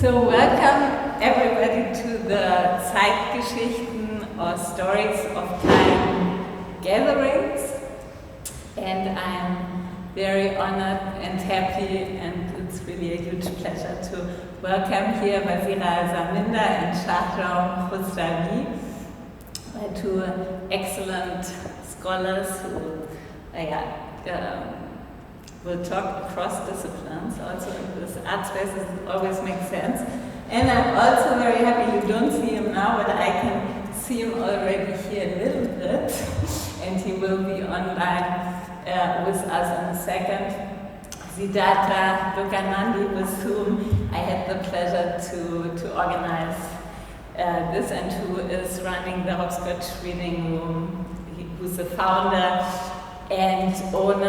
So welcome everybody to the Zeitgeschichten or Stories of Time gatherings, and I'm very honored and happy, and it's really a huge pleasure to welcome here Vazira, Zamindar and Shahram, Khosravi, two excellent scholars who will talk across disciplines. Also in this art space, it always makes sense. And I'm also very happy you don't see him now, but I can see him already here a little bit. And he will be online with us in a second. Siddhartha Lokanandi, with whom I had the pleasure to organize this, and who is running the Hopscotch Reading Room, who's the founder and owner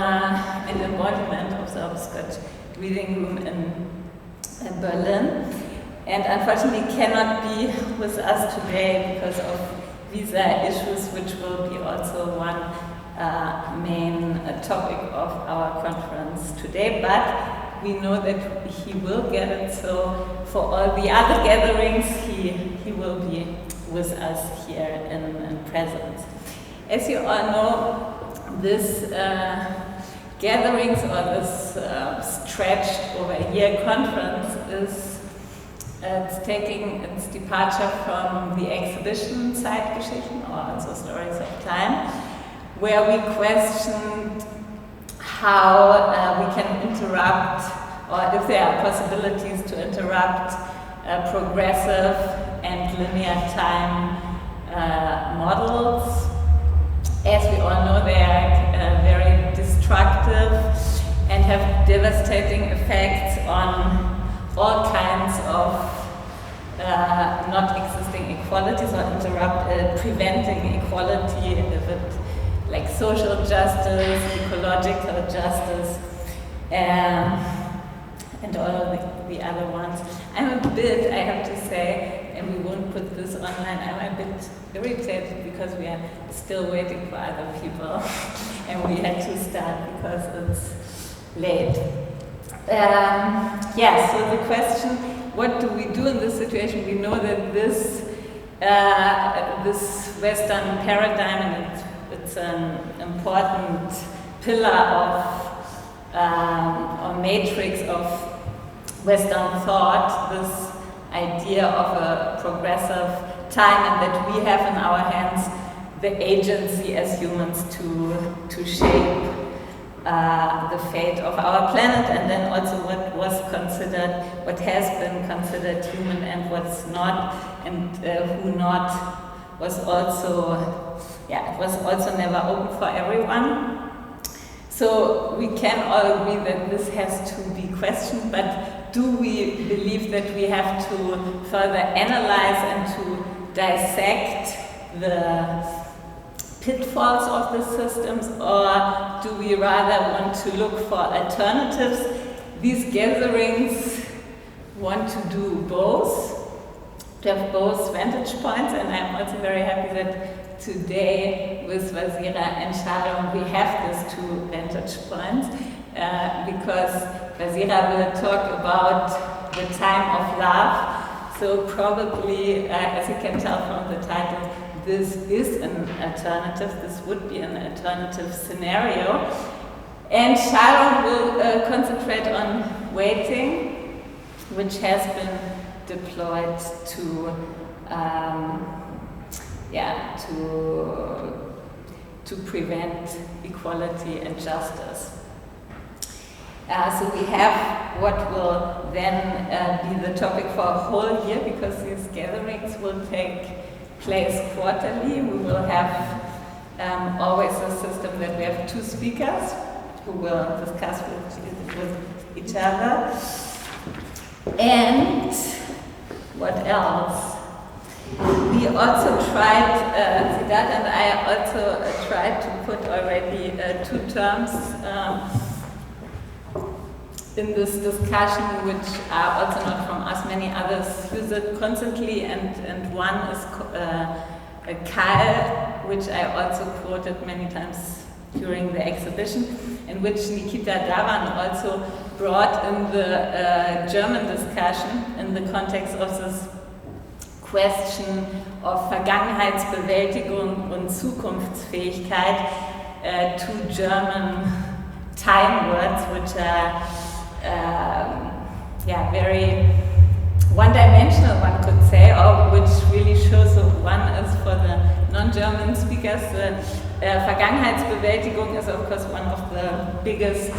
and embodiment of the Hopscotch Reading Room in Berlin, and unfortunately cannot be with us today because of visa issues, which will be also one main topic of our conference today, but we know that he will get it, so for all the other gatherings he will be with us here in presence. As you all know, this gatherings or this stretched over a year conference is it's taking its departure from the exhibition Zeitgeschichten, or also Stories of Time, where we questioned how we can interrupt, or if there are possibilities to interrupt progressive and linear time models. As we all know, they are very destructive and have devastating effects on all kinds of not existing equalities, or preventing equality, if it, like social justice, ecological justice, and all of the other ones. I'm a bit, I have to say, and we won't put this online, I'm a bit irritated because we are still waiting for other people and we had to start because it's late. So the question, what do we do in this situation? We know that this Western paradigm, and it's an important pillar of or matrix of Western thought, this idea of a progressive time, and that we have in our hands the agency as humans to shape the fate of our planet, and then also what has been considered human and what's not, and who not was also, it was also never open for everyone. So we can all agree that this has to be questioned, but do we believe that we have to further analyze and to dissect the pitfalls of the systems, or do we rather want to look for alternatives? These gatherings want to do both, to have both vantage points, and I'm also very happy that today with Vazira and Shahram we have these two vantage points, because Vazira will talk about the time of love, so probably, as you can tell from the title, this is an alternative, this would be an alternative scenario. And Shahram will concentrate on waiting, which has been deployed to prevent equality and justice. So we have what will then be the topic for a whole year, because these gatherings will take place quarterly. We will have always a system that we have two speakers who will discuss with each other. And what else? We also tried, Siddhartha and I also tried to put already two terms in this discussion, which are also not from us. Many others use it constantly, and one is Kyle, which I also quoted many times during the exhibition, and which Nikita Davan also brought in the German discussion in the context of this question of Vergangenheitsbewältigung und Zukunftsfähigkeit, two German time words which are very one-dimensional, one could say, or which really shows, so one is for the non-German speakers. Vergangenheitsbewältigung is of course one of the biggest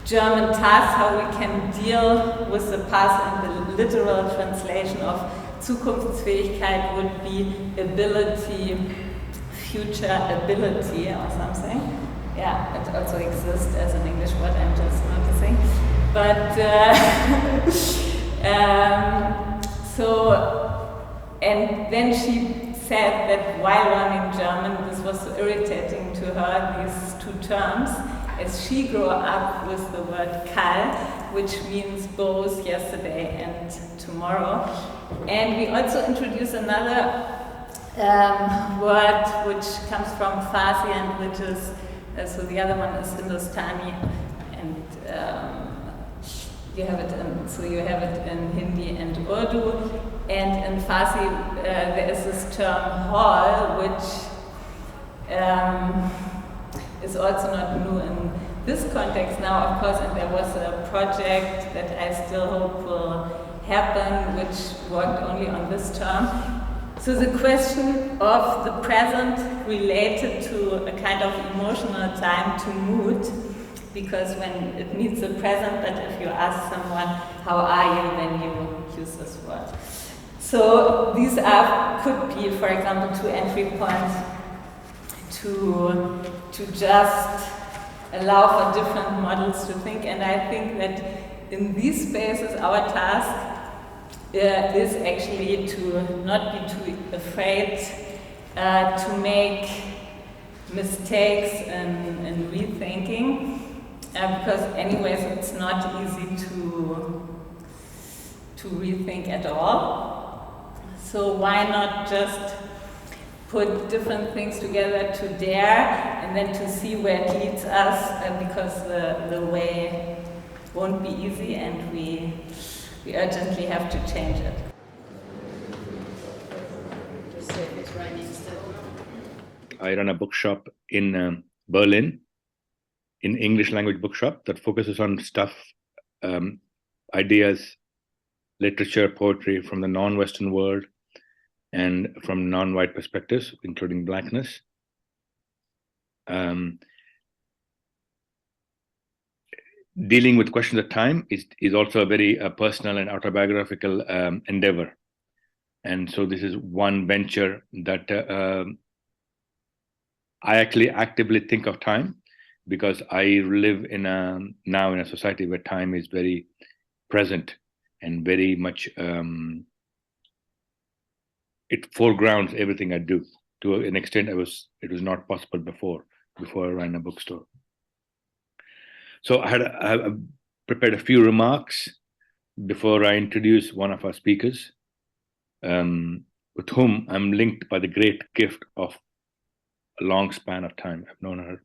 German tasks, how we can deal with the past, and the literal translation of Zukunftsfähigkeit would be ability, future ability or something. Yeah, it also exists as an English word, I'm just noticing. But and then she said that while learning German, this was so irritating to her, these two terms, as she grew up with the word kal, which means both yesterday and tomorrow. And we also introduced another word which comes from Farsi, and which is, so the other one is Hindustani, and you have it in Hindi and Urdu, and in Farsi there is this term hall, which is also not new in this context now, of course, and there was a project that I still hope will happen, which worked only on this term. So the question of the present related to a kind of emotional time, to mood, because when it needs the present, but if you ask someone, how are you, then you use this word. So these could be, for example, two entry points to just allow for different models to think. And I think that in these spaces, our task is actually to not be too afraid to make mistakes in rethinking, because anyways it's not easy to rethink at all. So why not just put different things together to dare, and then to see where it leads us, because the way won't be easy, and we urgently have to change it. I run a bookshop in Berlin, in English language bookshop that focuses on stuff, ideas, literature, poetry from the non-Western world and from non-white perspectives, including Blackness. Dealing with questions of time is also a very personal and autobiographical endeavor. And so this is one venture that I actually actively think of time, because I live now in a society where time is very present and very much, it foregrounds everything I do to an extent it was not possible before I ran a bookstore. So I prepared a few remarks before I introduce one of our speakers, with whom I'm linked by the great gift of a long span of time. I've known her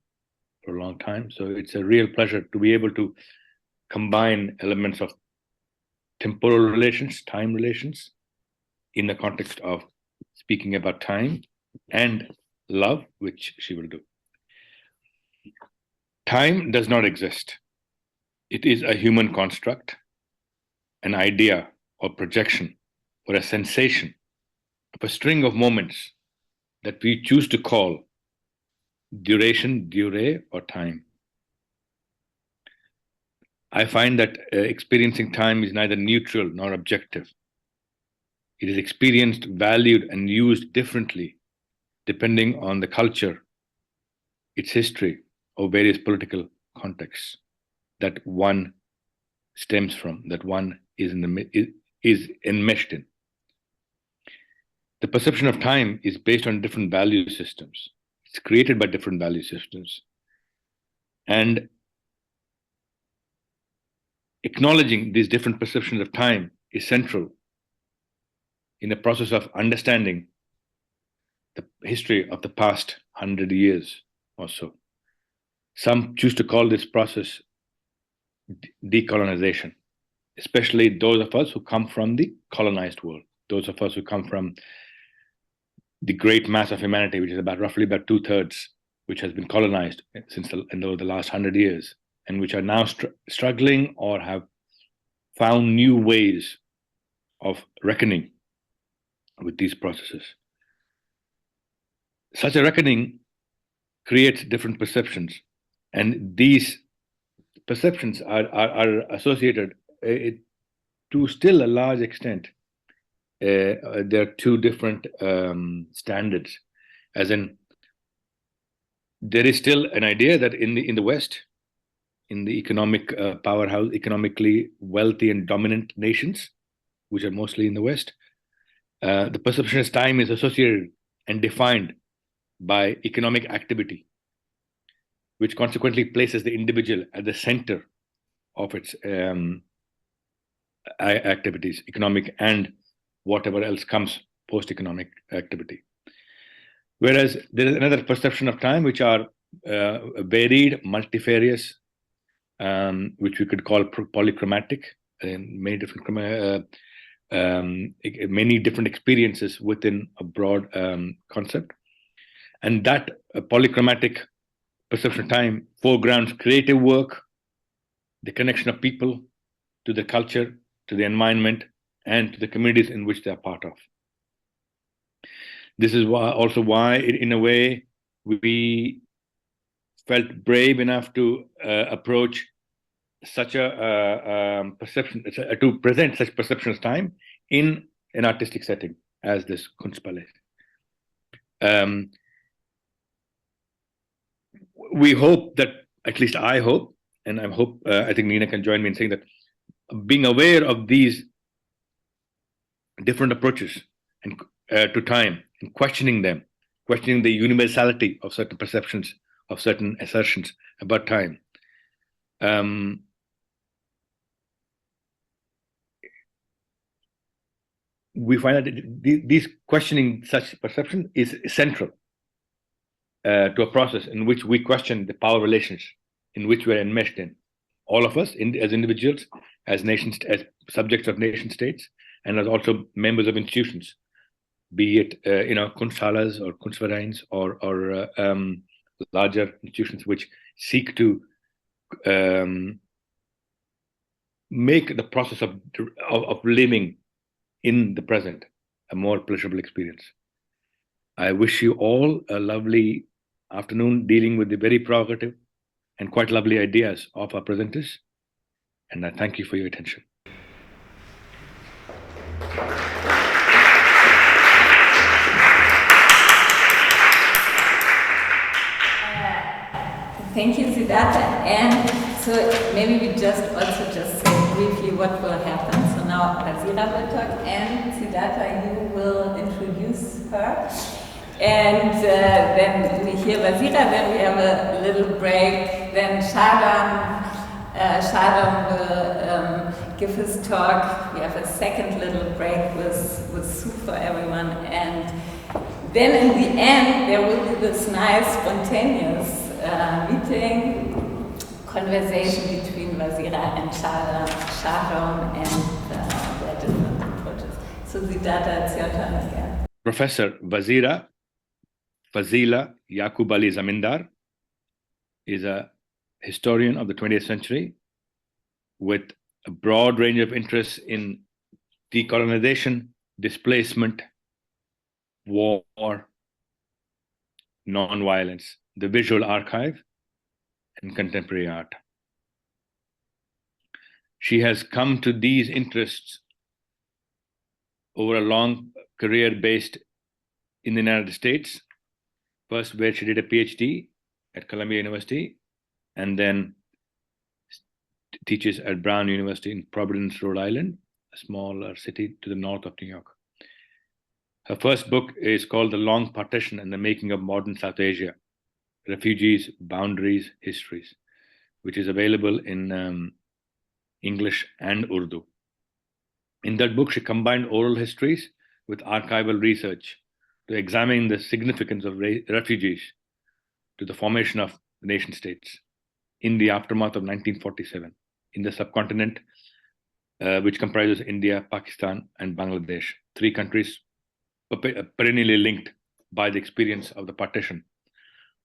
for a long time, so it's a real pleasure to be able to combine elements of temporal relations, time relations, in the context of speaking about time and love, which she will do. Time does not exist. It is a human construct, an idea or projection or a sensation of a string of moments that we choose to call duration, durée, or time. I find that experiencing time is neither neutral nor objective. It is experienced, valued, and used differently depending on the culture, its history, or various political contexts that one stems from, that one is enmeshed in. The perception of time is based on different value systems. It's created by different value systems. And acknowledging these different perceptions of time is central in the process of understanding the history of the past 100 years or so. Some choose to call this process decolonization, especially those of us who come from the colonized world, those of us who come from the great mass of humanity, which is roughly about 2/3, which has been colonized since over the last 100 years, and which are now struggling or have found new ways of reckoning with these processes. Such a reckoning creates different perceptions, and these perceptions are associated to still a large extent. There are two different standards, as in there is still an idea that in the West, in the economic powerhouse, economically wealthy and dominant nations, which are mostly in the West, the perception of time is associated and defined by economic activity, which consequently places the individual at the center of its activities, economic and whatever else comes post-economic activity. Whereas there is another perception of time, which are varied, multifarious, which we could call polychromatic, many different experiences within a broad concept. And that polychromatic perception of time foregrounds creative work, the connection of people to the culture, to the environment, and to the communities in which they are part of. This is also why, in a way, we felt brave enough to approach such a perception, to present such perception of time in an artistic setting as this Kunsthalle. We hope that, at least I hope, and I think Nina can join me in saying that being aware of these different approaches and to time, and questioning them, questioning the universality of certain perceptions, of certain assertions about time, we find that these questioning such perception is central to a process in which we question the power relations in which we're enmeshed in, all of us as individuals, as nations, as subjects of nation states, and as also members of institutions, be it Kunsthalles or Kunstvereins or larger institutions which seek to make the process of living in the present a more pleasurable experience. I wish you all a lovely afternoon dealing with the very provocative and quite lovely ideas of our presenters, and I thank you for your attention. Thank you, Siddhartha. And so maybe we just say briefly what will happen. So now Vazira will talk, and Siddhartha, you will introduce her. And then we hear Vazira, then we have a little break. Then Shahram will give his talk. We have a second little break with soup for everyone. And then in the end, there will be this nice spontaneous meeting, conversation between Vazira and Shahram and their different approaches. So Siddhartha, it's your turn again. Professor Vazira Fazila Yaqub Ali Zamindar is a historian of the 20th century with a broad range of interests in decolonization, displacement, war, non-violence, the visual archive, and contemporary art. She has come to these interests over a long career based in the United States, first where she did a PhD at Columbia University, and then teaches at Brown University in Providence, Rhode Island, a smaller city to the north of New York. Her first book is called The Long Partition and the Making of Modern South Asia, Refugees, Boundaries, Histories, which is available in English and Urdu. In that book, she combined oral histories with archival research to examine the significance of refugees to the formation of nation states in the aftermath of 1947 in the subcontinent, which comprises India, Pakistan, and Bangladesh, three countries perennially linked by the experience of the partition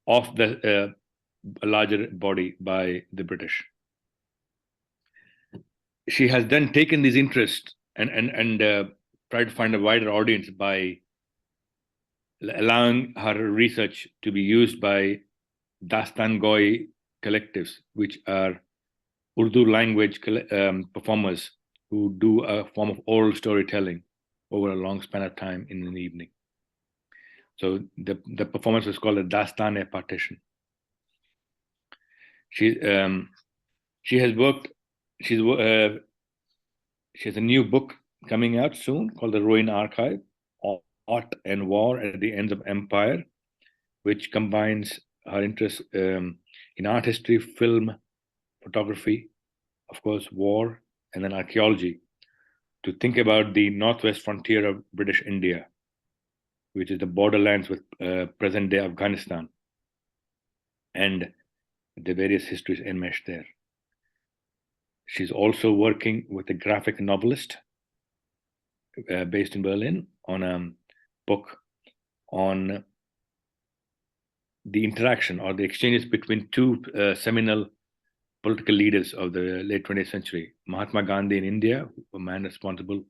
of the larger body by the British. She has then taken these interests and tried to find a wider audience by allowing her research to be used by Dastangoi collectives, which are Urdu language performers who do a form of oral storytelling over a long span of time in an evening. So the performance is called a Dastane-Partition. She has a new book coming out soon called The Ruin Archive, Art and War at the Ends of Empire, which combines her interest in art history, film, photography, of course, war, and then archaeology, to think about the northwest frontier of British India, which is the borderlands with present-day Afghanistan, and the various histories enmeshed there. She's also working with a graphic novelist based in Berlin on a book on the interaction or the exchanges between two seminal political leaders of the late 20th century, Mahatma Gandhi in India, a man responsible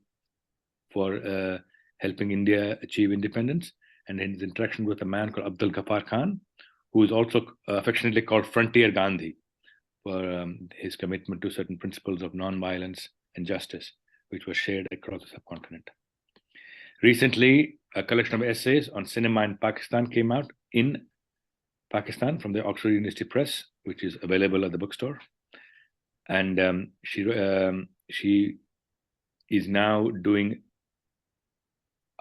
for helping India achieve independence, and his interaction with a man called Abdul Ghaffar Khan, who is also affectionately called Frontier Gandhi for his commitment to certain principles of non-violence and justice, which was shared across the subcontinent. Recently, a collection of essays on cinema in Pakistan came out in Pakistan from the Oxford University Press, which is available at the bookstore. And she is now doing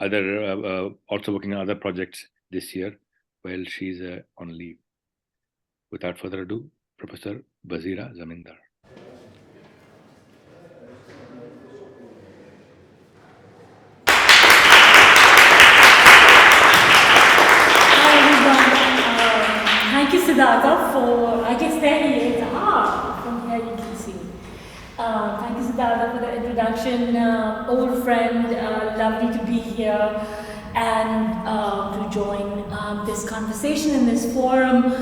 other, also working on other projects this year while she's on leave. Without further ado, Professor Vazira Zamindar. Thank you, Siddhartha, for, I guess there he is. From here you can see. Thank you, Siddhartha, for the introduction. Old friend, lovely to be here and to join this conversation in this forum.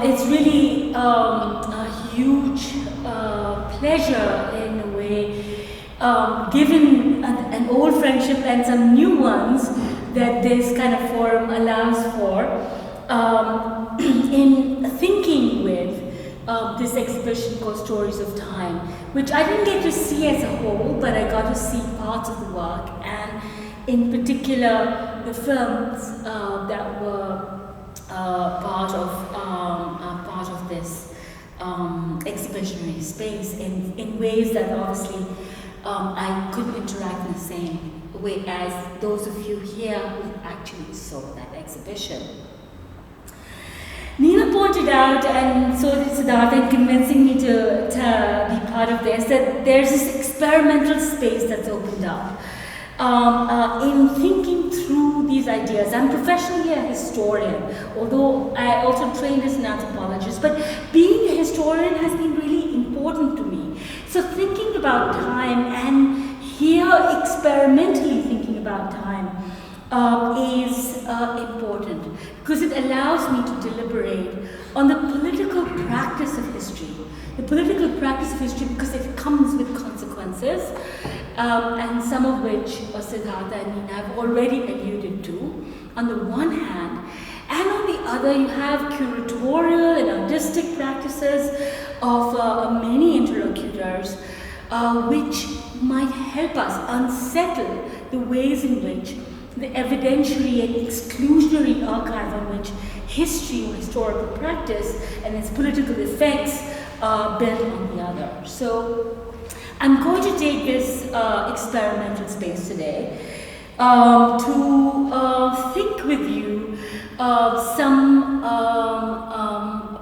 It's really a huge pleasure in a way, given an old friendship and some new ones that this kind of forum allows for. In thinking with this exhibition called Stories of Time, which I didn't get to see as a whole, but I got to see parts of the work, and in particular the films that were part of this exhibitionary space in ways that obviously I couldn't interact in the same way as those of you here who actually saw that exhibition. Nina pointed out, and so did Siddhartha, in convincing me to be part of this, that there's this experimental space that's opened up in thinking through these ideas. I'm professionally a historian, although I also trained as an anthropologist, but being a historian has been really important to me. So thinking about time and here experimentally thinking about time is important because it allows me to deliberate on the political practice of history. The political practice of history because it comes with consequences, and some of which Siddhartha and Nina have already alluded to, on the one hand, and on the other you have curatorial and artistic practices of many interlocutors, which might help us unsettle the ways in which the evidentiary and exclusionary archive on which history or historical practice and its political effects are built on the other. So I'm going to take this experimental space today to think with you some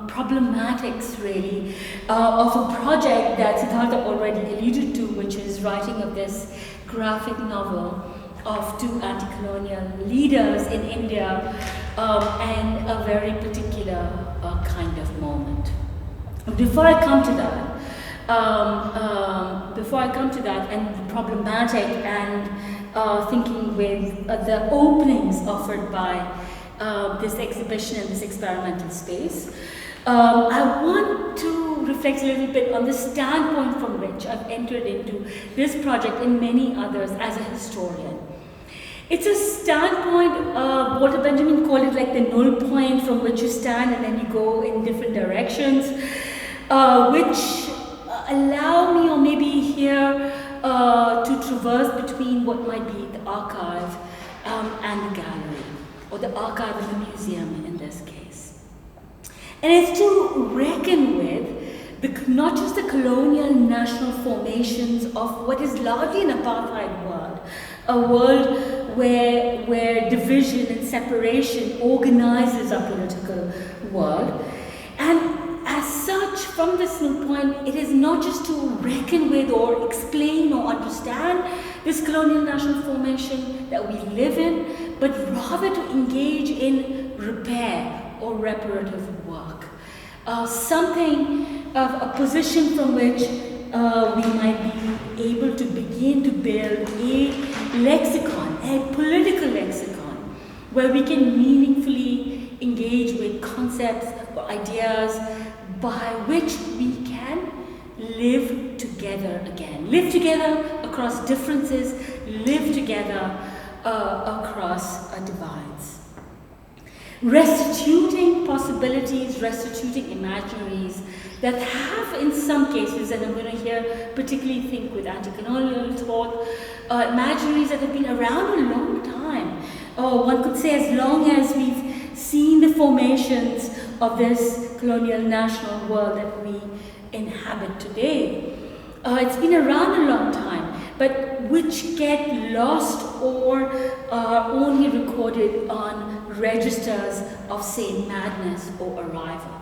problematics really of a project that Siddhartha already alluded to, which is writing of this graphic novel of two anti-colonial leaders in India and a very particular kind of moment. Before I come to that, and the problematic and thinking with the openings offered by this exhibition and this experimental space, I want to reflect a little bit on the standpoint from which I've entered into this project and many others as a historian. It's a standpoint, Walter Benjamin called it like the null point from which you stand and then you go in different directions, which allow me, or maybe here, to traverse between what might be the archive and the gallery, or the archive and the museum in this case. And it's to reckon with not just the colonial national formations of what is largely an apartheid world, a world where division and separation organizes our political world. And as such, from this point, it is not just to reckon with or explain or understand this colonial national formation that we live in, but rather to engage in repair or reparative work. Something of a position from which we might be able to begin to build a lexicon, a political lexicon, where we can meaningfully engage with concepts or ideas by which we can live together again. Live together across differences, live together across divides. Restituting possibilities, restituting imaginaries that have in some cases, and I'm going to here particularly think with anti-colonial thought, imaginaries that have been around a long time. One could say as long as we've seen the formations of this colonial national world that we inhabit today. It's been around a long time, but which get lost or are only recorded on registers of, say, madness or arrival.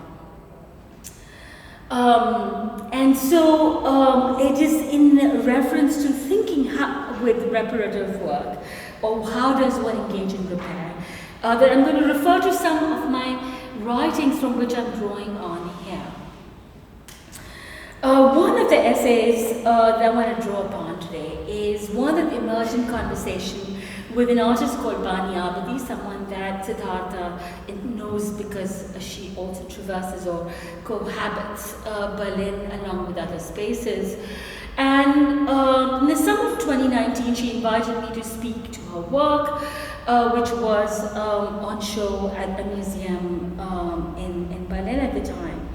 And so it is in reference to thinking with reparative work, or how does one engage in repair, that I'm going to refer to some of my writings from which I'm drawing on here. One of the essays that I want to draw upon today is one that emerged in conversation with an artist called Bani Abadi, someone that Siddhartha knows because she also traverses or cohabits Berlin along with other spaces. And in the summer of 2019, she invited me to speak to her work, which was on show at a museum in Berlin at the time.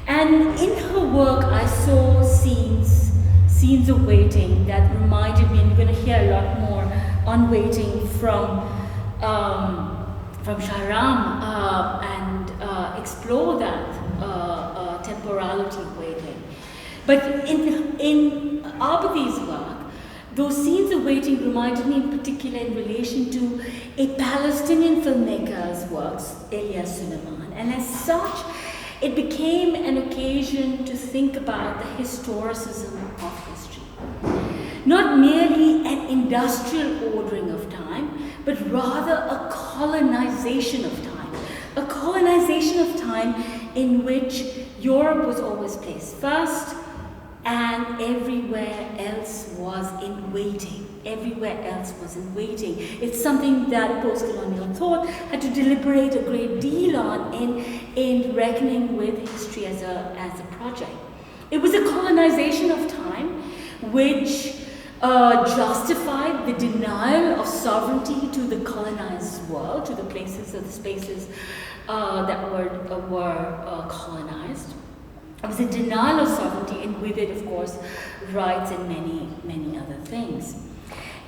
And in her work, I saw scenes of waiting that reminded me, and you're going to hear a lot more on waiting from Shahram and explore that temporality of waiting. But in Abadi's work, those scenes of waiting reminded me in particular in relation to a Palestinian filmmaker's works, Elias Suleiman. And as such, it became an occasion to think about the historicism of history. Not merely an industrial ordering of time, but rather a colonization of time. A colonization of time in which Europe was always placed first, and everywhere else was in waiting. Everywhere else was in waiting. It's something that post-colonial thought had to deliberate a great deal on in reckoning with history as a project. It was a colonization of time which justified the denial of sovereignty to the colonized world, to the places or the spaces that were colonized. It was a denial of sovereignty, and with it, of course, rights and many, many other things.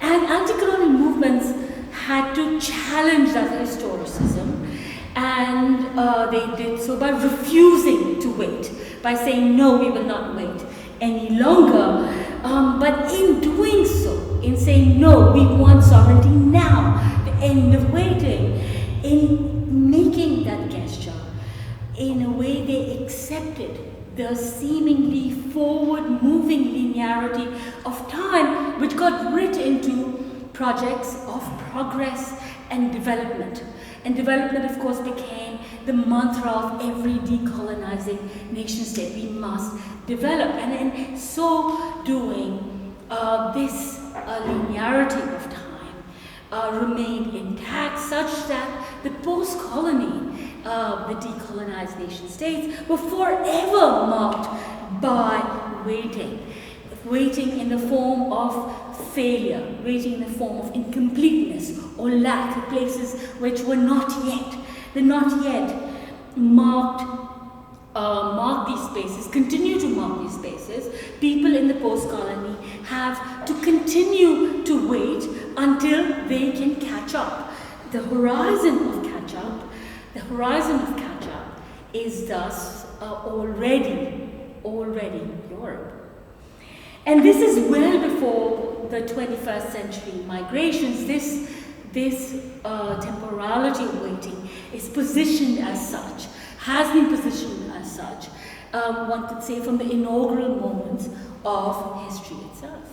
And anti-colonial movements had to challenge that historicism, and they did so by refusing to wait, by saying, no, we will not wait any longer. But in doing so, in saying, no, we want sovereignty now, the end of waiting, in making that gesture, in a way they accepted the seemingly forward-moving linearity of time, which got written into projects of progress and development. And development, of course, became the mantra of every decolonizing nation state we must develop. And in so doing, this linearity of time remained intact, such that the post-colony, the decolonized nation states, were forever marked by waiting. Waiting in the form of failure, waiting in the form of incompleteness or lack of places which were not yet mark these spaces, continue to mark these spaces. People in the post-colony have to continue to wait until they can catch up. The horizon of catch-up is thus already Europe. And this is well before the 21st century migrations. This temporality of waiting is positioned as such, has been positioned as such, one could say from the inaugural moments of history itself.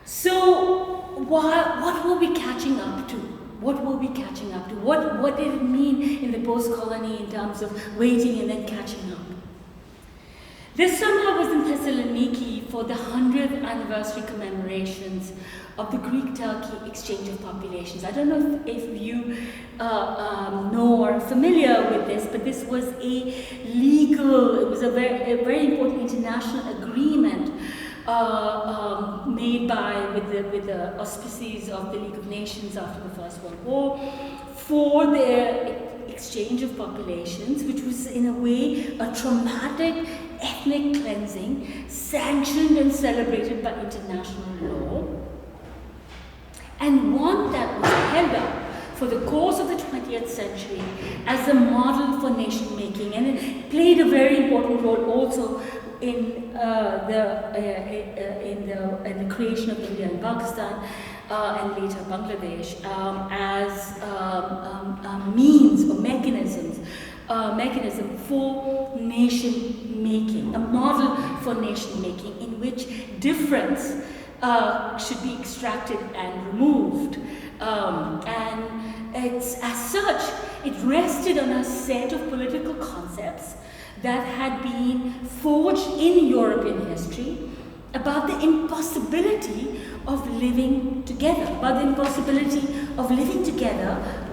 So, what were we catching up to? What did it mean in the post-colony in terms of waiting and then catching up? This summer I was in Thessaloniki for the 100th anniversary commemorations of the Greek-Turkey exchange of populations. I don't know if you know or are familiar with this, but this was a very important international agreement made with the auspices of the League of Nations after the First World War for their exchange of populations, which was in a way a traumatic ethnic cleansing sanctioned and celebrated by international law, and one that was held up for the course of the 20th century as a model for nation making, and it played a very important role also in the creation of India and Pakistan and later Bangladesh as a means or mechanism for nation making, a model for nation making in which difference should be extracted and removed. And it's, as such, it rested on a set of political concepts that had been forged in European history about the impossibility of living together,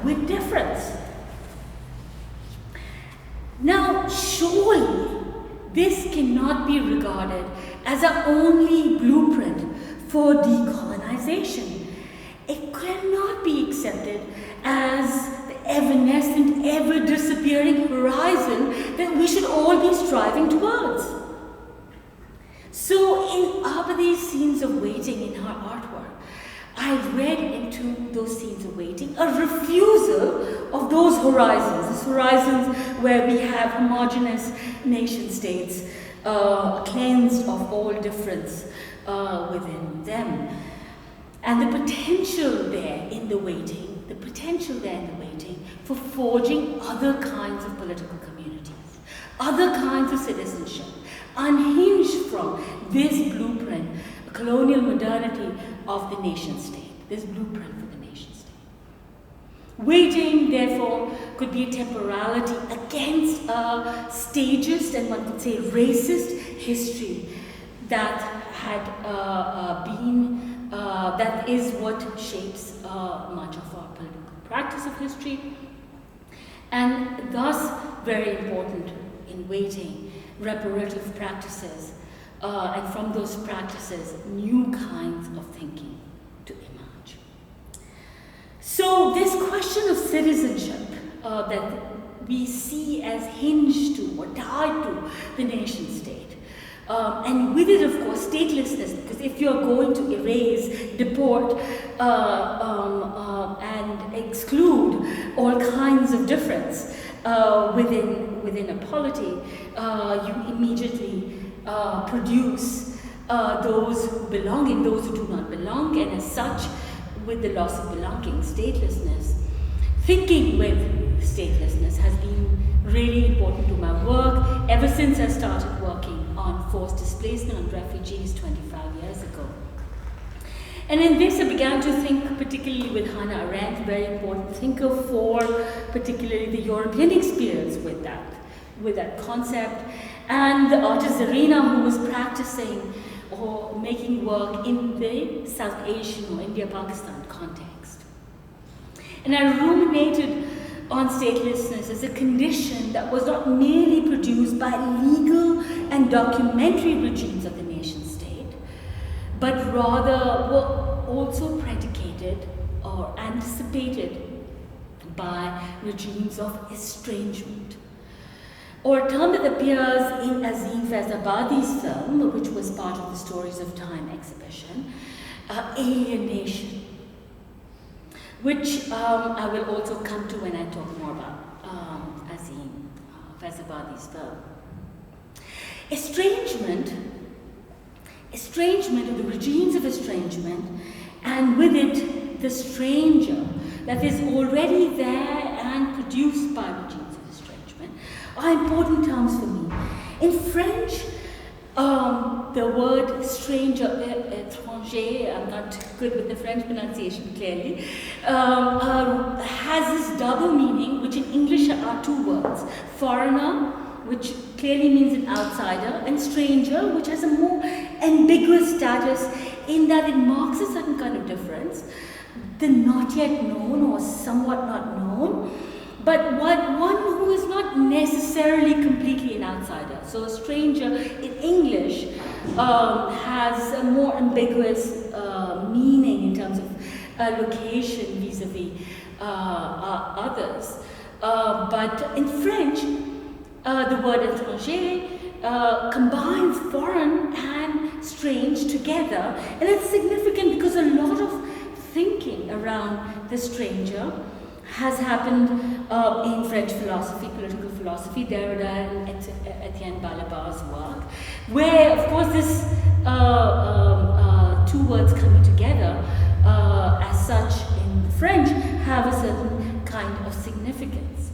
with difference. Now, surely this cannot be regarded as our only blueprint for decolonization. It cannot be accepted as the evanescent, ever-disappearing horizon that we should all be striving towards. So in Abadi's scenes of waiting in her artwork, I read into those scenes of waiting a refusal of those horizons where we have homogeneous nation states cleansed of all difference within them. And the potential there in the waiting for forging other kinds of political communities, other kinds of citizenship, unhinged from this blueprint, a colonial modernity of the nation state, this blueprint for the nation state. Waiting, therefore, could be a temporality against a stagist and one could say racist history that had that is what shapes much of our political practice of history, and thus very important in waiting, reparative practices, and from those practices, new kinds of thinking to emerge. So this question of citizenship that we see as hinged to or tied to the nation state, and with it, of course, statelessness, because if you're going to erase, deport, and exclude all kinds of difference within a polity, you immediately produce those who belong and those who do not belong, and as such, with the loss of belonging, statelessness. Thinking with statelessness has been really important to my work ever since I started working on forced displacement and refugees 25 years ago. And in this, I began to think, particularly with Hannah Arendt, very important thinker, for particularly the European experience with that concept, and the artist Zarina, who was practicing or making work in the South Asian or India-Pakistan context. And I ruminated on statelessness as a condition that was not merely produced by legal and documentary regimes of the nation state, but rather were also predicated or anticipated by regimes of estrangement, or a term that appears in Azim Faisalabadi's film, which was part of the Stories of Time exhibition, alienation, which I will also come to when I talk more about Azim Faisalabadi's film. Estrangement, or the regimes of estrangement, and with it the stranger that is already there and produced by regimes of estrangement, are important terms for me. In French, the word stranger, étranger, I'm not good with the French pronunciation clearly, has this double meaning, which in English are two words: foreigner, which clearly means an outsider, and stranger, which has a more ambiguous status in that it marks a certain kind of difference, the not yet known or somewhat not known, but one who is not necessarily completely an outsider. So a stranger in English has a more ambiguous meaning in terms of location vis-a-vis others. But in French, the word étranger combines foreign and strange together, and it's significant because a lot of thinking around the stranger has happened in French philosophy, political philosophy, Derrida and Etienne Balibar's work, where, of course, this two words coming together as such in French have a certain kind of significance.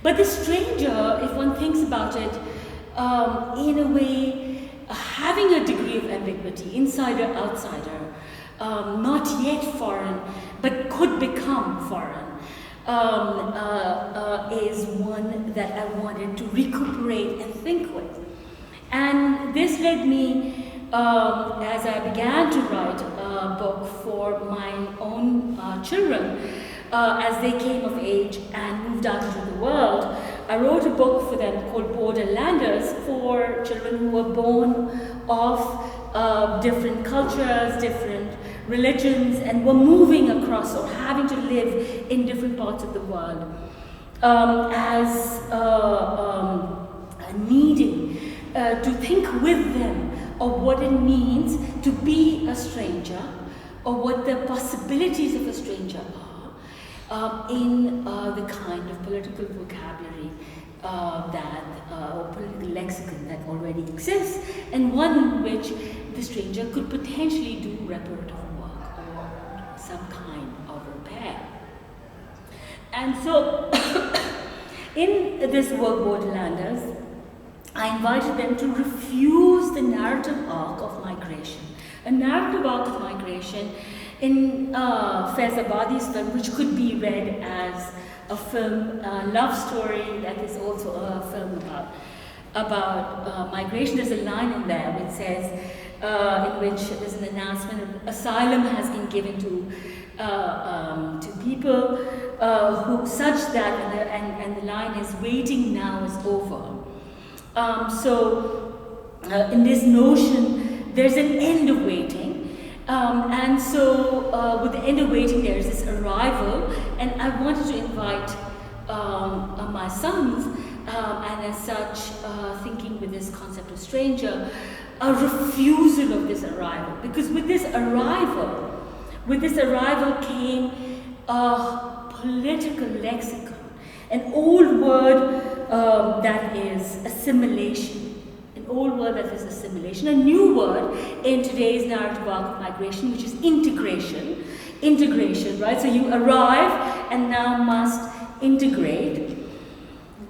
But the stranger, if one thinks about it, in a way, having a degree of ambiguity, insider, outsider, not yet foreign, but could become foreign, is one that I wanted to recuperate and think with. And this led me, as I began to write a book for my own children, as they came of age and moved out into the world, I wrote a book for them called Borderlanders, for children who were born of different cultures, different religions, and were moving across or having to live in different parts of the world, as needing to think with them of what it means to be a stranger, or what the possibilities of a stranger are in the kind of political vocabulary or political lexicon that already exists, and one in which the stranger could potentially do reparative work or some kind of repair. And so, in this work, Borderlanders, I invited them to refuse the narrative arc of migration. A narrative arc of migration in Faisalabadi's film, which could be read as a film, love story, that is also a film about migration. There's a line in there which says, in which there's an announcement of asylum has been given to people who such that, and the line is, waiting now is over. In this notion, there's an end of waiting. And so with the end of waiting, there's this arrival, and I wanted to invite my sons, and as such, thinking with this concept of stranger, a refusal of this arrival. Because with this arrival came a political lexicon, an old word that is assimilation. An old word that is assimilation, a new word in today's narrative arc of migration, which is integration. Integration, right? So you arrive and now must integrate.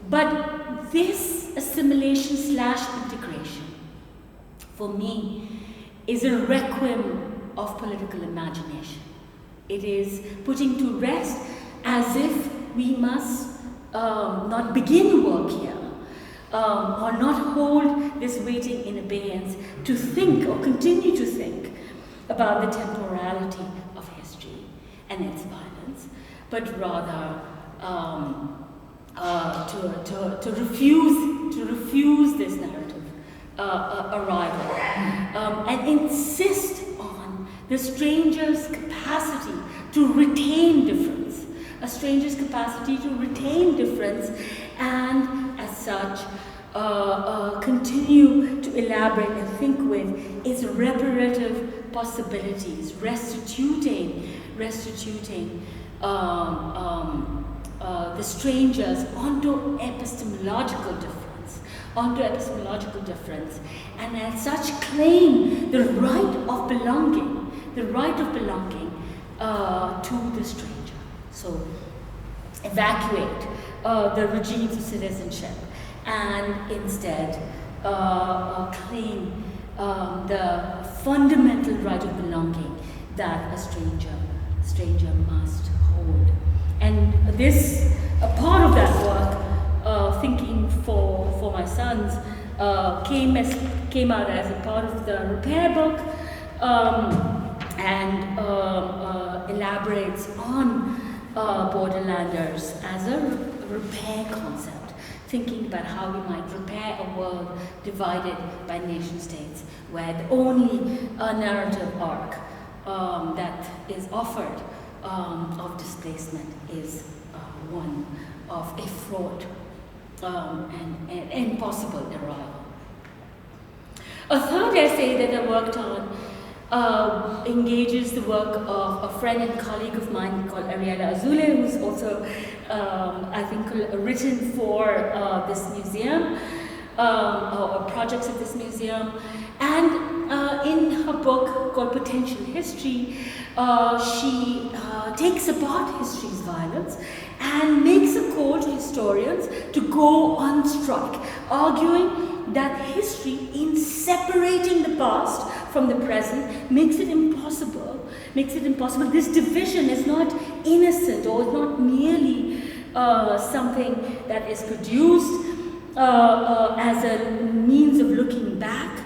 But this assimilation / integration, for me, is a requiem of political imagination. It is putting to rest as if we must not begin work here, or not hold this waiting in abeyance to think or continue to think about the temporality of history and its violence, but rather to refuse this narrative arrival and insist on the stranger's capacity to retain difference, a stranger's capacity to retain difference, and as such continue to elaborate and think with its reparative possibilities, restituting the strangers onto epistemological difference, and as such claim the right of belonging to the stranger. So evacuate the regimes of citizenship and instead claim the fundamental right of belonging that a stranger must hold. And this, a part of that work, thinking for my sons, came out as a part of the repair book, and elaborates on borderlanders as a repair concept, thinking about how we might repair a world divided by nation states, where the only narrative arc that is offered of displacement is one of a fraught and impossible arrival. A third essay that I worked on engages the work of a friend and colleague of mine called Ariella Azule, who's also, I think, written for this museum, or projects at this museum. And in her book called Potential History, she takes apart history's violence and makes a call to historians to go on strike, arguing that history, in separating the past from the present, makes it impossible. This division is not innocent, or is not merely something that is produced as a means of looking back,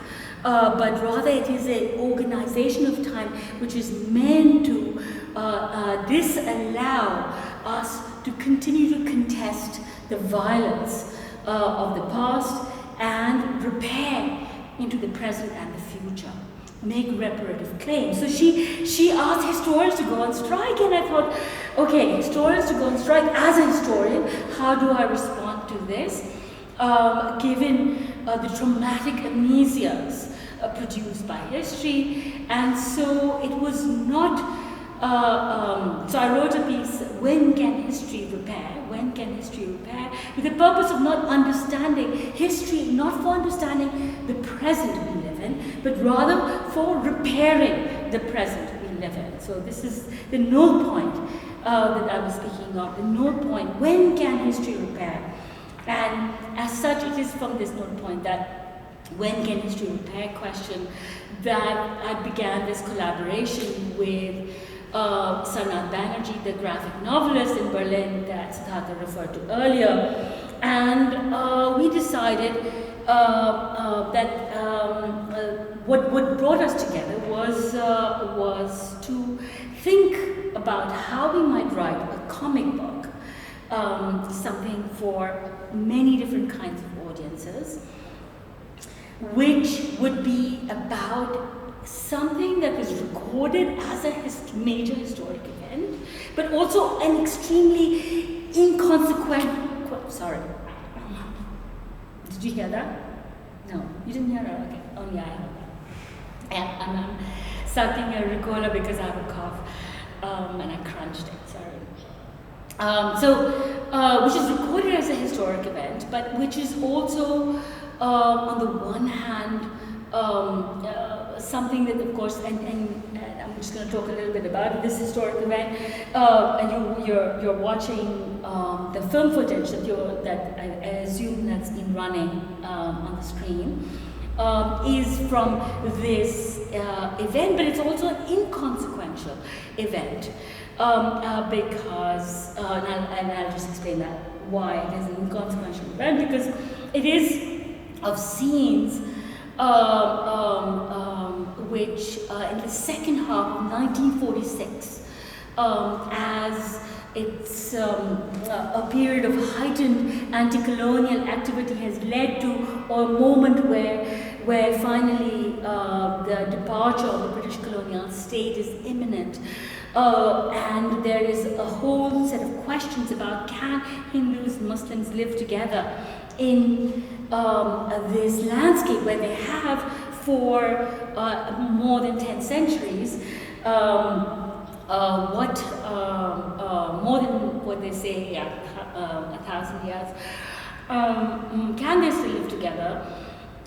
but rather it is an organization of time which is meant to disallow us to continue to contest the violence of the past and repair into the present and the future, make reparative claims. So she asked historians to go on strike, and I thought, okay, historians to go on strike. As a historian, how do I respond to this, given the traumatic amnesias produced by history? And so it was not, so I wrote a piece, when can history repair? When can history repair? With the purpose of not understanding history, not for understanding the present we live in, but rather for repairing the present we live in. So this is the null point that I was speaking of, the null point. When can history repair? And as such, it is from this null point that when can history repair question that I began this collaboration with Sanat Banerjee, the graphic novelist in Berlin that Siddhartha referred to earlier. And we decided that what brought us together was to think about how we might write a comic book, something for many different kinds of audiences, which would be about something that was recorded as a major historic event, but also an extremely inconsequential. Sorry. Did you hear that? No, you didn't hear that? Okay, only I heard that. And I'm sucking a Ricola because I have a cough, and I crunched it, sorry. Which is recorded as a historic event, but which is also, on the one hand, something that, of course, and I'm just going to talk a little bit about it, this historic event. You're watching the film footage that I assume that's been running on the screen, is from this event, but it's also an inconsequential event because, and I'll just explain that why it is an inconsequential event, because it is of scenes which in the second half of 1946, as it's a period of heightened anti-colonial activity has led to a moment where finally the departure of the British colonial state is imminent. And there is a whole set of questions about, can Hindus and Muslims live together in this landscape where they have for more than 10 centuries, more than what they say, 1,000 years, can they still live together?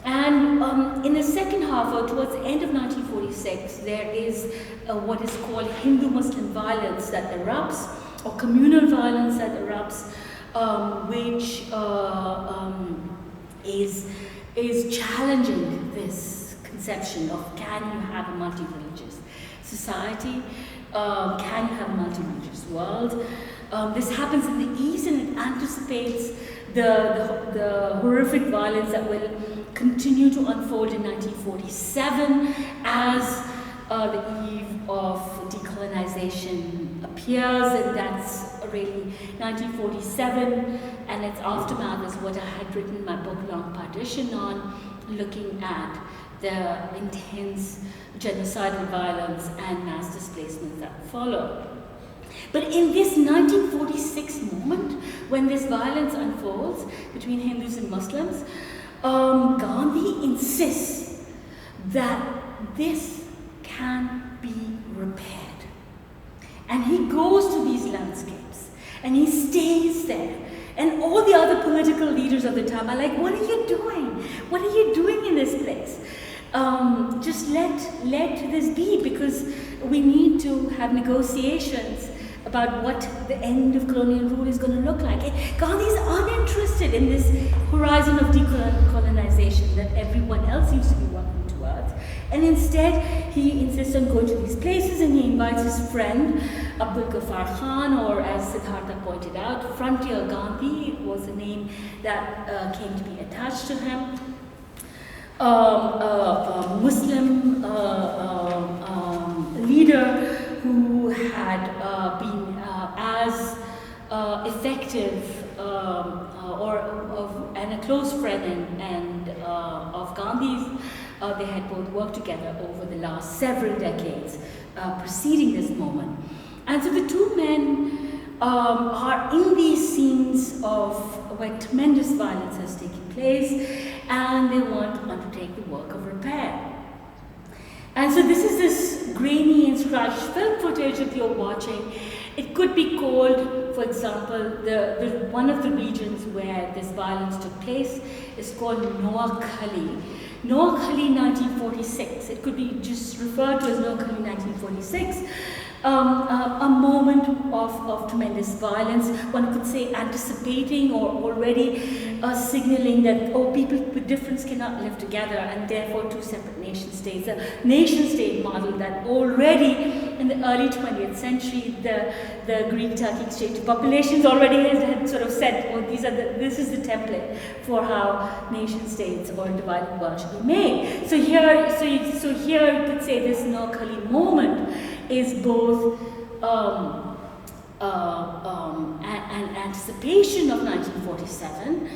And in the second half, or towards the end of 1946, there is what is called Hindu-Muslim violence that erupts, or communal violence that erupts, which is challenging this conception of, can you have a multi-religious society? Can you have a multi-religious world? This happens in the East, and it anticipates the horrific violence that will continue to unfold in 1947 as the eve of decolonization appears, and that's really 1947, and its aftermath is what I had written my book Long Partition on, looking at the intense genocidal violence and mass displacement that followed. But in this 1946 moment, when this violence unfolds between Hindus and Muslims, Gandhi insists that this can be repaired. And he goes to these landscapes, and he stays there. And all the other political leaders of the time are like, what are you doing? What are you doing in this place? Just let this be, because we need to have negotiations about what the end of colonial rule is going to look like. And Gandhi is uninterested in this horizon of decolonization that everyone else seems to be working towards. And instead, he insists on going to these places, and he invites his friend, Abdul Ghaffar Khan, or as Siddhartha pointed out, Frontier Gandhi was a name that came to be attached to him. A Muslim leader who had been as effective and a close friend and of Gandhi's. They had both worked together over the last several decades preceding this moment. And so the two men are in these scenes of where tremendous violence has taken place, and they want to undertake the work of repair. And so this is this grainy and scratched film footage that you're watching. It could be called, for example, one of the regions where this violence took place is called Noakhali. Noakhali 1946. It could be just referred to as Noakhali 1946. A moment of tremendous violence, one could say anticipating or already signaling that, people with difference cannot live together, and therefore two separate nation states. A nation state model that already in the early 20th century, the Greek-Turkic exchange populations already had sort of said, this is the template for how nation states or a divided world should be made. So here you could say this Noakhali moment is both an anticipation of 1947,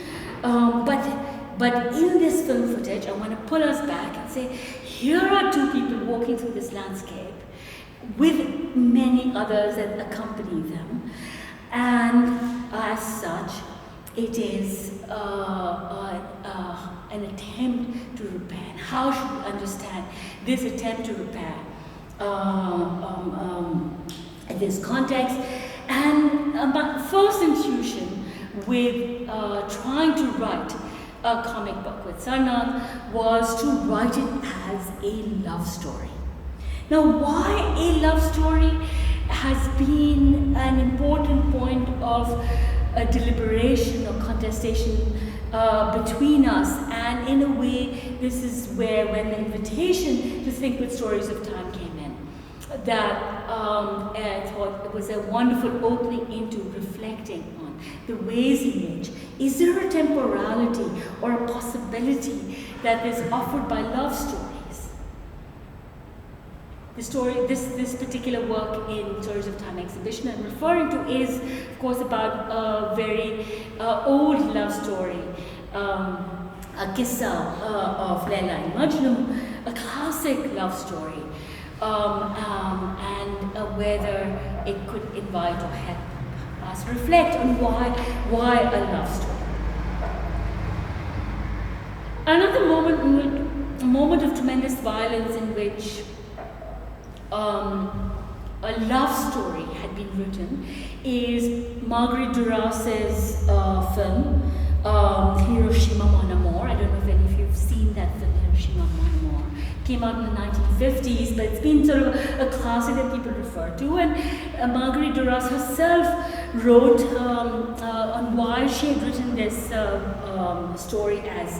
but in this film footage, I want to pull us back and say, here are two people walking through this landscape with many others that accompany them, and as such, it is an attempt to repair. And how should we understand this attempt to repair this context? And my first intuition with trying to write a comic book with Sarnath was to write it as a love story. Now, why a love story has been an important point of deliberation or contestation between us. And in a way, this is where, when the invitation to think with stories of time came in, that I thought it was a wonderful opening into reflecting on the ways in which, is there a temporality or a possibility that is offered by love stories? The story, this particular work in Stories of Time exhibition I'm referring to is, of course, about a very old love story, a qissa of Layla and Majnun, a classic love story, and whether it could invite or help us reflect on why a love story. Another moment, a moment of tremendous violence in which a love story had been written is Marguerite Duras's film, Hiroshima Mon Amour. I don't know if any of you have seen that film, Hiroshima Mon Amour. Came out in the 1950s, but it's been sort of a classic that people refer to. And Marguerite Duras herself wrote on why she had written this story as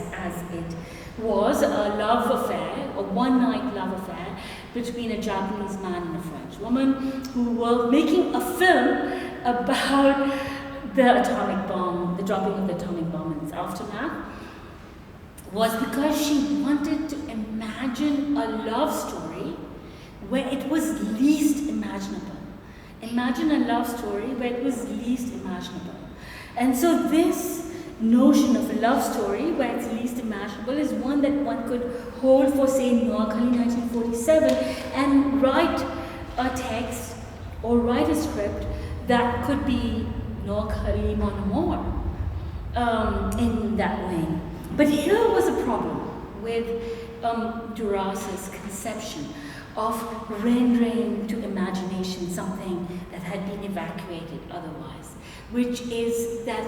it was, a love affair, a one-night love affair between a Japanese man and a French woman who were making a film about the atomic bomb, the dropping of the atomic bomb and its aftermath, was because she wanted to imagine a love story where it was least imaginable. Imagine a love story where it was least imaginable. And so this notion of a love story where it's least imaginable is one that one could hold for, say, Noakhali 1947 and write a text or write a script that could be Noakhali Mon Amour in that way. But here was a problem with Duras's conception of rendering to imagination something that had been evacuated otherwise, which is that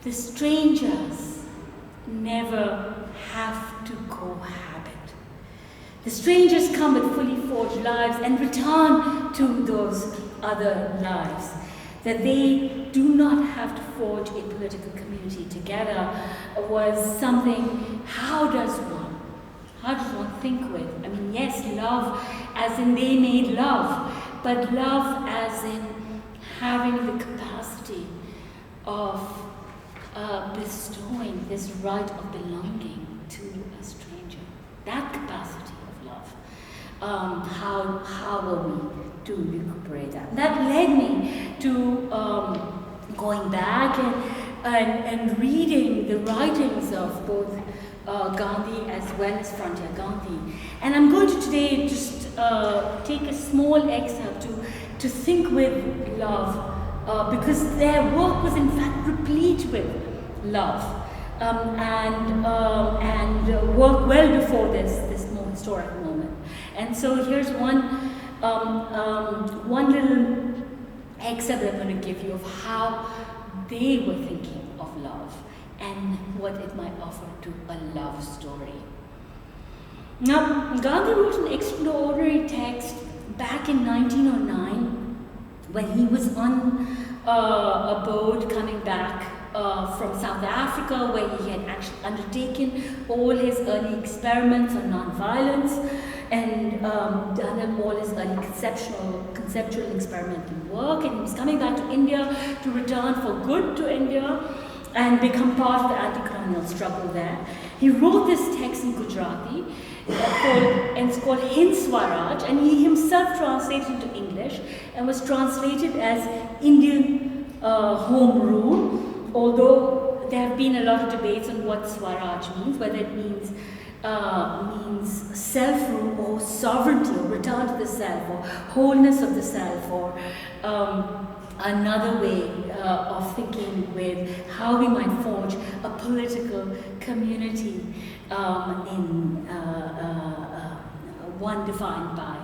the strangers never have to cohabit. The strangers come with fully forged lives and return to those other lives. That they do not have to forge a political community together was something, how does one think with? I mean, yes, love as in they made love, but love as in having the capacity of bestowing this right of belonging to a stranger. That capacity of love. How are we to recuperate that? That led me to going back and reading the writings of both Gandhi as well as Frontier Gandhi. And I'm going to today just take a small excerpt to think with love, because their work was in fact replete with love, and work well before this more historic moment. And so here's one little excerpt that I'm going to give you of how they were thinking of love and what it might offer to a love story. Now, Gandhi wrote an extraordinary text back in 1909 when he was on a boat coming back from South Africa, where he had actually undertaken all his early experiments on nonviolence and done all his early conceptual experimental work, and he was coming back to India to return for good to India and become part of the anti-colonial struggle there. He wrote this text in Gujarati it's called Hind Swaraj, and he himself translated into English and was translated as Indian Home Rule, although there have been a lot of debates on what Swaraj means, whether it means self-rule or sovereignty or return to the self or wholeness of the self, or another way of thinking with how we might forge a political community in one defined by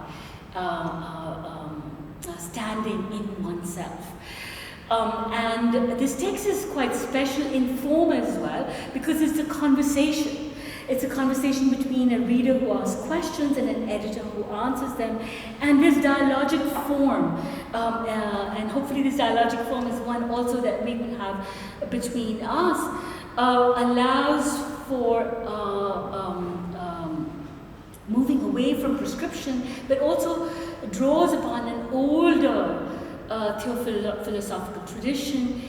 standing in oneself. And this text is quite special in form as well, because it's a conversation. It's a conversation between a reader who asks questions and an editor who answers them. And this dialogic form, and hopefully this dialogic form is one also that we will have between us, allows for moving away from prescription, but also draws upon an older theophilosophical tradition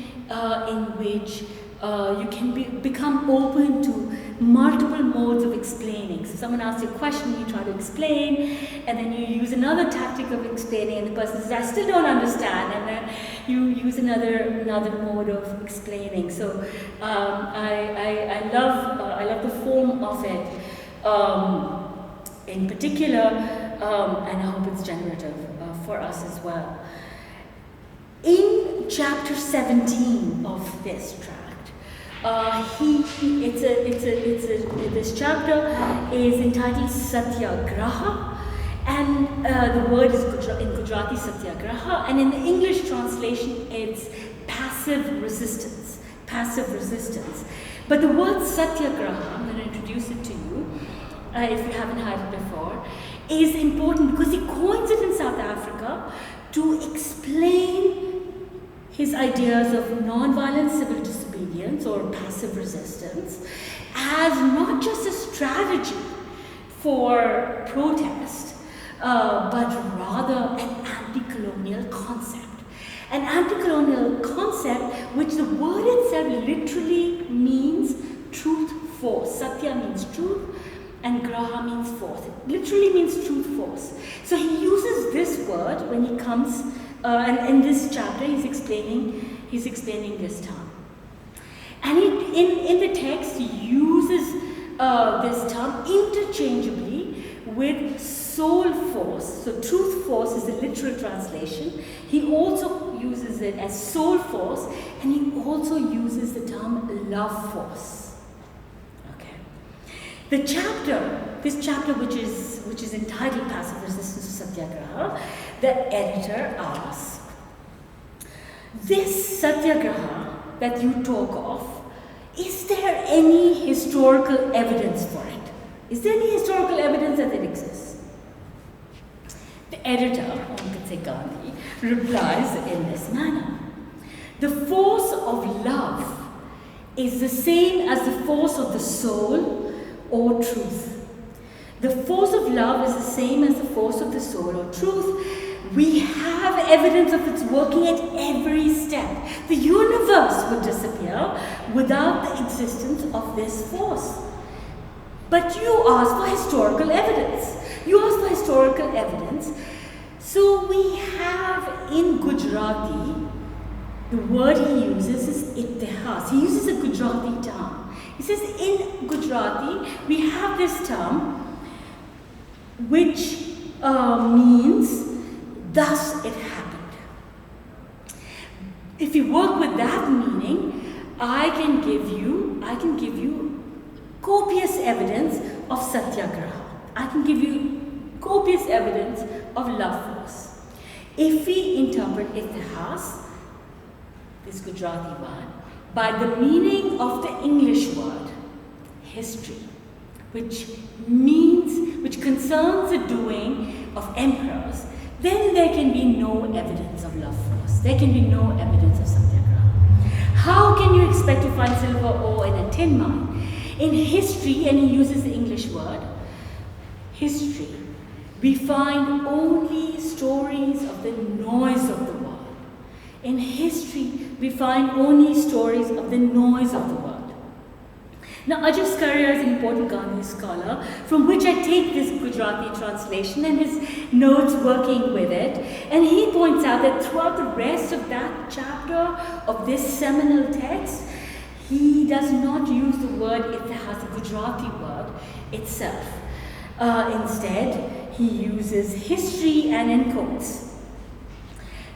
in which you can become open to multiple modes of explaining. So someone asks you a question, you try to explain, and then you use another tactic of explaining, and the person says, I still don't understand, and then you use another mode of explaining. So I love the form of it in particular, and I hope it's generative for us as well. In chapter 17 of this tract, this chapter is entitled Satyagraha, and the word is in Gujarati Satyagraha, and in the English translation it's passive resistance. Passive resistance. But the word Satyagraha, I'm going to introduce it to you, if you haven't heard it before, is important because he coins it in South Africa to explain his ideas of non-violent civil disobedience or passive resistance as not just a strategy for protest, but rather an anti-colonial concept. An anti-colonial concept which the word itself literally means truth force. Satya means truth and graha means force. It literally means truth force. So he uses this word when he comes, and in this chapter he's explaining this term. And in the text he uses this term interchangeably with soul force. So truth force is the literal translation. He also uses it as soul force, and he also uses the term love force. Okay. This chapter which is entitled Passive Resistance to Satyagraha, the editor asks, this Satyagraha that you talk of, is there any historical evidence for it? Is there any historical evidence that it exists? The editor, one could say Gandhi, replies in this manner. The force of love is the same as the force of the soul or truth. The force of love is the same as the force of the soul or truth. We have evidence of its working at every step. The universe would disappear without the existence of this force. But you ask for historical evidence. So we have in Gujarati, the word he uses is itihas. He uses a Gujarati term. He says in Gujarati, we have this term which means thus it happened. If you work with that meaning, I can give you copious evidence of satyagraha. I can give you copious evidence of love force. If we interpret itihas, this Gujarati word, by the meaning of the English word, history, which concerns the doing of emperors, then there can be no evidence of love force. There can be no evidence of satyagraha. How can you expect to find silver ore in a tin mine? In history, and he uses the English word, history, we find only stories of the noise of the world. In history, we find only stories of the noise of the world. Now, Ajay Skaria is an important Gandhi scholar, from which I take this Gujarati translation and his notes working with it, and he points out that throughout the rest of that chapter of this seminal text, he does not use the word itihas, the Gujarati word itself. Instead, he uses history and in quotes.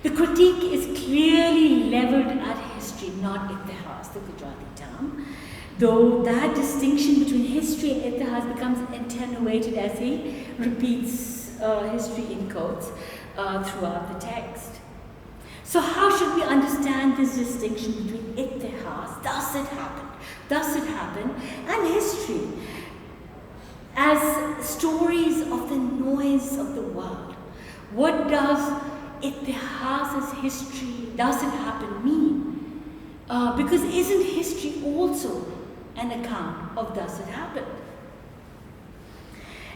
The critique is clearly leveled at history, not itihas, the Gujarati term, though that distinction between history and itihas becomes attenuated as he repeats history in quotes throughout the text. So how should we understand this distinction between itihas, thus it happened, and history as stories of the noise of the world? What does itihas as history, does it happen mean? Because isn't history also an account of thus it happened.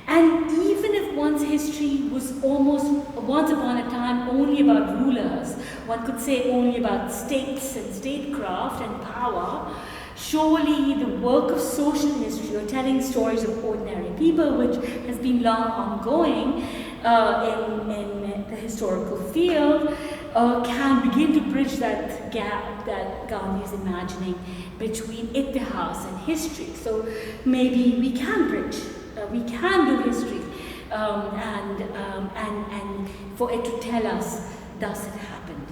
And even if one's history was almost once upon a time only about rulers, one could say only about states and statecraft and power, surely the work of social history, or telling stories of ordinary people, which has been long ongoing in the historical field, can begin to bridge that gap that Gandhi is imagining between itihas and history. So maybe we can bridge. We can do history, and for it to tell us, thus it happened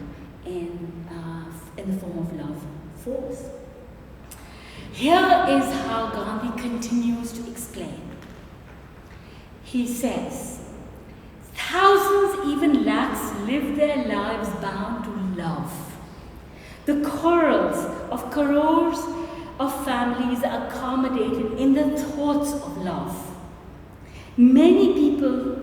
in the form of love force. Here is how Gandhi continues to explain. He says, thousands, even lakhs, live their lives bound to love. The quarrels of crores of families are accommodated in the thoughts of love. Many people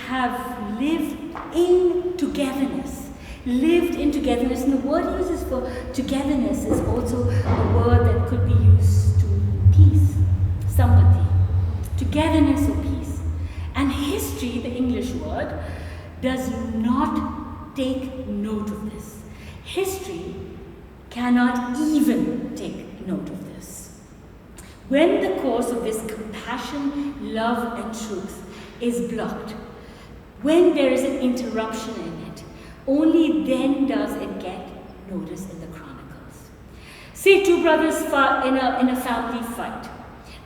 have lived in togetherness, and the word he uses for togetherness is also a word that could be used to peace, sampati, togetherness or peace. And history, the English word, does not take note of this. History cannot even take note of this. When the course of this compassion, love, and truth is blocked, when there is an interruption in it, only then does it get noticed in the chronicles. Say two brothers in a family fight.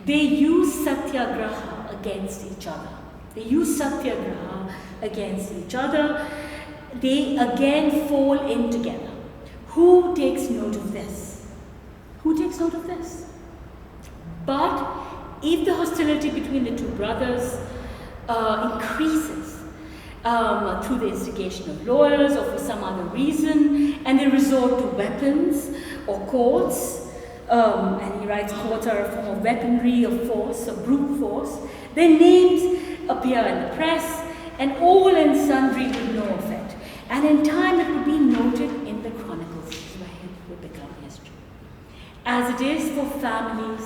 They use satyagraha against each other. They again fall in together. Who takes note of this? But if the hostility between the two brothers increases through the instigation of lawyers or for some other reason, and they resort to weapons or courts, and he writes courts are a form of weaponry, of force, of brute force, their names appear in the press, and all and sundry would know of it. And in time it would be noted in the chronicles, where it would become history. As it is for families,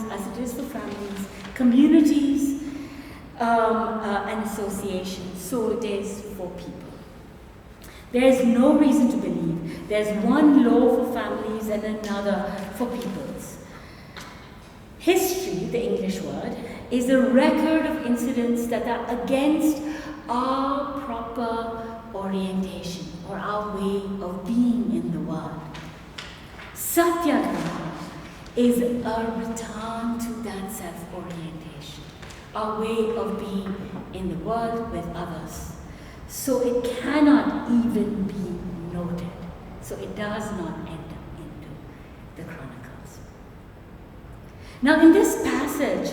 communities, and associations, so it is for people. There is no reason to believe there's one law for families and another for peoples. History, the English word, is a record of incidents that are against our proper orientation or our way of being in the world. Satyagraha is a return to that self-orientation, our way of being in the world with others. So it cannot even be noted. So it does not enter into the chronicles. Now in this passage,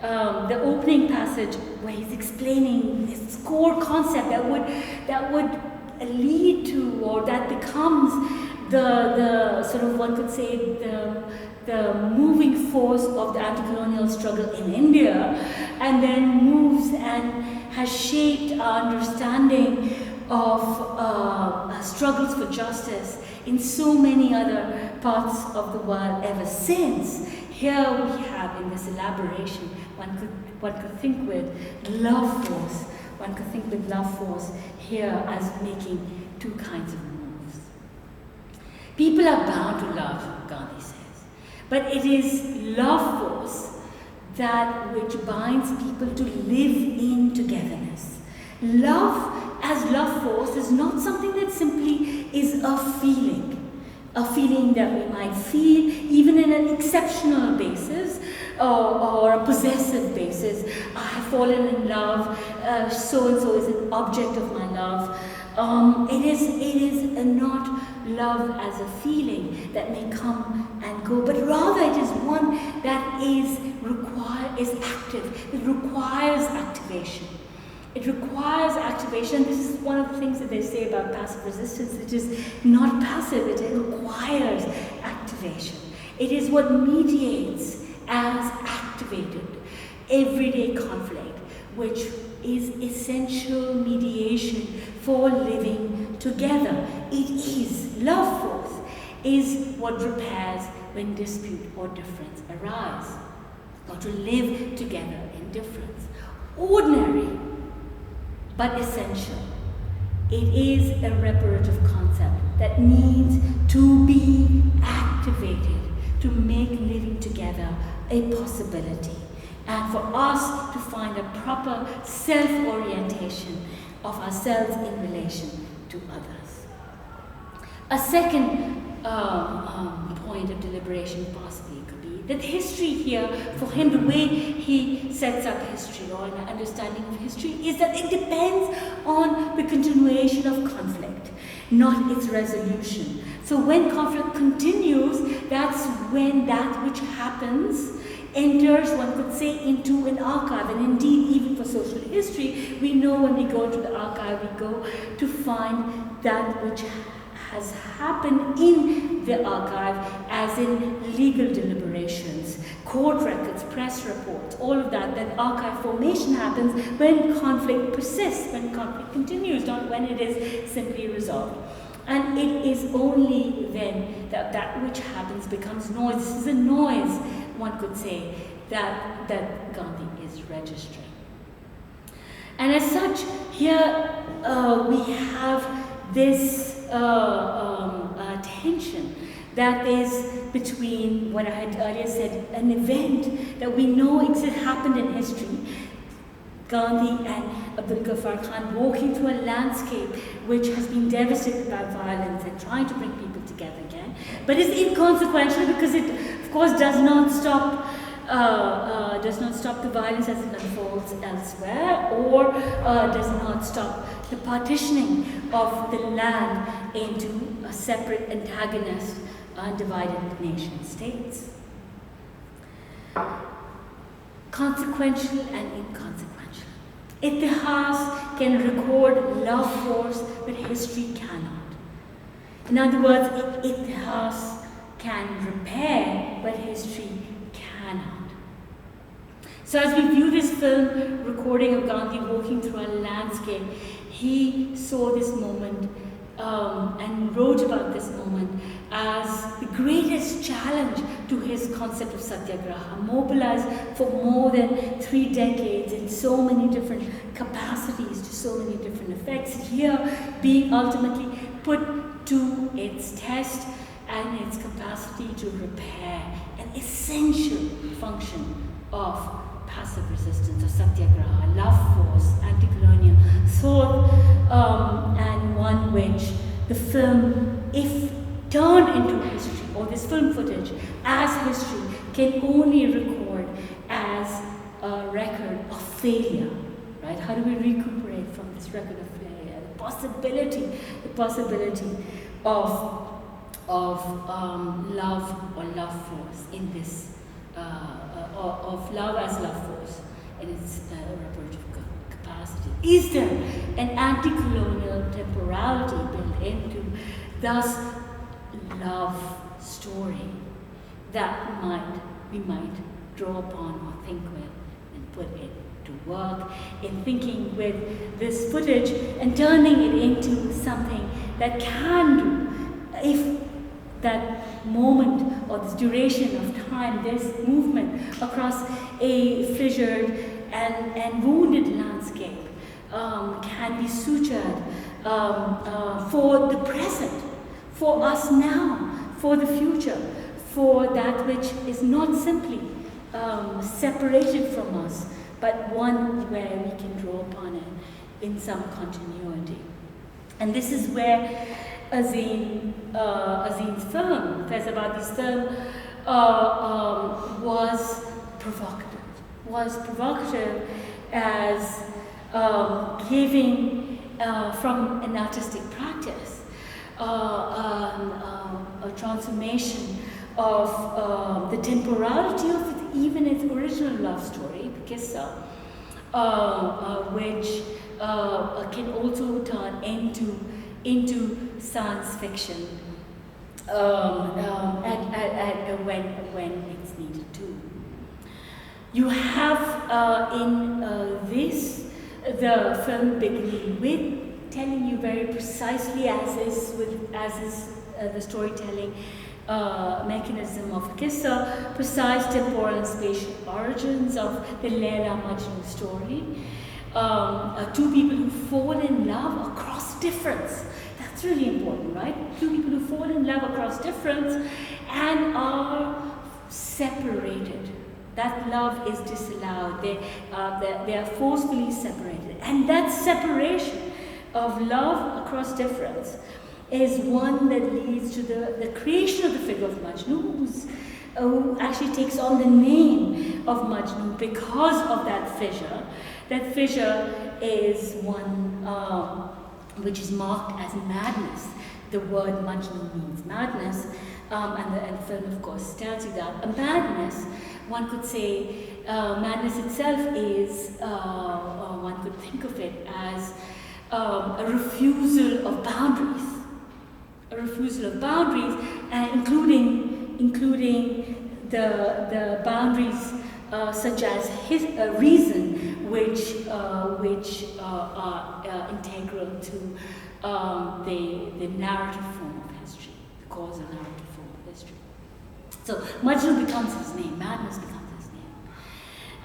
the opening passage where he's explaining this core concept that would lead to, or that becomes the sort of, one could say, the moving force of the anti-colonial struggle in India, and then moves and has shaped our understanding of struggles for justice in so many other parts of the world ever since. Here we have, in this elaboration, one could think with love force. One could think with love force here as making two kinds of moves. People are bound to love, Gandhi says, but it is love force that which binds people to live in togetherness. Love as love force is not something that simply is a feeling that we might feel even in an exceptional basis or a possessive basis. I have fallen in love, so-and-so is an object of my love. It is not love as a feeling that may come and go, but rather it is one that is active. It requires activation. It requires activation. This is one of the things that they say about passive resistance. It is not passive, it requires activation. It is what mediates as activated everyday conflict, which is essential mediation for living together. It is love force, is what repairs when dispute or difference arise. or to live together in difference. Ordinary, but essential. It is a reparative concept that needs to be activated to make living together a possibility, and for us to find a proper self-orientation of ourselves in relation to others. A second point of deliberation possibly could be that history here, for him, the way he sets up history or an understanding of history is that it depends on the continuation of conflict, not its resolution. So when conflict continues, that's when that which happens enters, one could say, into an archive. And indeed, even for social history, we know when we go into the archive, we go to find that which has happened in the archive, as in legal deliberations, court records, press reports, all of that. That archive formation happens when conflict persists, when conflict continues, not when it is simply resolved. And it is only then that that which happens becomes noise. This is a noise, one could say, that Gandhi is registering. And as such, here we have this tension that is between what I had earlier said, an event that we know happened in history, Gandhi and Abdul Ghaffar Khan walking through a landscape which has been devastated by violence and trying to bring people together again, but is inconsequential because it, of course, does not stop the violence as it unfolds elsewhere, or does not stop the partitioning of the land into a separate antagonist, undivided nation states. Consequential and inconsequential. Itihas can record love force, but history cannot. In other words, itihas can repair, but history cannot. So as we view this film recording of Gandhi walking through a landscape, he saw this moment and wrote about this moment as the greatest challenge to his concept of satyagraha, mobilized for more than 3 decades in so many different capacities, to so many different effects, here being ultimately put to its test and its capacity to repair, an essential function of passive resistance, of satyagraha, love force, anti-colonial thought, and one which the film, if turned into history, or this film footage as history, can only record as a record of failure, right? How do we recuperate from this record of failure? The possibility of love or love force in this, of love as love force in its reparative capacity. Is there an anti-colonial temporality built into thus love story that we might draw upon or think with and put it to work in thinking with this footage and turning it into something that can do, if that moment or this duration of time, this movement across a fissured and wounded landscape can be sutured for the present, for us now, for the future, for that which is not simply separated from us, but one where we can draw upon it in some continuity. And this is where Azim's film, Faizabadi's film, was provocative as giving from an artistic practice a transformation of the temporality of even its original love story, Kissa, which can also turn into science fiction when it's needed to. You have in this the film beginning with telling you very precisely, as is the storytelling, mechanism of Qissa, precise temporal and spatial origins of the Layla Majnun story. Two people who fall in love across difference. That's really important, right? Two people who fall in love across difference and are separated. That love is disallowed. They are forcefully separated. And that separation of love across difference is one that leads to the creation of the figure of Majnun, who actually takes on the name of Majnun because of that fissure. That fissure is one which is marked as madness. The word Majnun means madness, and the film, of course, tells you that. A madness, one could say, madness itself is, one could think of it as a refusal of boundaries. A refusal of boundaries, including the boundaries such as reason, which are integral to the narrative form of history, the causal narrative form of history. So Majnun becomes his name, madness becomes his name.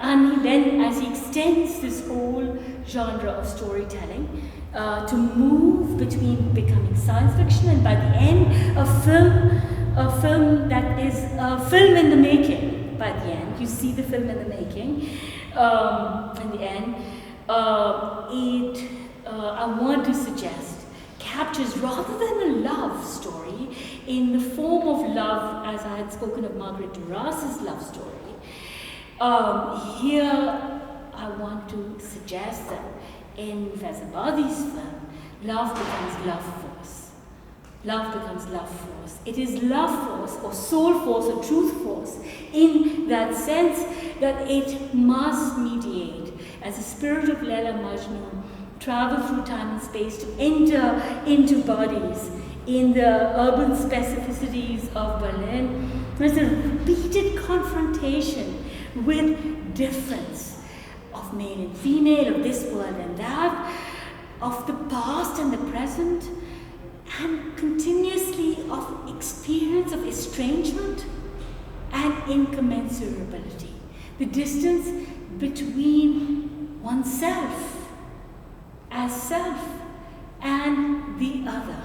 And then, as he extends this whole genre of storytelling to move between becoming science fiction and by the end a film that is a film in the making. By the end, you see the film in the making. In the end, I want to suggest captures rather than a love story in the form of love, as I had spoken of Margaret Duras' love story. Here, I want to suggest that in Fezabadi's film, love becomes love force. Love becomes love force. It is love force or soul force or truth force in that sense that it must mediate as the spirit of Layla Majnun travel through time and space to enter into bodies in the urban specificities of Berlin. There's a repeated confrontation with difference of male and female, of this world and that, of the past and the present, and continuously of experience of estrangement and incommensurability. The distance between oneself as self and the other.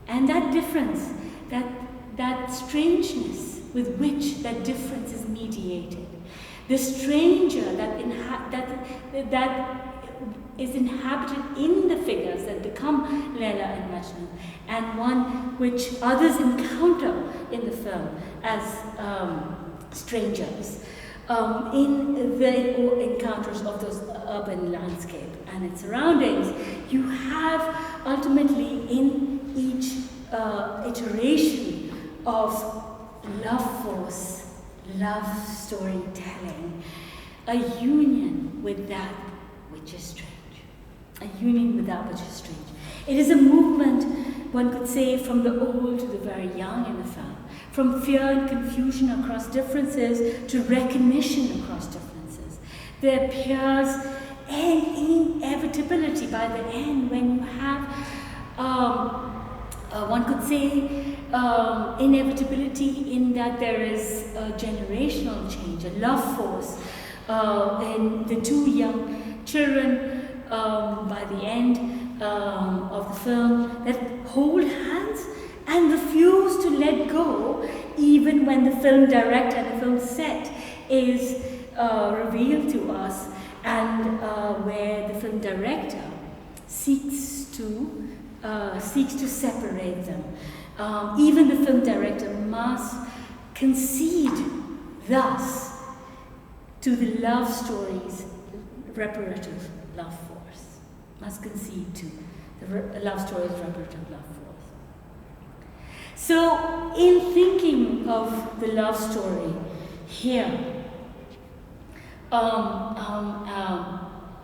And that difference, that strangeness with which that difference is mediated. The stranger that is inhabited in the figures that become Layla and Majnun, and one which others encounter in the film as strangers in the encounters of those urban landscape and its surroundings. You have ultimately in each iteration of love force, love storytelling, a union with that which is strange. A union with that which is strange. It is a movement, one could say, from the old to the very young in the film, from fear and confusion across differences to recognition across differences. There appears an inevitability by the end when you have, one could say, inevitability in that there is a generational change, a love force in the two young children by the end of the film that hold hands and refuse to let go even when the film director and the film set is revealed to us, and where the film director seeks to separate them. Even the film director must concede thus to the love story's reparative love force, must concede to the love story's reparative love force. So, in thinking of the love story here,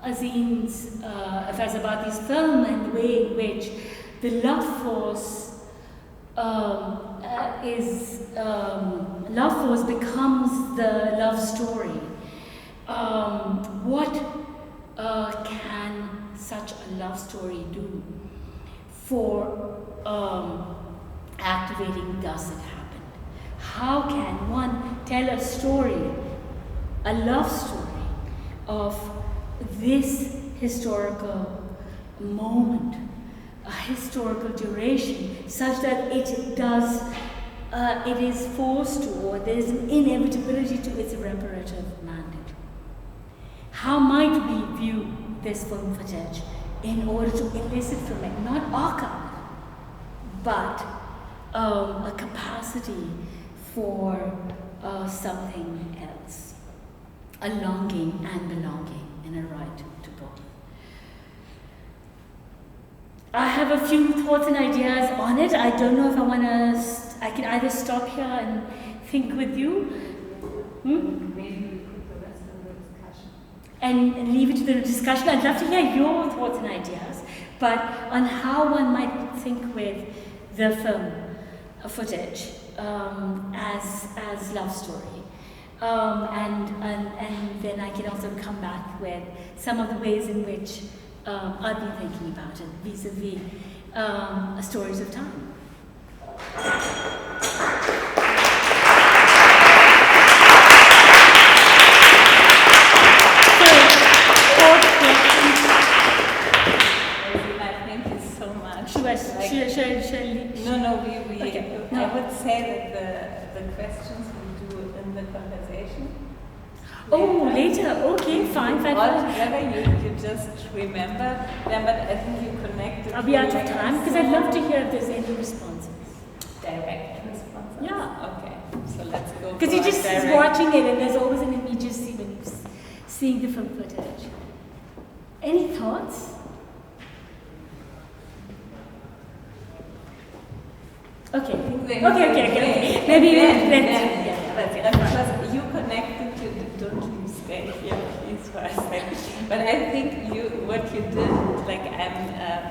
Azim's Fezabadi's film and the way in which the love force love force becomes the love story. What can such a love story do for activating thus it happened? how can one tell a story, a love story of this historical moment, a historical duration, such that it does, it is forced to, or there is an inevitability to its reparative mandate. How might we view this film footage in order to elicit from it, not archive, but a capacity for something else, a longing and belonging, and a right to both. I have a few thoughts and ideas on it. I don't know if I want to, I can either stop here and think with you. Maybe we put the rest of the discussion. And leave it to the discussion. I'd love to hear your thoughts and ideas, but on how one might think with the film footage as love story. And then I can also come back with some of the ways in which I've been thinking about it vis-a-vis stories of time. Thank you so much. Okay. I would say that the questions we do in the conversation. Oh, later. Okay, fine. All together, you just remember them, but I think you connect. I'll be out of time because I'd love to hear if there's any responses. Direct responses? Yeah. Okay, so let's go. Because you're just watching it and there's always an immediacy when you're seeing the film footage. Any thoughts? Okay. Maybe because you connected to, don't you stay here, please, for a second. But I think what you did, like I'm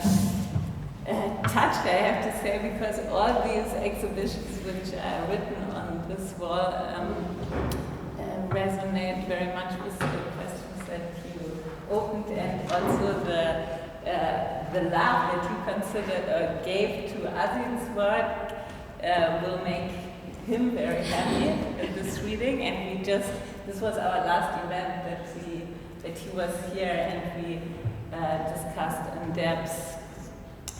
touched, I have to say, because all these exhibitions which are written on this wall resonate very much with the questions that you opened, and also the love that you considered or gave to Azil's work will make him very happy in this reading. And this was our last event that he was here, and we discussed in depth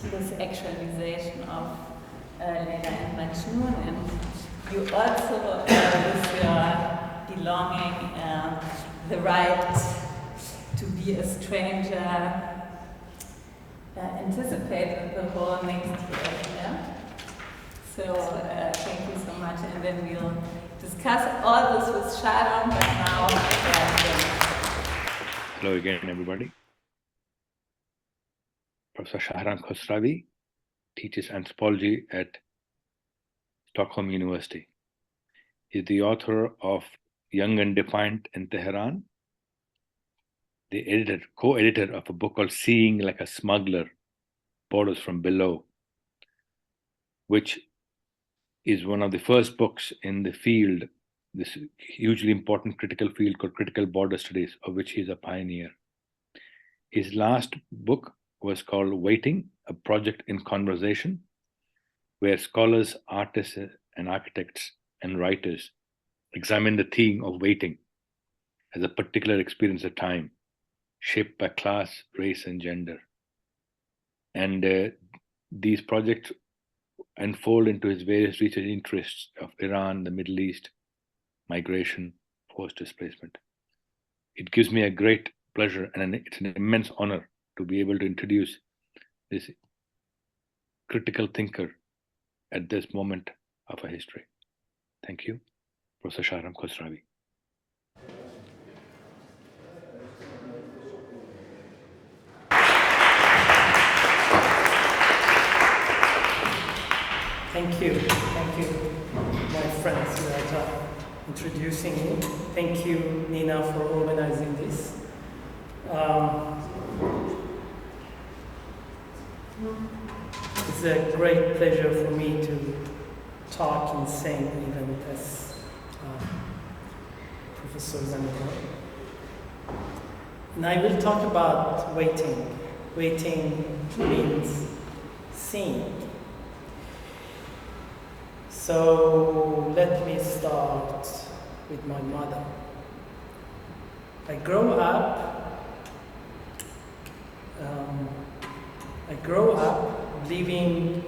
this actualization of Leila and Majnun, and you also, with your belonging, the right to be a stranger, anticipated the whole next year. Yeah? So thank you so much, and then we'll discuss all this with Shahram, but now. Hello again, everybody. Professor Shahram Khosravi teaches anthropology at Stockholm University. He's the author of Young and Defiant in Tehran, the co-editor of a book called Seeing Like a Smuggler, Borders from Below, which is one of the first books in the field, this hugely important critical field called critical border studies, of which he's a pioneer. His last book was called Waiting, a Project in Conversation, where scholars, artists, and architects and writers examine the theme of waiting as a particular experience of time, shaped by class, race, and gender. And these projects unfold into his various research interests of Iran, the Middle East, migration, forced displacement. It gives me a great pleasure, and it's an immense honor to be able to introduce this critical thinker at this moment of our history. Thank you, Professor Shahram Khosravi. Thank you, my friends who are introducing me. Thank you, Nina, for organizing this. It's a great pleasure for me to talk and sing, even as Professor Zamindar. And I will talk about waiting. Waiting means seeing. So let me start with my mother. I grew up believing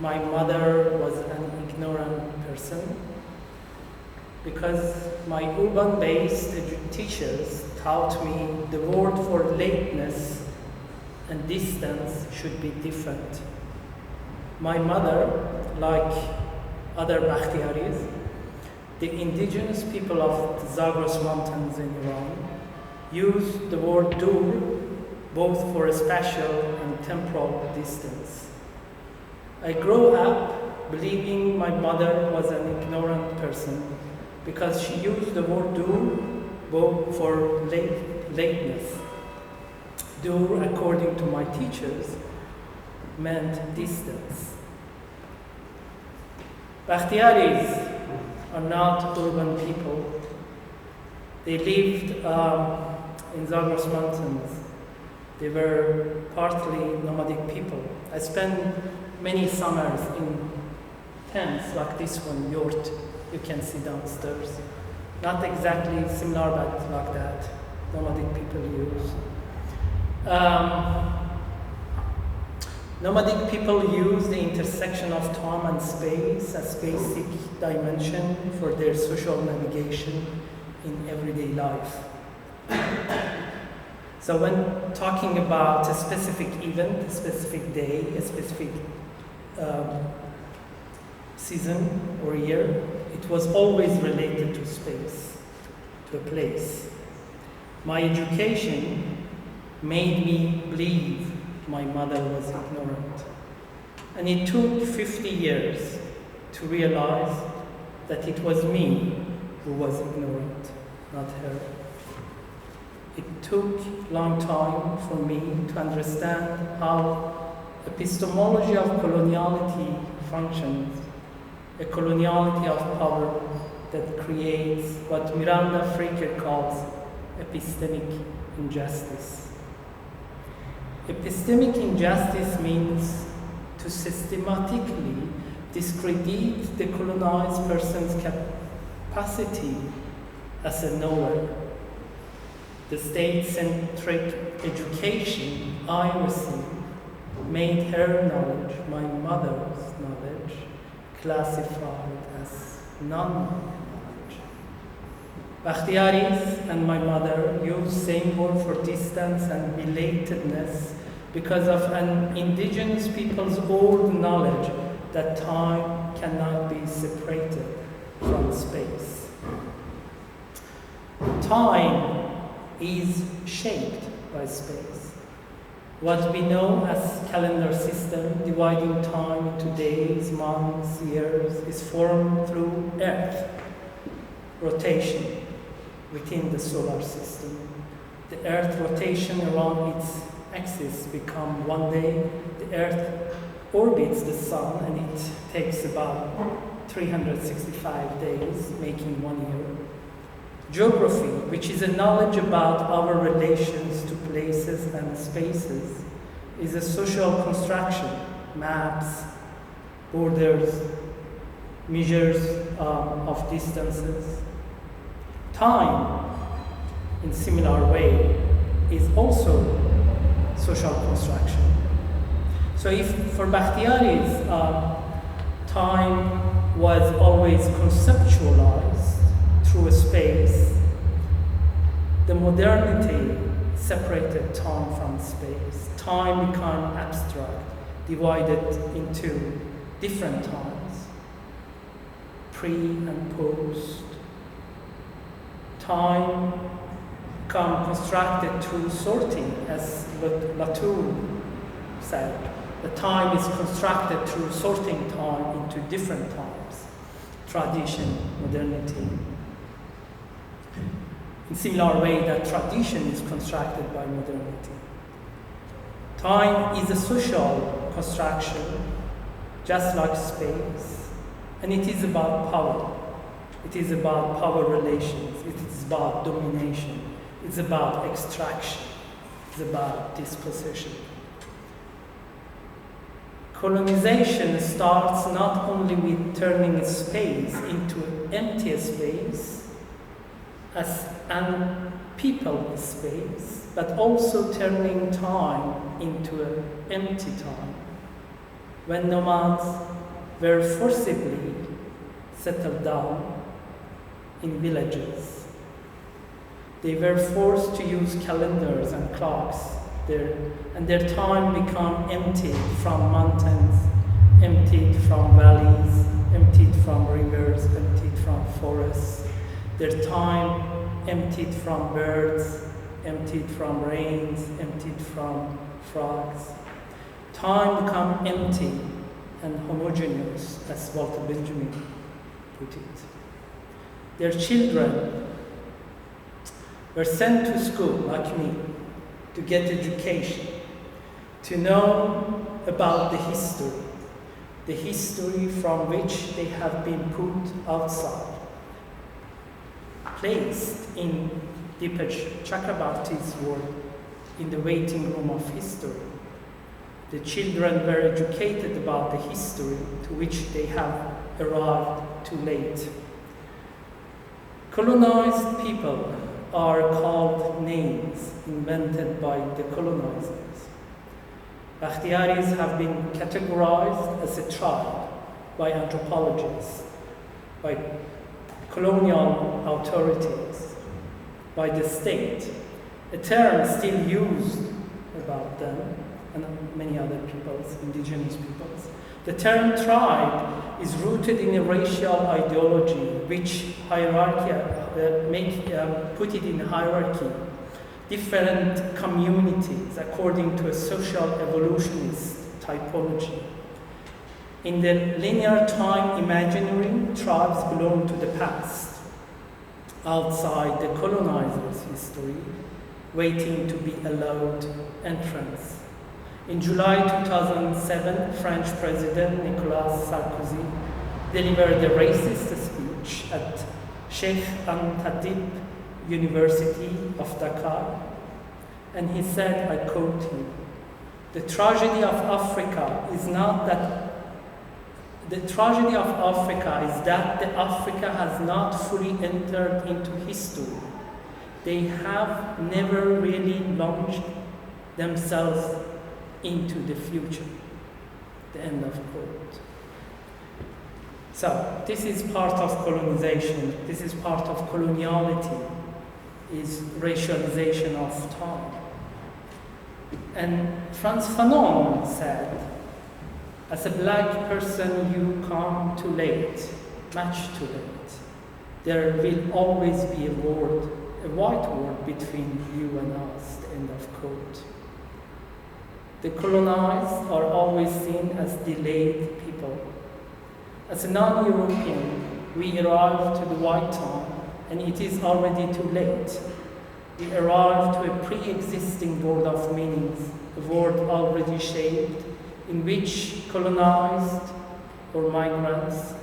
my mother was an ignorant person because my urban-based teachers taught me the word for lateness and distance should be different. My mother, like other Bakhtiaris, the indigenous people of the Zagros Mountains in Iran, use the word dur both for spatial and temporal distance. I grew up believing my mother was an ignorant person because she used the word dur both for lateness. Dur, according to my teachers, meant distance. Bakhtiaris are not urban people. They lived in Zagros Mountains. They were partly nomadic people. I spent many summers in tents like this one, yurt, you can see downstairs. Not exactly similar, but like that, nomadic people use. Nomadic people use the intersection of time and space as basic dimension for their social navigation in everyday life. So when talking about a specific event, a specific day, a specific season or year, it was always related to space, to a place. My education made me believe my mother was ignorant. And it took 50 years to realize that it was me who was ignorant, not her. It took a long time for me to understand how epistemology of coloniality functions, a coloniality of power that creates what Miranda Fricker calls epistemic injustice. Epistemic injustice means to systematically discredit the colonized person's capacity as a knower. The state-centric education I received made her knowledge, my mother's knowledge, classified as non-knowledge. Bakhtiaris and my mother use same word for distance and relatedness because of an indigenous people's old knowledge that time cannot be separated from space. Time is shaped by space. What we know as calendar system, dividing time into days, months, years, is formed through Earth rotation within the solar system. The Earth rotation around its axis become one day. The Earth orbits the Sun and it takes about 365 days, making 1 year. Geography, which is a knowledge about our relations to places and spaces, is a social construction, maps, borders, measures of distances. Time, in similar way, is also social construction. So if for Bakhtiaris, time was always conceptualized through a space, the modernity separated time from space. Time became abstract, divided into different times, pre and post. Time became constructed through sorting, as Latour said. The time is constructed through sorting time into different times, tradition, modernity. In similar way that tradition is constructed by modernity. Time is a social construction, just like space, and it is about power. It is about power relations, it is about domination, it's about extraction, it's about dispossession. Colonization starts not only with turning a space into an empty space, as an people space, but also turning time into an empty time, when nomads were forcibly settled down in villages. They were forced to use calendars and clocks there, and their time became emptied from mountains, emptied from valleys, emptied from rivers, emptied from forests. Their time emptied from birds, emptied from rains, emptied from frogs. Time became empty and homogeneous, as Walter Benjamin put it. Their children were sent to school, like me, to get education, to know about the history from which they have been put outside, placed in Deepak Chakrabarty's work, in the waiting room of history. The children were educated about the history to which they have arrived too late. Colonized people are called names invented by the colonizers. Bakhtiaris have been categorized as a tribe by anthropologists, by colonial authorities, by the state, a term still used about them and many other peoples, indigenous peoples. The term tribe is rooted in a racial ideology which put it in hierarchy, different communities according to a social evolutionist typology. In the linear time imaginary, tribes belong to the past, outside the colonizer's history, waiting to be allowed entrance. In July 2007, French President Nicolas Sarkozy delivered a racist speech at Sheikh Anta Diop University of Dakar, and he said, I quote him, "The tragedy of Africa is that the Africa has not fully entered into history. They have never really launched themselves into the future." The end of quote. So this is part of colonization. This is part of coloniality, is racialization of time. And Frantz Fanon said, as a black person, you come too late, much too late. There will always be a white word between you and us, the end of quote. The colonized are always seen as delayed people. As a non-European, we arrive to the white time, and it is already too late. We arrive to a pre-existing world of meanings, a world already shaped, in which colonized or migrants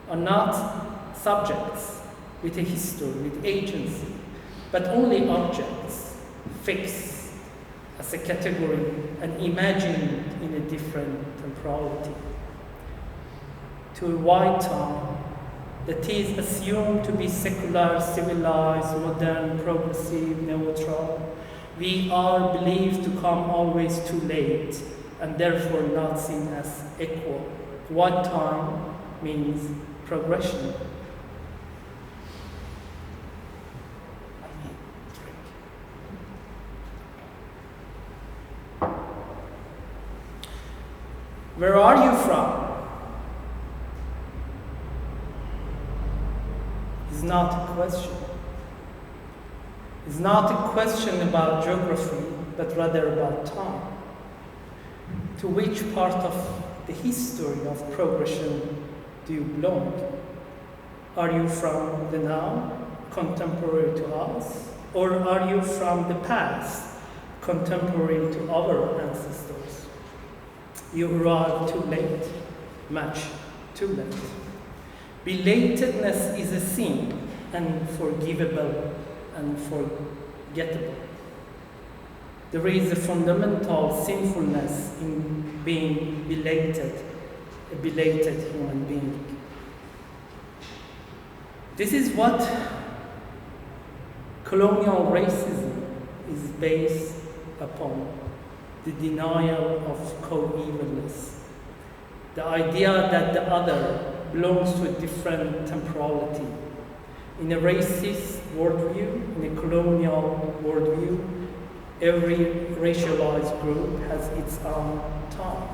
are not subjects with a history, with agency, but only objects, fixed as a category and imagined in a different temporality. To a white time that is assumed to be secular, civilized, modern, progressive, neutral, we are believed to come always too late and therefore not seen as equal. White time means progression. Where are you from? It's not a question. It's not a question about geography, but rather about time. To which part of the history of progression do you belong? Are you from the now, contemporary to us? Or are you from the past, contemporary to our ancestors? You arrived too late, much too late. Belatedness is a sin, and forgivable and forgettable. There is a fundamental sinfulness in being a belated human being. This is what colonial racism is based upon, the denial of co-evenness. The idea that the other belongs to a different temporality. In a racist worldview, in a colonial worldview, every racialized group has its own time.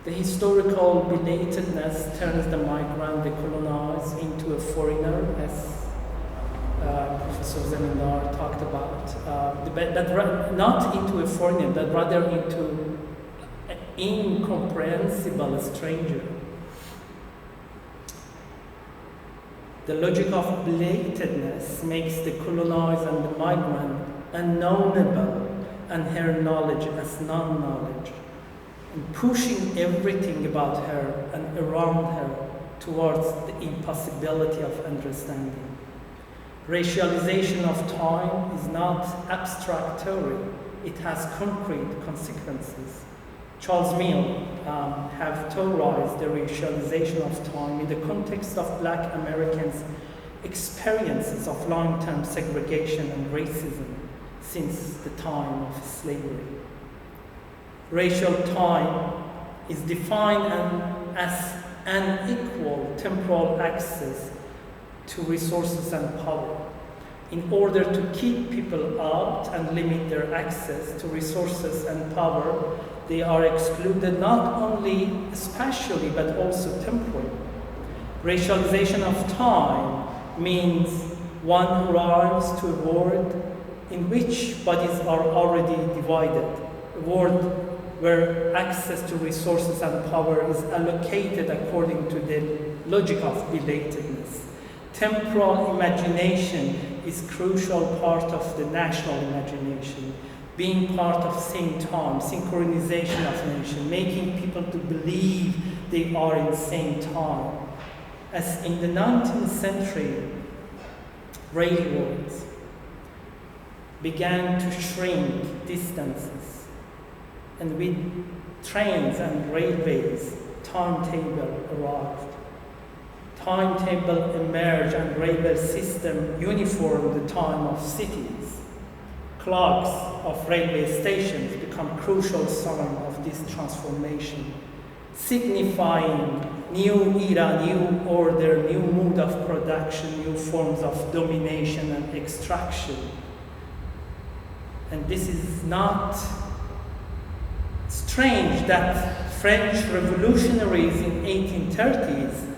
The historical belatedness turns the migrant, the colonized, into a foreigner, as Professor Zamindar talked about, not into a foreigner, but rather into an incomprehensible stranger. The logic of belatedness makes the colonized and the migrant unknowable and her knowledge as non-knowledge, and pushing everything about her and around her towards the impossibility of understanding. Racialization of time is not abstractory, it has concrete consequences. Charles Mill have theorized the racialization of time in the context of Black Americans' experiences of long-term segregation and racism since the time of slavery. Racial time is defined as unequal temporal access to resources and power. In order to keep people out and limit their access to resources and power, they are excluded not only spatially but also temporally. Racialization of time means one arrives to a world in which bodies are already divided, a world where access to resources and power is allocated according to the logic of belatedness. Temporal imagination is a crucial part of the national imagination, being part of same time, synchronization of nation, making people to believe they are in same time. As in the 19th century, railroads began to shrink distances, and with trains and railways, timetable arrived. Timetable emerged and railway system uniformed the time of cities. Clocks of railway stations become crucial sign of this transformation, signifying new era, new order, new mode of production, new forms of domination and extraction. And this is not strange that French revolutionaries in 1830s,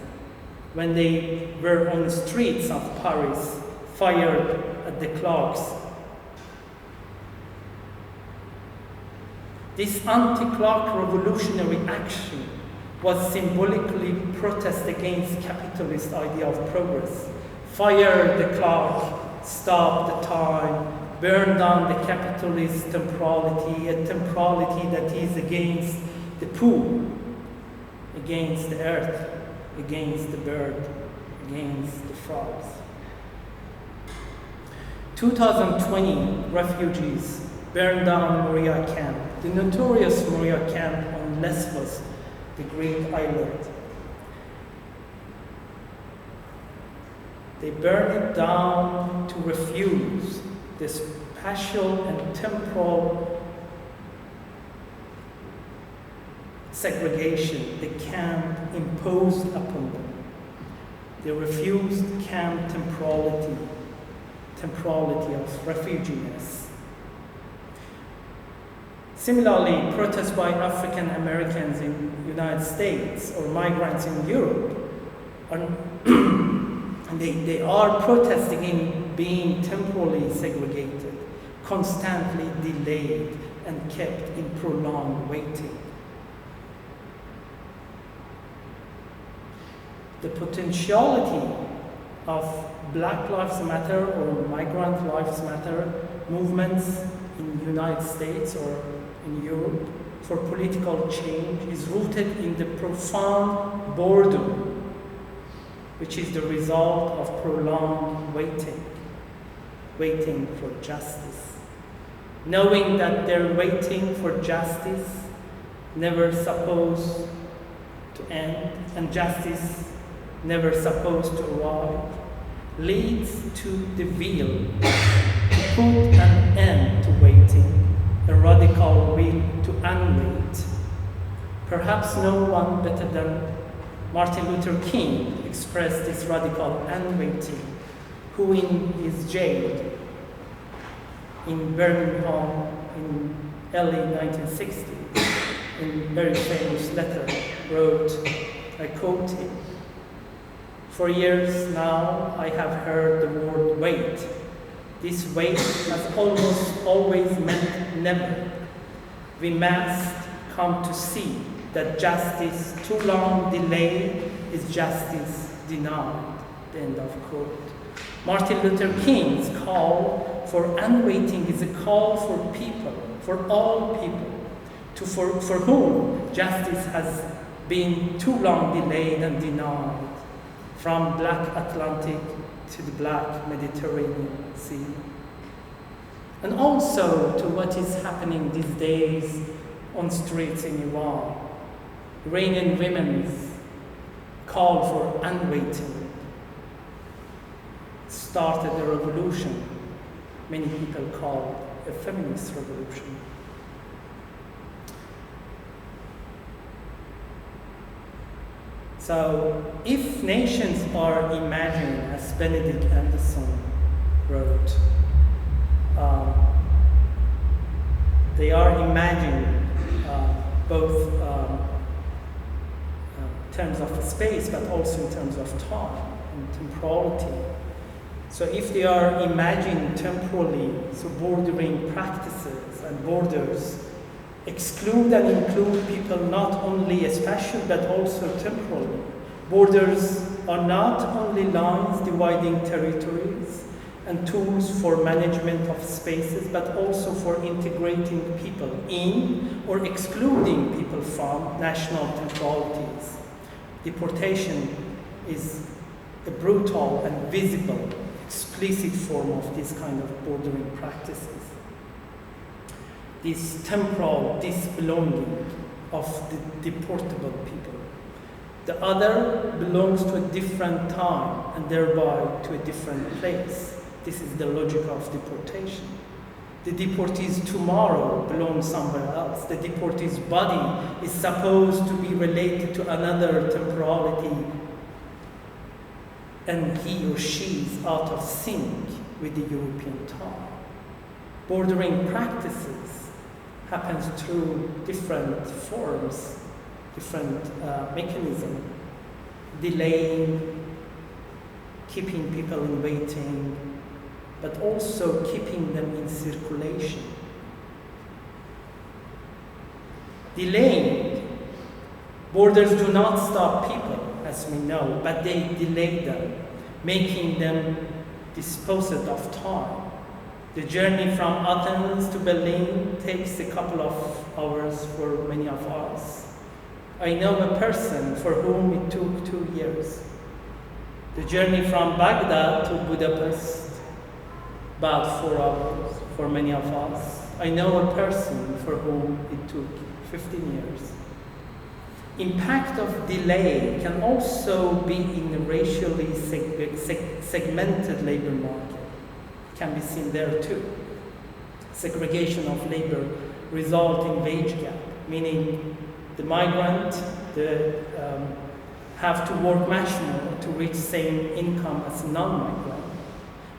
when they were on the streets of Paris, fired at the clocks. This anti-clock revolutionary action was symbolically protest against capitalist idea of progress. Fire the clock, stop the time, burn down the capitalist temporality, a temporality that is against the poor, against the earth, against the bird, against the frogs. 2020 refugees burned down Moria camp, the notorious Moria camp on Lesbos, the Greek island. They burned it down to refuse the spatial and temporal segregation the camp imposed upon them. They refused camp temporality of refugees. Similarly, protests by African Americans in the United States or migrants in Europe, they are protesting in being temporally segregated, constantly delayed, and kept in prolonged waiting. The potentiality of Black Lives Matter or Migrant Lives Matter movements in the United States or in Europe for political change is rooted in the profound boredom, which is the result of prolonged waiting for justice. knowing that their waiting for justice never supposed to end, and justice never supposed to arrive, leads to the will to put an end to waiting, a radical will to unwait. Perhaps no one better than Martin Luther King expressed this radical unwaiting, who in his jail in Birmingham in early 1960, in a very famous letter, wrote, I quote him, "For years now I have heard the word wait. This wait has almost always meant never. We must come to see that justice too long delayed is justice denied." The end of quote. Martin Luther King's call for unwaiting is a call for people, for all people, for whom justice has been too long delayed and denied, from Black Atlantic to the Black Mediterranean Sea. And also to what is happening these days on streets in Iran. Iranian women's call for unwaiting started a revolution many people call a feminist revolution. So, if nations are imagining, as Benedict Anderson wrote, they are imagining both in terms of space, but also in terms of time and temporality. So if they are imagining temporally, so bordering practices and borders exclude and include people not only spatially but also temporally. Borders are not only lines dividing territories and tools for management of spaces, but also for integrating people in or excluding people from national temporalities. Deportation is a brutal and visible, explicit form of this kind of bordering practices. This temporal disbelonging of the deportable people. The other belongs to a different time and thereby to a different place. This is the logic of deportation. The deportee's tomorrow belongs somewhere else. The deportee's body is supposed to be related to another temporality, and he or she is out of sync with the European time. Bordering practices happens through different forms, different mechanisms, delaying, keeping people in waiting, but also keeping them in circulation. Delaying, borders do not stop people, as we know, but they delay them, making them disposed of time. The journey from Athens to Berlin takes a couple of hours for many of us. I know a person for whom it took 2 years. The journey from Baghdad to Budapest, about 4 hours for many of us. I know a person for whom it took 15 years. Impact of delay can also be in a racially segmented labor market. Can be seen there too. Segregation of labor result in wage gap, meaning the migrant have to work much more to reach same income as non-migrant.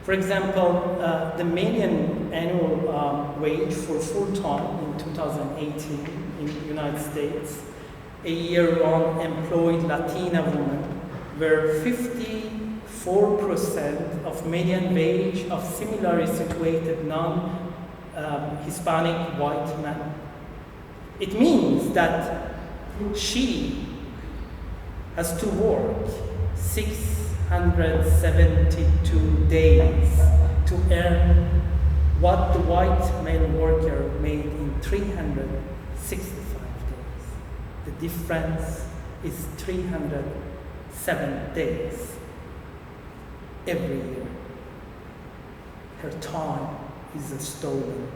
For example, the median annual wage for full-time in 2018 in the United States, a year-round employed Latina women were 54% of median wage of similarly situated non-Hispanic white men. It means that she has to work 672 days to earn what the white male worker made in 365 days. The difference is 307 days every year. Her time is stolen.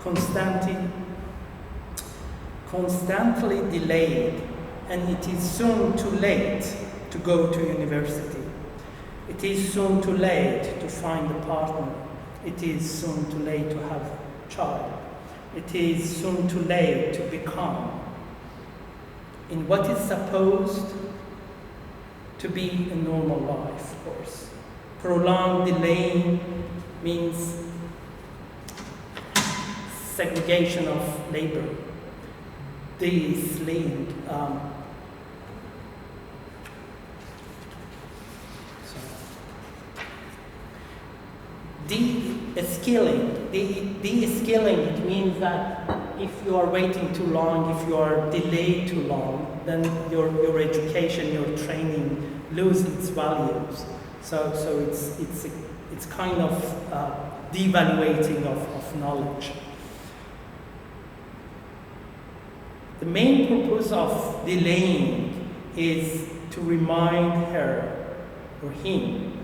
constantly delayed, and it is soon too late to go to university. It is soon too late to find a partner. It is soon too late to have a child. It is soon too late to become in what is supposed to be a normal life, of course. Prolonged delaying means segregation of labor. De-skilling, it means that if you are waiting too long, if you are delayed too long, then your education, your training lose its values. So it's kind of devaluating of knowledge. The main purpose of delaying is to remind her or him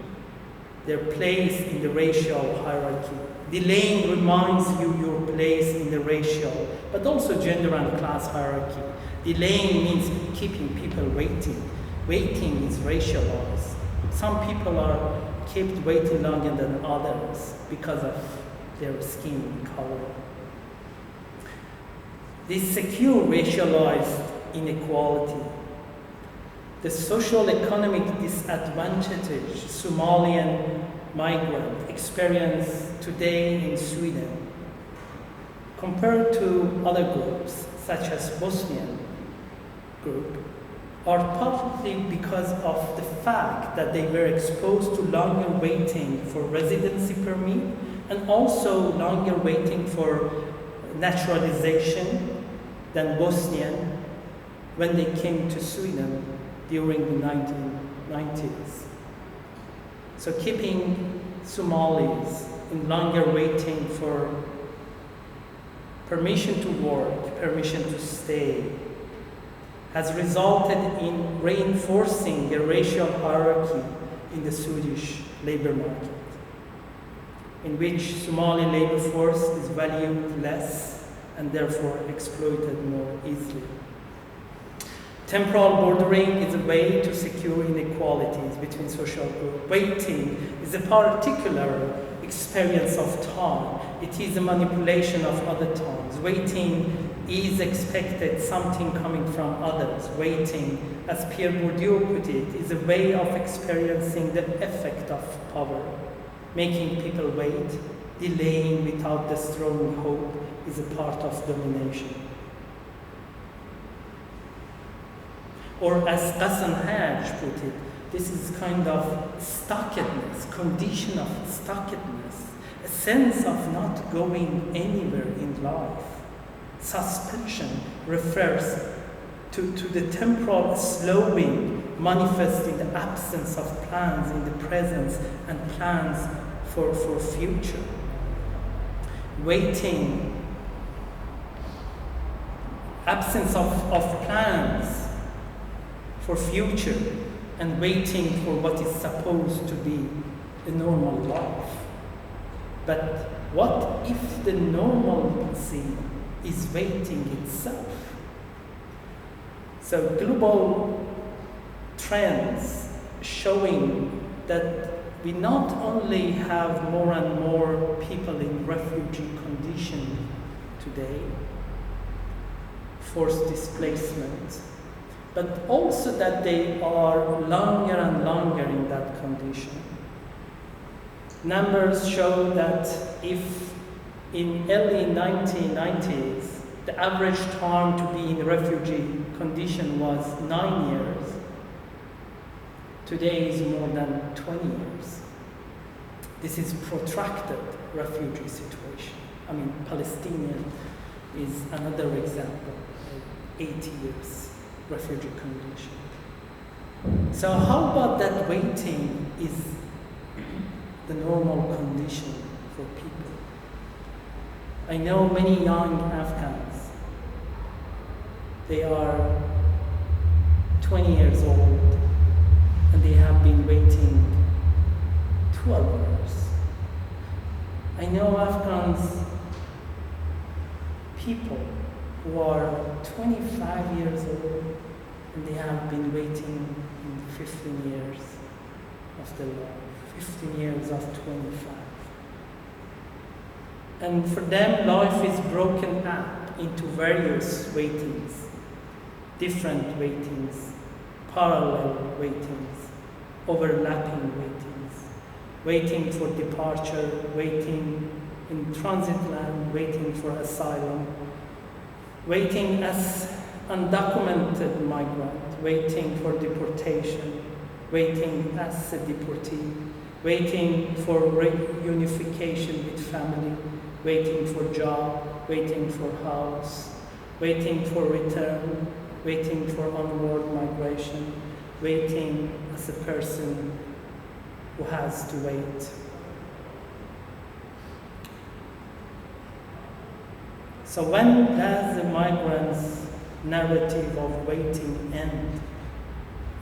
their place in the racial hierarchy. Delaying reminds you your place in the racial, but also gender and class hierarchy. Delaying means keeping people waiting. Waiting is racialized. Some people are kept waiting longer than others because of their skin color. This secure racialized inequality, the social economic disadvantage Somalian migrant experience today in Sweden compared to other groups such as Bosnian group are partly because of the fact that they were exposed to longer waiting for residency permit and also longer waiting for naturalization than Bosnian when they came to Sweden during the 1990s. So keeping Somalis in longer waiting for permission to work, permission to stay, has resulted in reinforcing a racial hierarchy in the Swedish labor market, in which Somali labor force is valued less and therefore exploited more easily. Temporal bordering is a way to secure inequalities between social groups. Waiting is a particular experience of time. It is a manipulation of other times. Waiting is expected something coming from others. Waiting, as Pierre Bourdieu put it, is a way of experiencing the effect of power. Making people wait, delaying without destroying hope is a part of domination. Or as Ghassan Haj put it, this is kind of stuckedness, condition of stuckedness, a sense of not going anywhere in life. Suspension refers to the temporal slowing manifest in the absence of plans in the presence and plans for future. Waiting, absence of plans for future and waiting for what is supposed to be a normal life. But what if the normalcy is waiting itself? So global trends showing that we not only have more and more people in refugee condition today, forced displacement, but also that they are longer and longer in that condition. Numbers show that if in early 1990s, the average time to be in refugee condition was 9 years, today is more than 20 years. This is protracted refugee situation. I mean, Palestinian is another example, 80 years refugee condition. So how about that waiting is the normal condition for people? I know many young Afghans. They are 20 years old and they have been waiting 12 years. I know Afghans people who are 25 years old and they have been waiting in 15 years of their life, 15 years of 25. And for them, life is broken up into various waitings, different waitings, parallel waitings, overlapping waitings, waiting for departure, waiting in transit land, waiting for asylum, waiting as undocumented migrant, waiting for deportation, waiting as a deportee, waiting for reunification with family, waiting for job, waiting for house, waiting for return, waiting for onward migration, waiting as a person who has to wait. So when does the migrant's narrative of waiting end?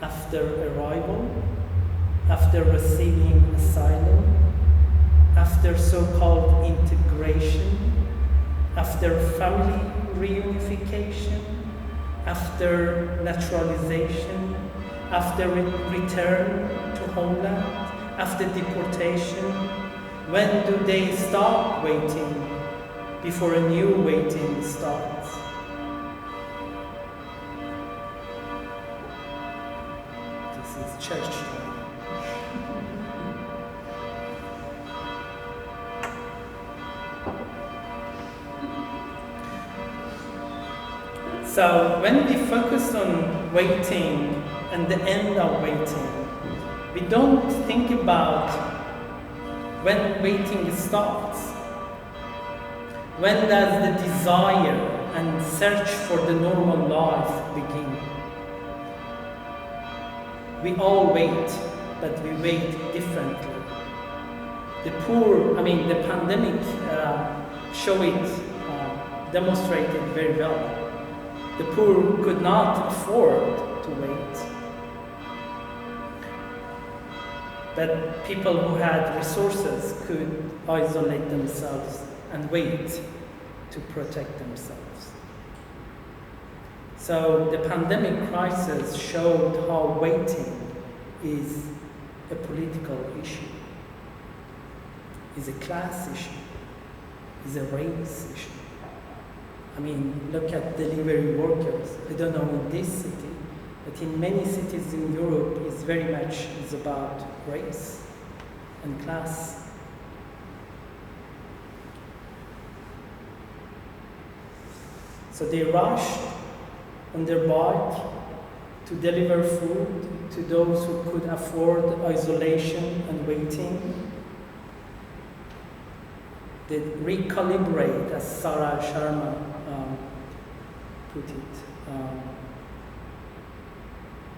After arrival? After receiving asylum? After so-called integration? After family reunification? After naturalization? After return to homeland? After deportation? When do they stop waiting before a new waiting starts? This is church time. So when we focus on waiting and the end of waiting, we don't think about when waiting starts. When does the desire and search for the normal life begin? We all wait, but we wait differently. The pandemic demonstrated very well. The poor could not afford to wait. But people who had resources could isolate themselves and wait to protect themselves. So the pandemic crisis showed how waiting is a political issue, is a class issue, is a race issue. Look at delivery workers. I don't know in this city, but in many cities in Europe, it's very much about race and class. So they rushed on their bike to deliver food to those who could afford isolation and waiting. They recalibrate, as Sarah Sharma put it.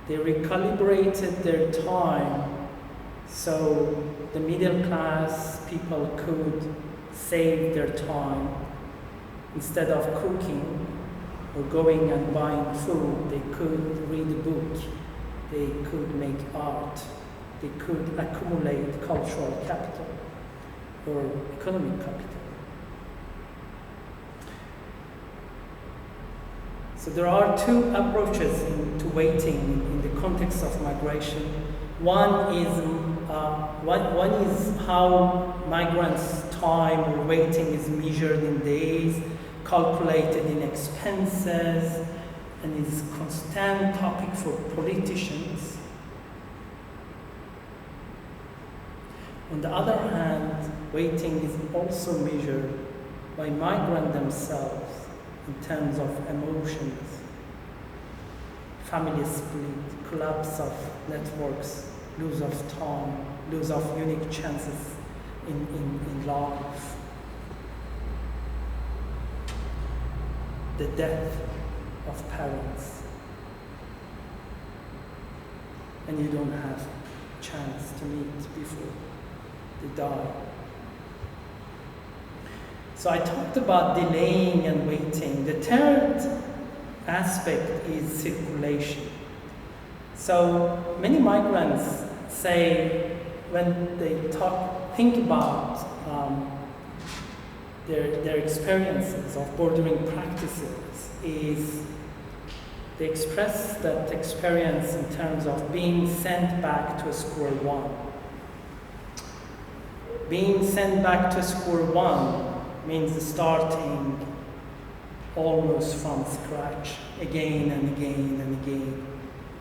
They recalibrated their time so the middle class people could save their time. Instead of cooking or going and buying food, they could read a book, they could make art, they could accumulate cultural capital or economic capital. So there are two approaches to waiting in the context of migration. One is how migrants' time or waiting is measured in days, calculated in expenses, and is a constant topic for politicians. On the other hand, waiting is also measured by migrants themselves in terms of emotions, family split, collapse of networks, lose of time, lose of unique chances in life, the death of parents, and you don't have a chance to meet before they die. So I talked about delaying and waiting. The third aspect is circulation. So many migrants say when they think about their experiences of bordering practices is they express that experience in terms of being sent back to square one. Being sent back to square one means starting almost from scratch again and again and again.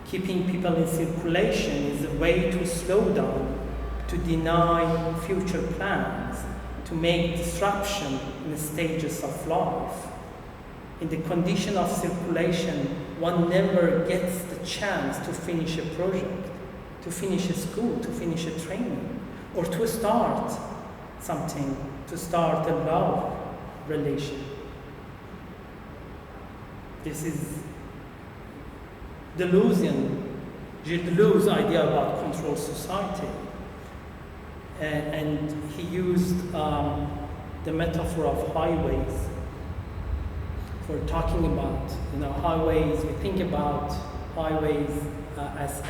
Keeping people in circulation is a way to slow down, to deny future plans, to make disruption in the stages of life. In the condition of circulation, one never gets the chance to finish a project, to finish a school, to finish a training, or to start something, to start a love relation. This is Gilles Deleuze's idea about controlled society. And he used the metaphor of highways for talking about, highways. We think about highways as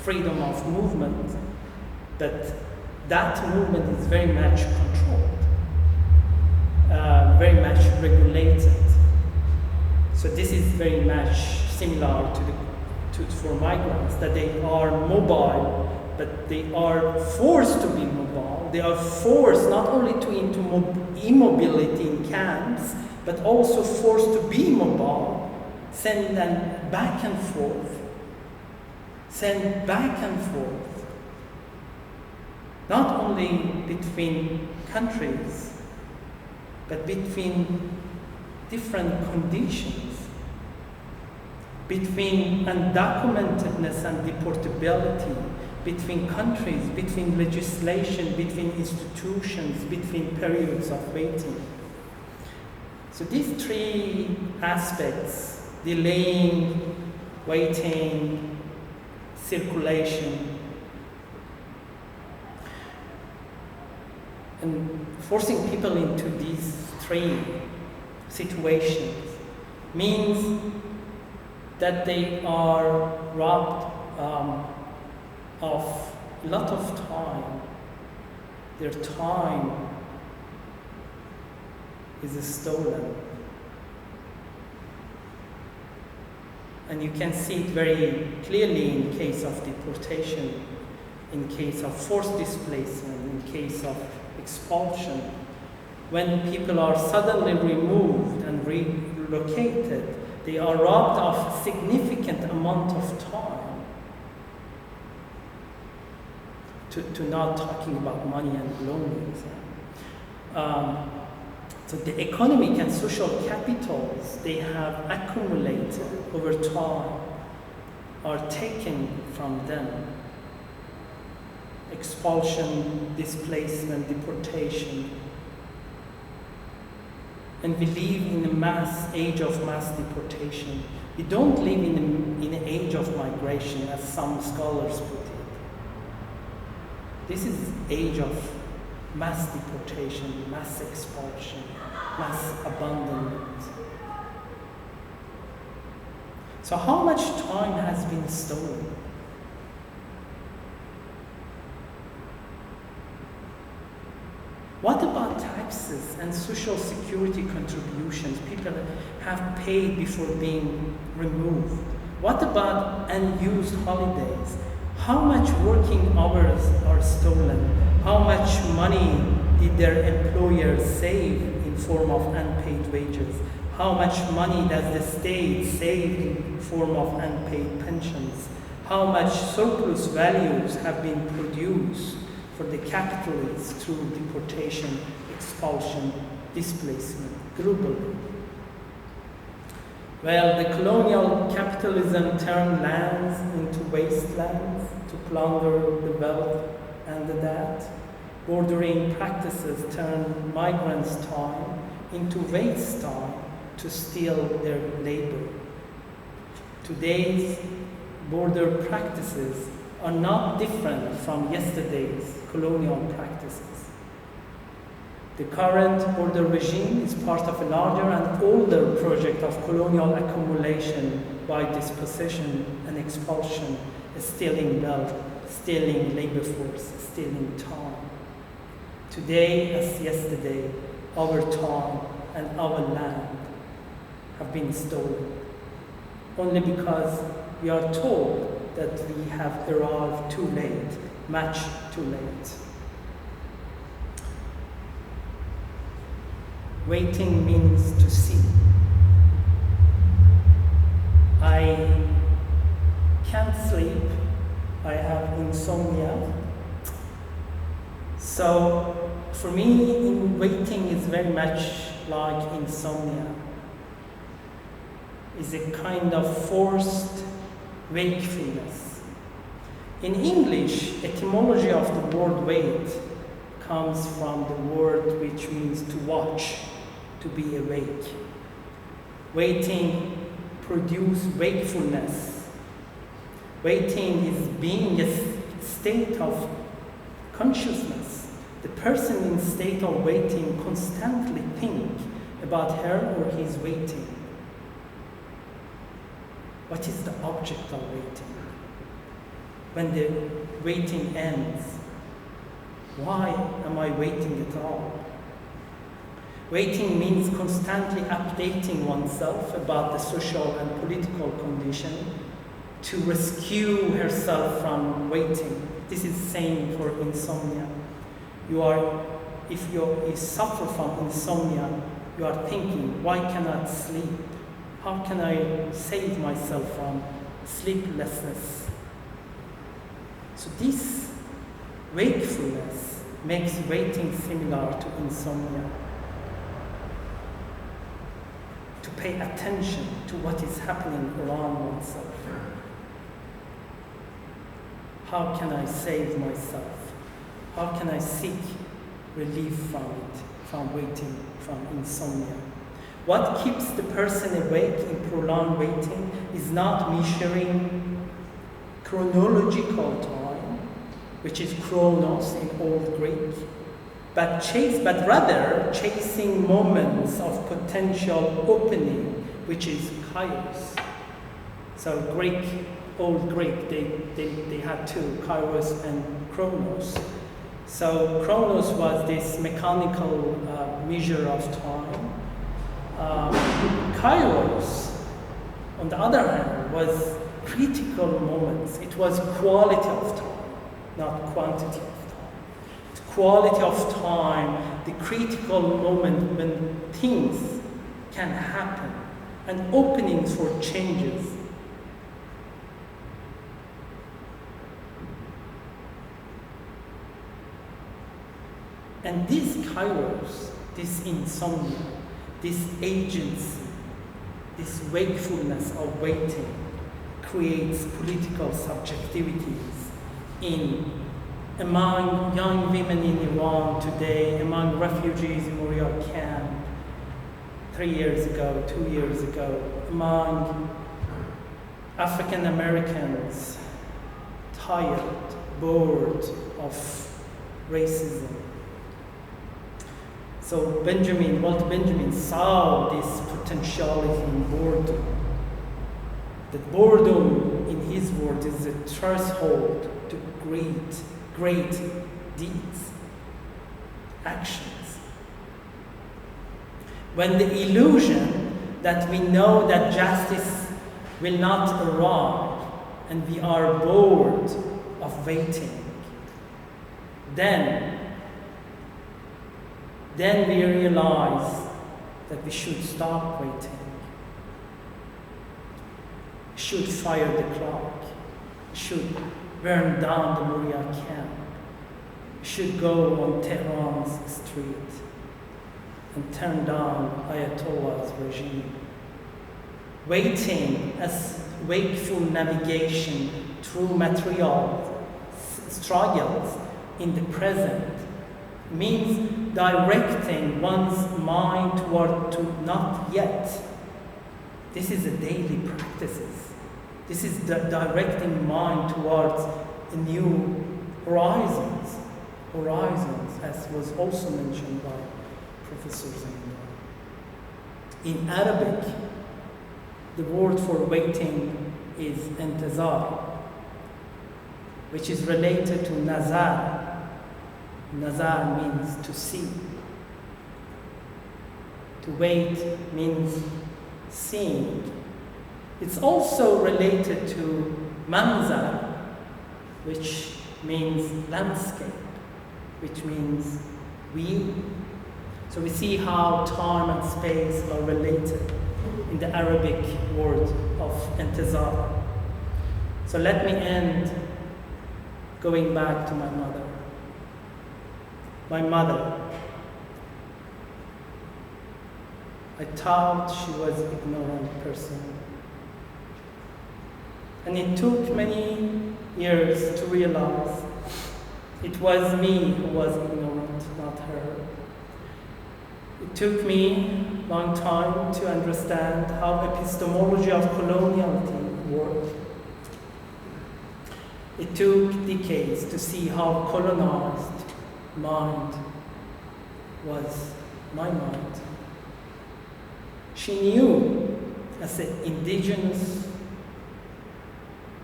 freedom of movement, but that movement is very much controlled, very much regulated. So this is very much similar for migrants, that they are mobile, but they are forced to be mobile. They are forced not only into immobility in camps, but also forced to be mobile, send them back and forth, not only between countries, but between different conditions, between undocumentedness and deportability, between countries, between legislation, between institutions, between periods of waiting. So these three aspects, delaying, waiting, circulation, and forcing people into these three situations means that they are robbed of a lot of time. Their time is stolen. And you can see it very clearly in case of deportation, in case of forced displacement, in case of expulsion. When people are suddenly removed and relocated, they are robbed of significant amount of time. To not talking about money and belongings. So the economic and social capitals they have accumulated over time are taken from them. Expulsion, displacement, deportation. And we live in a age of mass deportation. We don't live in an age of migration, as some scholars put it. This is age of mass deportation, mass expulsion, mass abandonment. So how much time has been stolen? What about taxes and social security contributions people have paid before being removed? What about unused holidays? How much working hours are stolen? How much money did their employers save in form of unpaid wages? How much money does the state save in form of unpaid pensions? How much surplus values have been produced for the capitalists through deportation, expulsion, displacement globally? Well, the colonial capitalism turned lands into wastelands to plunder the wealth and the debt. Bordering practices turned migrants' time into waste time to steal their labor. Today's border practices are not different from yesterday's colonial practices. The current border regime is part of a larger and older project of colonial accumulation by dispossession and expulsion, stealing wealth, stealing labor force, stealing time. Today, as yesterday, our time, and our land have been stolen, only because we are told that we have arrived too late, much too late. Waiting means to see. I can't sleep. I have insomnia. So for me, waiting is very much like insomnia. It's a kind of forced wakefulness. In English, etymology of the word wait comes from the word which means to watch, to be awake. Waiting produces wakefulness. Waiting is being a state of consciousness. The person in state of waiting constantly thinks about her or his waiting. What is the object of waiting? When the waiting ends, why am I waiting at all? Waiting means constantly updating oneself about the social and political condition to rescue herself from waiting. This is same for insomnia. If you suffer from insomnia, you are thinking, why cannot sleep? How can I save myself from sleeplessness? So this wakefulness makes waiting similar to insomnia. To pay attention to what is happening around oneself. How can I save myself? How can I seek relief from it, from waiting, from insomnia? What keeps the person awake in prolonged waiting is not measuring chronological time, which is chronos in Old Greek, but rather chasing moments of potential opening, which is kairos. So Old Greek, they had two, kairos and chronos. So chronos was this mechanical measure of time. Kairos, on the other hand, was critical moments. It was quality of time, not quantity of time. The quality of time, the critical moment when things can happen and openings for changes. And this kairos, this insomnia, this agency, this wakefulness of waiting creates political subjectivities among young women in Iran today, among refugees in Moria camp 3 years ago, 2 years ago, among African Americans tired, bored of racism. So Walt Benjamin saw this potentiality in boredom. That boredom, in his words, is a threshold to great deeds, actions. When the illusion that we know that justice will not arrive and we are bored of waiting, then we realize that we should stop waiting. We should fire the clock. We should burn down the Moria camp. We should go on Tehran's street and turn down Ayatollah's regime. Waiting as wakeful navigation through material struggles in the present means directing one's mind toward to not yet. This is a daily practice. This is directing mind towards a new horizons, as was also mentioned by Professor Zamindar. In Arabic, the word for waiting is intizar, which is related to nazar. Nazar means to see. To wait means seeing. It's also related to manzar, which means landscape, which means we. So we see how time and space are related in the Arabic word of intizar. So let me end going back to my mother. My mother. I thought she was an ignorant person. And it took many years to realize it was me who was ignorant, not her. It took me a long time to understand how epistemology of coloniality worked. It took decades to see how colonized mind was my mind. She knew, as an indigenous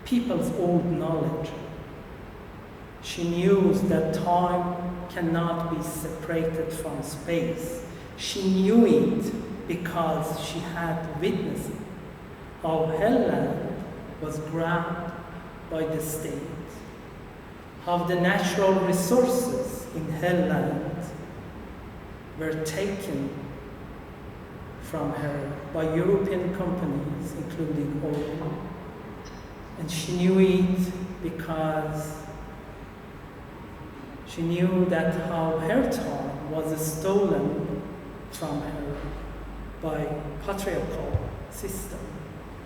people's old knowledge, she knew that time cannot be separated from space. She knew it because she had witnessed how her land was grabbed by the state, how the natural resources in her land were taken from her by European companies, including oil. And she knew it because she knew that how her time was stolen from her by patriarchal system,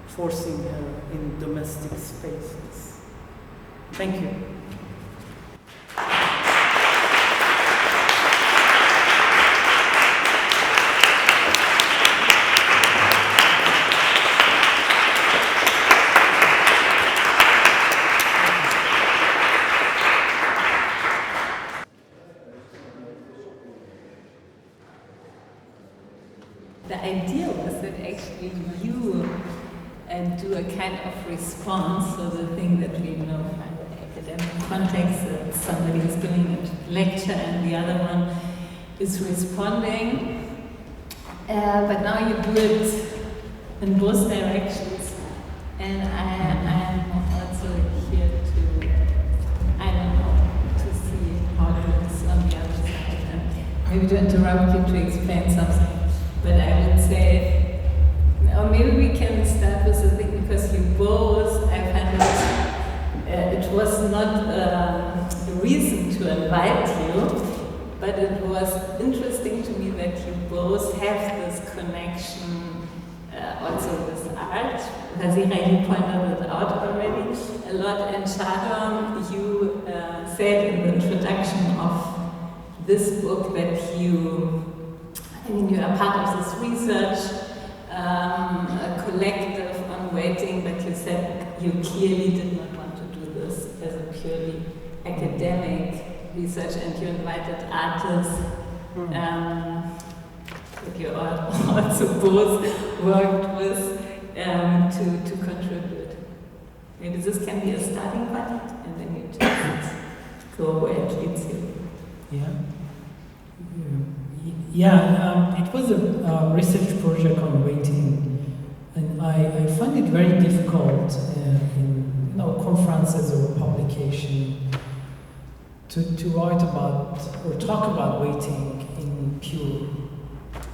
forcing her in domestic spaces. Thank you. The idea was that actually you do a kind of response, so the thing that we know from the academic context, that somebody is giving a lecture and the other one is responding, but now you do it in both directions, and I'm also here to, I don't know, to see how it looks on the other side, and maybe to interrupt you to explain something. But I would say, or maybe we can start with the thing, because you both, I find it was not a reason to invite you, but it was interesting to me that you both have this connection also with art. Vazira, you pointed it out already a lot, and Shahram, you said in the introduction of this book that you are part of this research, a collective on waiting, but you said you clearly did not want to do this as a purely academic research, and you invited artists that you also both worked with to contribute. Maybe this can be a starting point, and then you just go where it leads you. It was a research project on waiting, and I find it very difficult in conferences or publication to write about or talk about waiting in pure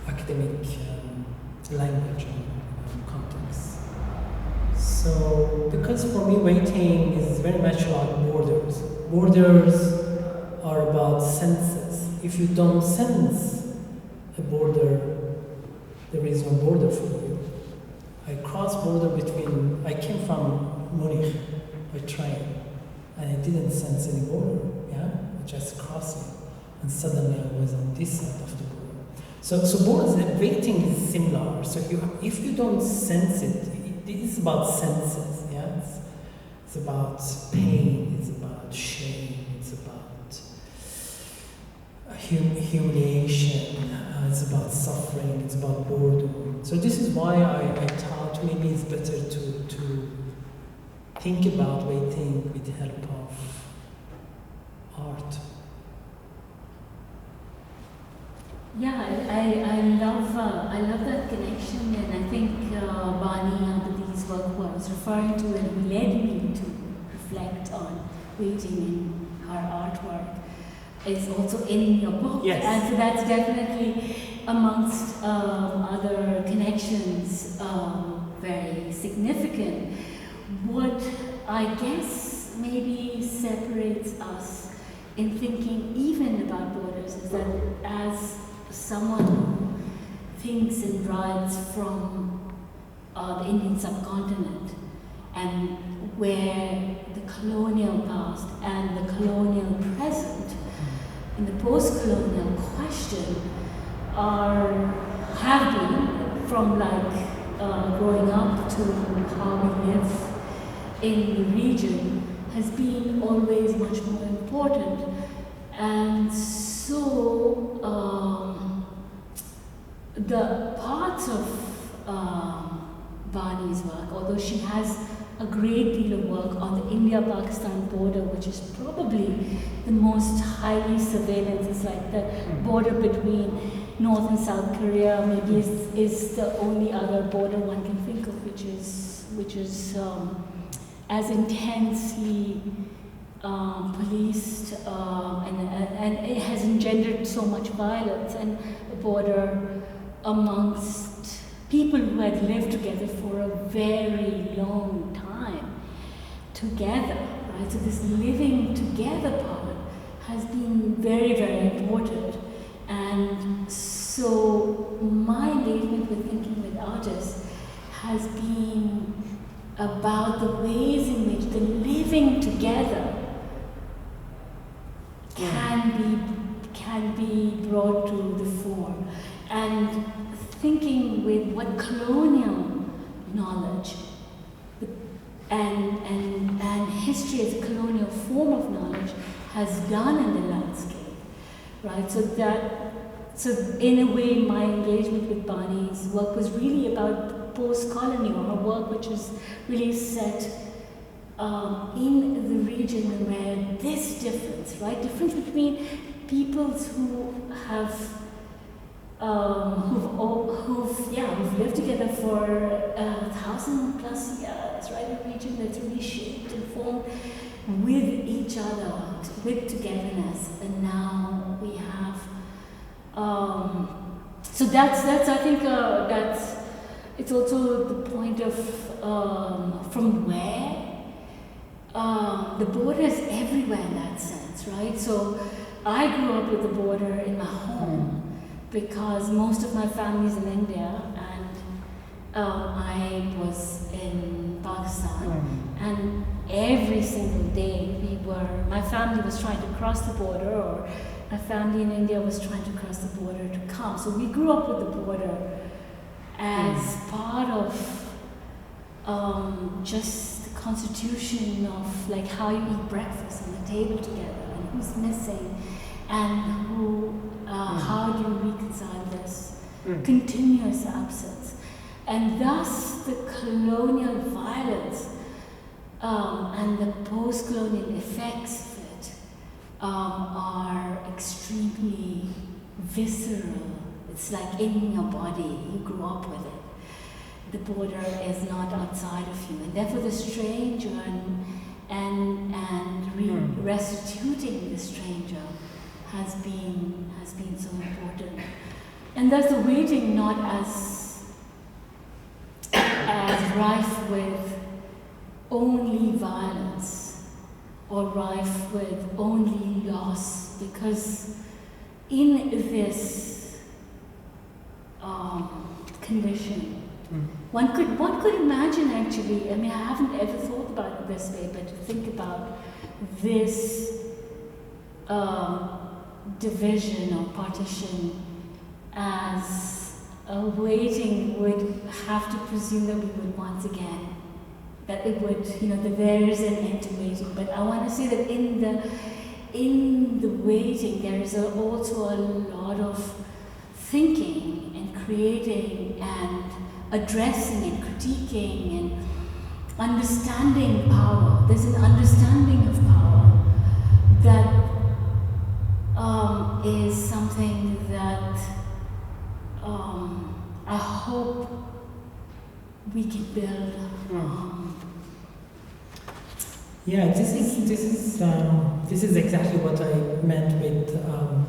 academic language and context. So, because for me waiting is very much like borders. Borders are about senses. If you don't sense a border, there is no border for you. I crossed border I came from Munich by train, and I didn't sense any border, I just crossed it, and suddenly I was on this side of the border. So borders, waiting is similar. So if you don't sense it, it is about senses, It's about pain, it's about shame, it's about humiliation, it's about suffering, it's about boredom. So this is why I thought maybe it's better to think about waiting with the help of art. Yeah, I love that connection, and I think Bani Abadi's work, who I was referring to, and who led me to reflect on waiting in her artwork, is also in your book. Yes. And so that's definitely amongst other connections very significant. What I guess maybe separates us in thinking even about borders is that as someone who thinks and writes from the Indian subcontinent, and where the colonial past and the colonial present and the post-colonial question have been, from growing up to how we live in the region, has been always much more important. And so the parts of Bani's work, although she has a great deal of work on the India-Pakistan border, which is probably the most highly surveillance. It's like the border between North and South Korea, maybe is the only other border one can think of, which is as intensely policed, and it has engendered so much violence, and a border amongst people who had lived together for a very long time together, right? So this living together part has been very, very important. And so my engagement with thinking with artists has been about the ways in which the living together can be brought to the fore, and thinking with what colonial knowledge and history as a colonial form of knowledge has done in the landscape, right? So in a way, my engagement with Bani's work was really about post-colonial, a work which is really set in the region where this difference, right? Difference between peoples who have who've lived together for 1,000+ years, right? A region that's really shaped and formed with each other, with togetherness, and now we have. So that's I think that's it's also the point of from where the border is everywhere in that sense, right? So I grew up with the border in my home because most of my family's in India, and I was in Pakistan, and every single day my family was trying to cross the border, or my family in India was trying to cross the border to come. So we grew up with the border as part of just the constitution of like how you eat breakfast on the table together, and who's missing, and how do you reconcile this continuous absence, and thus the colonial violence and the post-colonial effects of it are extremely visceral. It's like in your body, you grew up with it. The border is not outside of you, and therefore the stranger and restituting the stranger has been so important. And thus the waiting not as rife with only violence or rife with only loss, because in this condition, one could imagine actually, I mean, I haven't ever thought about it this way, but to think about this division or partition as a waiting would have to presume that we would once again, that it would, that there is an end to waiting. But I want to say that in the waiting, there is also a lot of thinking and creating and addressing and critiquing and understanding power. There's an understanding of power that is something that hope we can build. Yeah, this is exactly what I meant with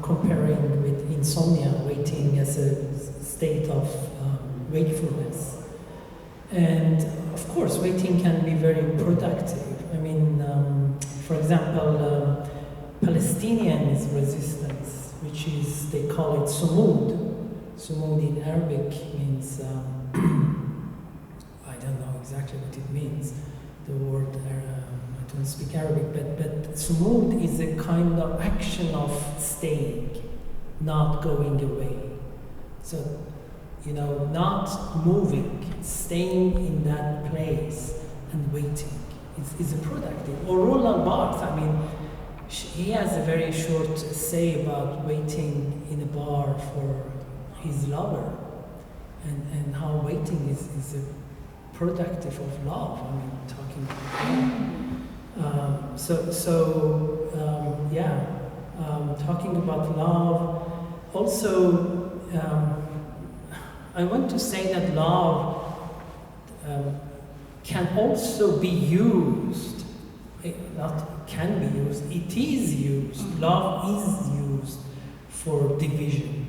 comparing with insomnia, waiting as a state of wakefulness. And of course, waiting can be very productive. I mean, for example, Palestinian resistance, which is, they call it sumud. Sumud in Arabic means, I don't know exactly what it means, the word, I don't speak Arabic, but sumud is a kind of action of staying, not going away. So, not moving, staying in that place and waiting is a productive. Or Roland Barthes, I mean, he has a very short essay about waiting in a bar for his lover, and how waiting is a productive of love. I mean, talking about talking about love. Also, I want to say that love can also be used. Not can be used. It is used. Love is used for division.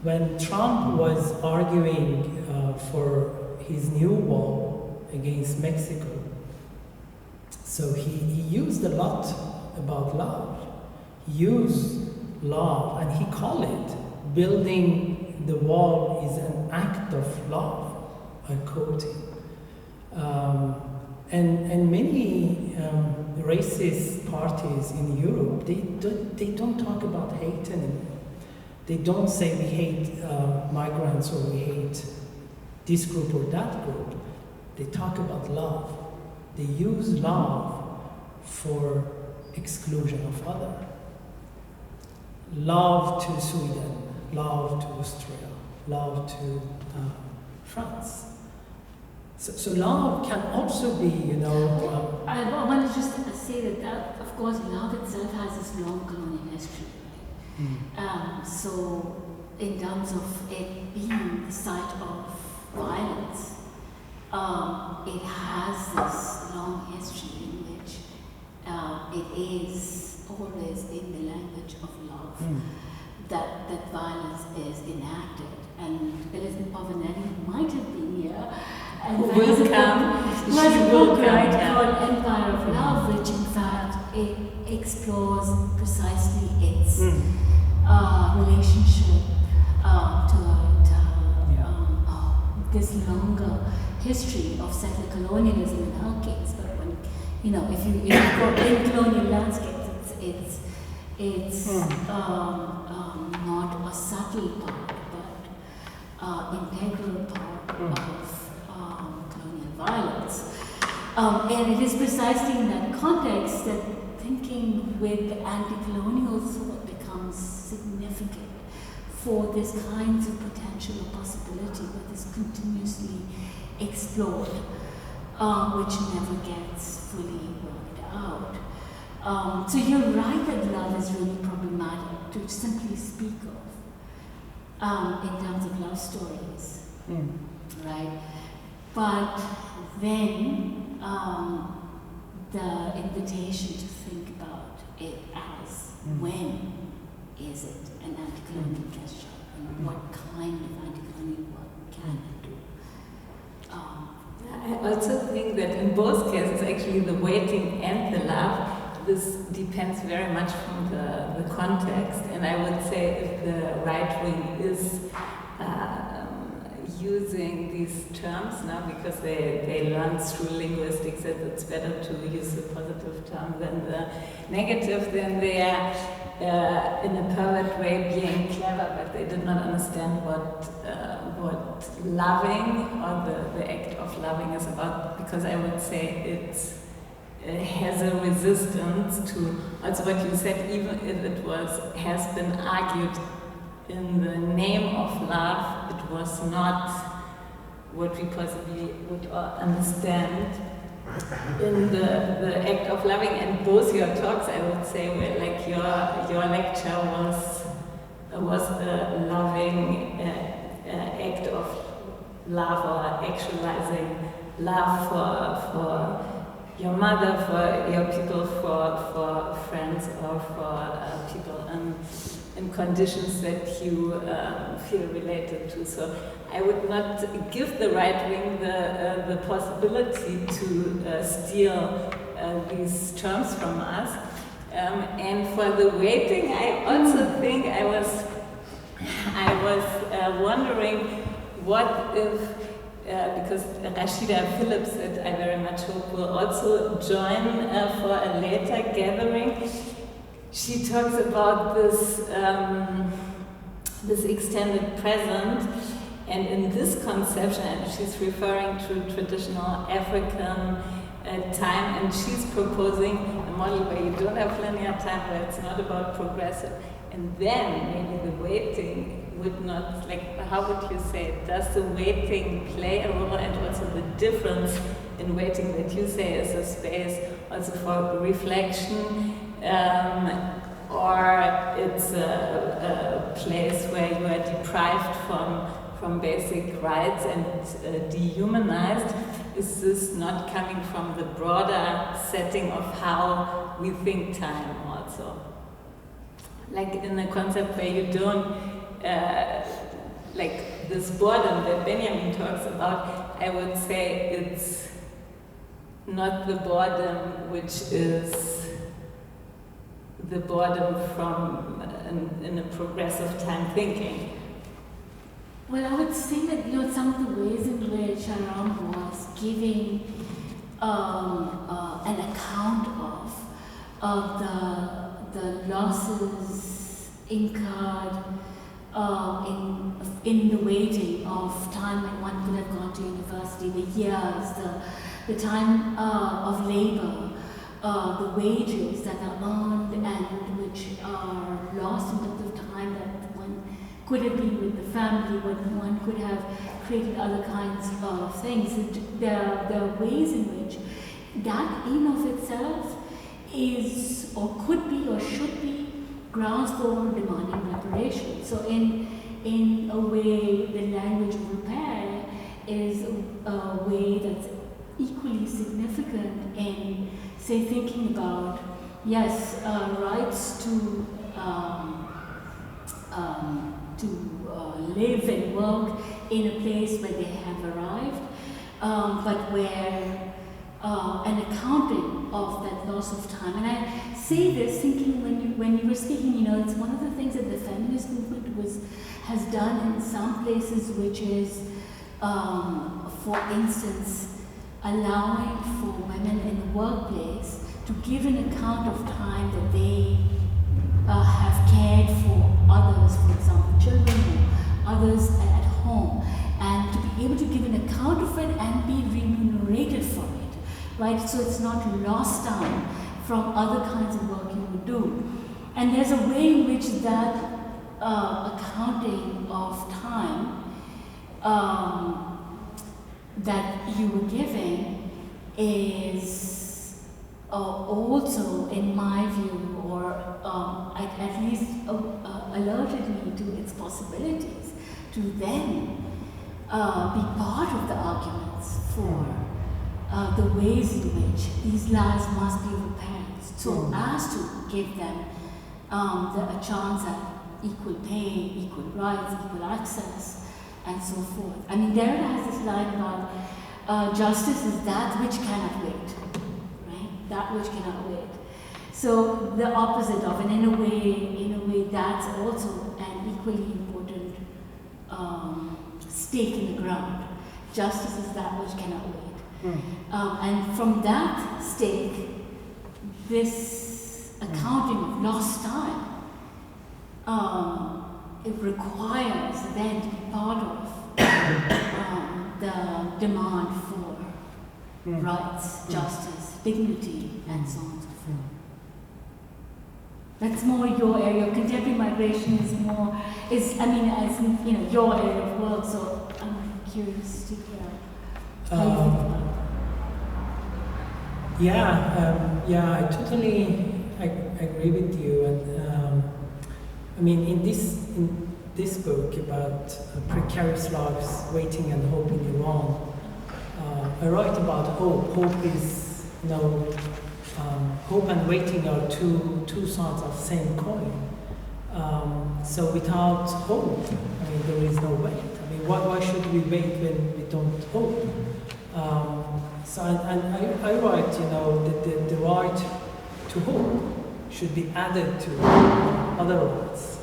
When Trump was arguing for his new wall against Mexico, so he used a lot about love. He used love, and he called it building the wall is an act of love. I quote him. And many racist parties in Europe, they don't talk about hate anymore. They don't say we hate migrants or we hate this group or that group. They talk about love. They use love for exclusion of other. Love to Sweden, love to Austria, love to France. So love can also be, I want to just say that, of course, love itself has this long colonial history. So, in terms of it being the site of violence, it has this long history in which it is always in the language of love that violence is enacted. And Elizabeth Pavanelli might have been here. And will come. Was a book, right, called Empire of Love, which in fact it explores precisely its relationship to this longer history of settler colonialism in our case. But when if you go in colonial landscapes, it's not a subtle part, but integral part of colonial violence. And it is precisely in that context that thinking with anti-colonial thought becomes significant for this kinds of potential or possibility that is continuously explored, which never gets fully worked out. So you're right that love is really problematic to simply speak of in terms of love stories, right? But then the invitation to think about it as when is it an anti-colonial gesture, and what kind of anti-colonial work can it do? I also think that in both cases, actually, the waiting and the love, this depends very much from the context. And I would say if the right wing is using these terms now because they learned through linguistics that it's better to use the positive term than the negative, then they are in a pervert way being clever, but they did not understand what loving or the act of loving is about, because I would say it has a resistance to also what you said, even if it has been argued in the name of love, it was not what we possibly would understand in the act of loving. And both your talks, I would say, were like your lecture was a loving act of love or actualizing love for your mother, for your people, for friends, or for people in conditions that you feel related to. So I would not give the right wing the possibility to steal these terms from us. And for the waiting, I also think I was wondering what if, because Rashida Phillips, that I very much hope will also join for a later gathering, she talks about this this extended present, and in this conception, and she's referring to traditional African time, and she's proposing a model where you don't have linear time, where it's not about progressive, and then maybe the waiting would not, like, how would you say it? Does the waiting play a role, and also the difference in waiting that you say is a space also for reflection, or it's a place where you are deprived from basic rights and dehumanized? Is this not coming from the broader setting of how we think time also? Like in a concept where you don't, like this boredom that Benjamin talks about, I would say it's not the boredom which is the boredom from in a progressive time thinking. Well, I would say that some of the ways in which Shahram was giving an account of the losses incurred in the waiting of time when one could have gone to university, the years, the time of labor, the wages that are earned and which are lost in terms of time that one could have been with the family, when one could have created other kinds of things. There are ways in which that in of itself is, or could be, or should be grounds for demanding reparation. So in a way, the language of repair is a way that's equally significant in, say, thinking about, yes, rights to live and work in a place where they have arrived, but where an accounting of that loss of time. And I say this thinking when you were speaking, it's one of the things that the feminist movement has done in some places, which is, for instance, allowing for women in the workplace to give an account of time that they have cared for others, for example, children or others at home, and to be able to give an account of it and be remunerated for it, right? So it's not lost time from other kinds of work you would do. And there's a way in which that accounting of time that you were giving is also, in my view, or at least alerted me to its possibilities, to then be part of the arguments for the ways in which these lives must be repaired, so as to give them a chance at equal pay, equal rights, equal access, and so forth. I mean, Derrida has this line about justice is that which cannot wait, right? That which cannot wait. So the opposite of, and in a way, that's also an equally important stake in the ground. Justice is that which cannot wait. And from that stake, this accounting of lost time, it requires then to be part of the demand for rights, justice, dignity, and so on and so forth. That's more your area. Contemporary migration is more, as your area of work. So I'm curious to hear how you think about it. I totally agree with you. And in this book about precarious lives, waiting and hope in Iran, I write about hope. Hope is, hope and waiting are two sides of the same coin. So without hope, there is no wait. Why should we wait when we don't hope? So I write, that the right to hope should be added to other rights.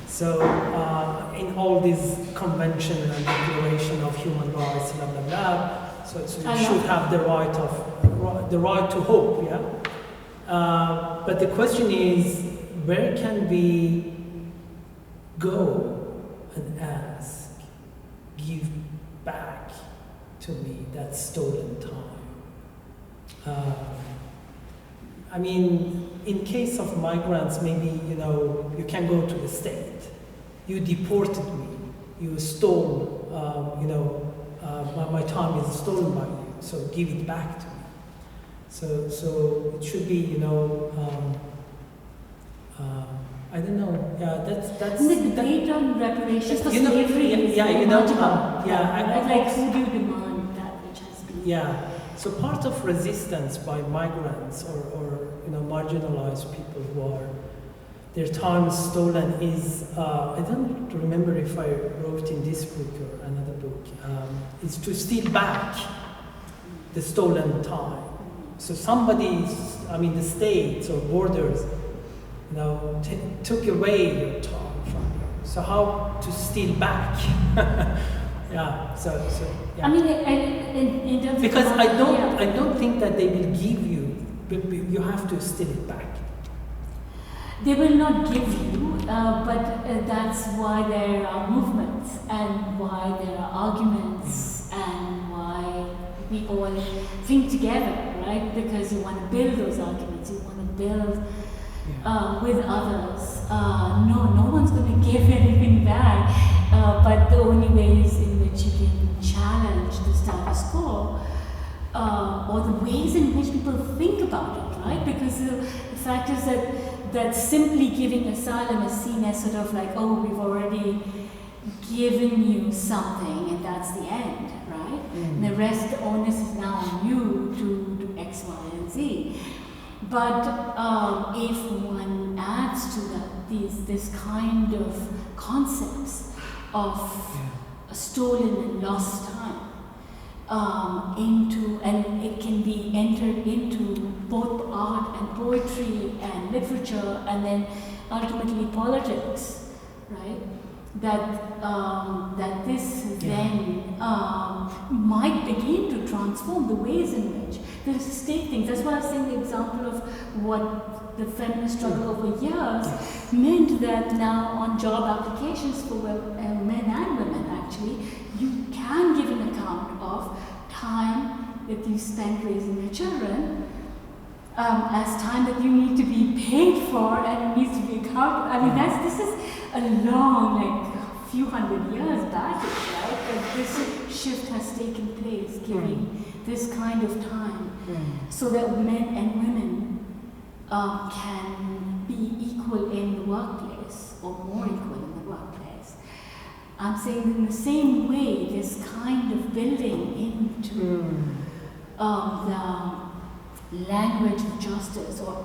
So in all this convention and declaration of human rights, blah blah blah. So you should have the right to hope, yeah. But the question is, where can we go and ask, give back to me that stolen time? In case of migrants, maybe, you can go to the state. You deported me. You stole, my time is stolen by you, so give it back to me. So it should be, I don't know. Yeah, that's the debate on reparations for slavery is who do you demand that which has been? Yeah. So part of resistance by migrants or marginalized people who are their time stolen is I don't remember if I wrote in this book or another book, is to steal back the stolen time. So the states or borders, took away your time from you. So how to steal back? Yeah. So yeah. In terms because of I don't think that they will give you, but you have to steal it back. They will not give you, but that's why there are movements and why there are arguments and why we all think together, right? Because you want to build those arguments, you want to build with others. No one's going to give anything back, but the only ways in which you can challenge the status quo or the ways in which people think about it, right? Because the fact is that simply giving asylum is seen as sort of like, oh, we've already given you something and that's the end, right? And the rest, the onus is now on you to do X, Y, and Z. But if one adds to that this kind of concepts of stolen and lost time, and it can be entered into both art and poetry and literature and then ultimately politics, right? That this then might begin to transform the ways in which the state thinks. That's why I was saying the example of what the feminist struggle over years meant that now on job applications for men and women actually, you can give an account of time that you spend raising your children as time that you need to be paid for and needs to be accounted. This is a long, few hundred years back, right? That this shift has taken place, giving this kind of time, so that men and women can be equal in the workplace, or more equal in the workplace. I'm saying in the same way, this kind of building into the language of justice, or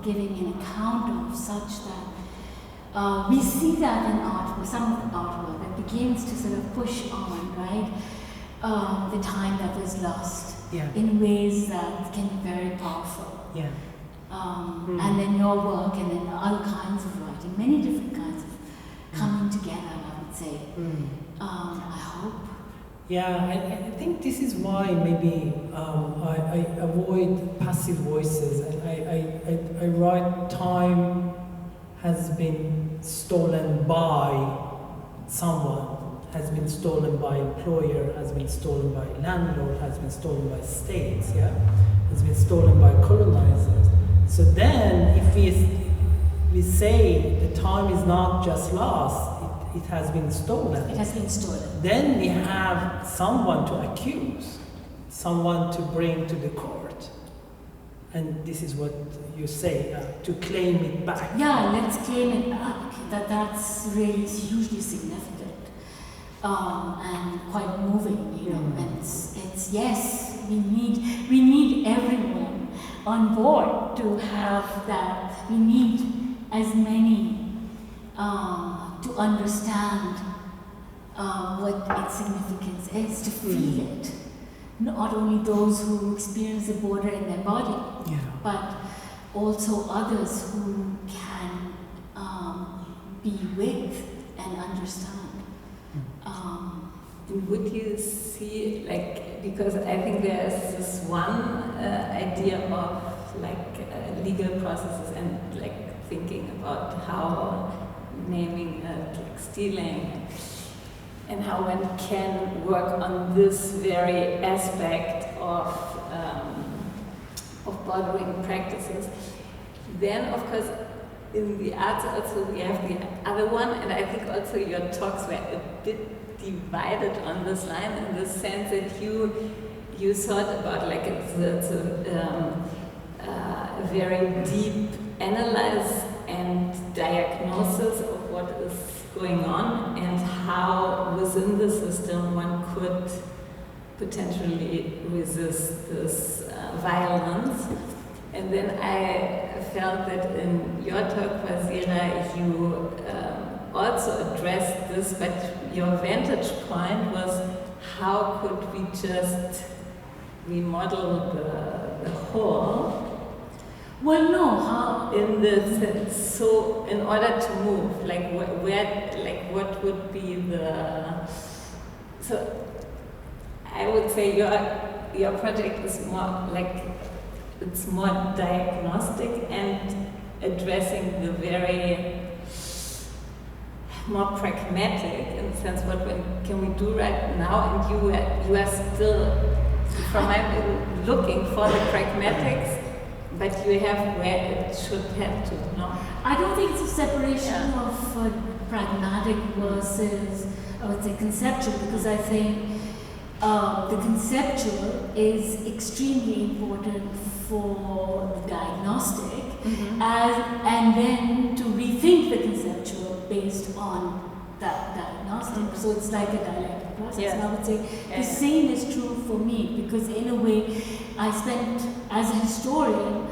giving an account of such that we see that in art, some of the artwork that begins to sort of push on, right? The time that was lost in ways that can be very powerful. Yeah. And then your work, and then other kinds of writing, many different kinds of coming together, I would say. I hope. Yeah, I think this is why maybe I avoid passive voices, and I write time has been stolen by someone, has been stolen by employer, has been stolen by landlord, has been stolen by states, has been stolen by colonizers. So then if we say the time is not just lost, it has been stolen. It has been stolen. Then we have someone to accuse, someone to bring to the court. And this is what you say, to claim it back. Yeah, let's claim it back. that's really hugely significant and quite moving, you know. And it's yes, we need everyone on board to have that. We need as many to understand what its significance is, to feel it. Not only those who experience the border in their body, but also others who can be with and understand. Would you see, like, because I think there's this one idea of like legal processes and like thinking about how naming like stealing and how one can work on this very aspect of bordering practices. Then, of course, in the arts also we have the other one, and I think also your talks were a bit divided on this line in the sense that you thought about like it's a very deep analysis and diagnosis of what is going on and how within the system one could potentially resist this violence. And then I felt that in your talk, Vazira, you also addressed this, but your vantage point was how could we just remodel the whole? Well, no, how? In the sense, so in order to move, like where, like what would be the? So I would say your project is more like it's more diagnostic and addressing the very more pragmatic in the sense what can we do right now, and you are still from my looking for the pragmatics. But you have where it should head to, no? I don't think it's a separation of pragmatic versus, I would say, conceptual, because I think the conceptual is extremely important for the diagnostic, and then to rethink the conceptual based on that diagnostic. So it's like a dialectic process. And I would say the same is true for me, because in a way, I spent, as a historian,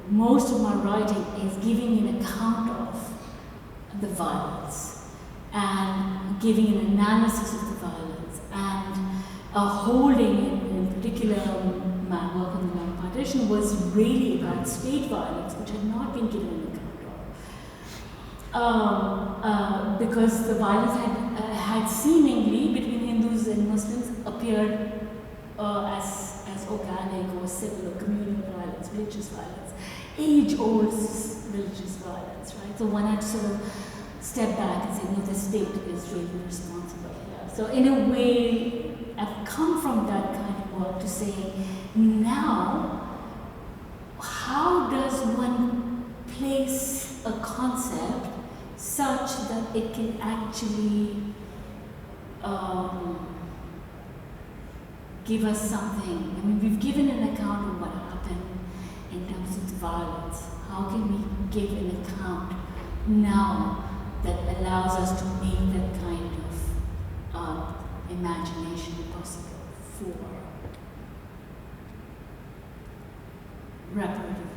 most of my writing is giving an account of the violence and giving an analysis of the violence and holding it, in particular my work on the long partition was really about state violence, which had not been given an account of. Because the violence had seemingly between Hindus and Muslims appeared as organic or civil or communal violence, religious violence, age-old religious violence, right? So one had to sort of step back and say, no, the state is really responsible here. So in a way, I've come from that kind of work to say, now, how does one place a concept such that it can actually give us something? I mean, we've given an account of what happened in terms of the violence. How can we give an account now that allows us to make that kind of imagination possible for reparative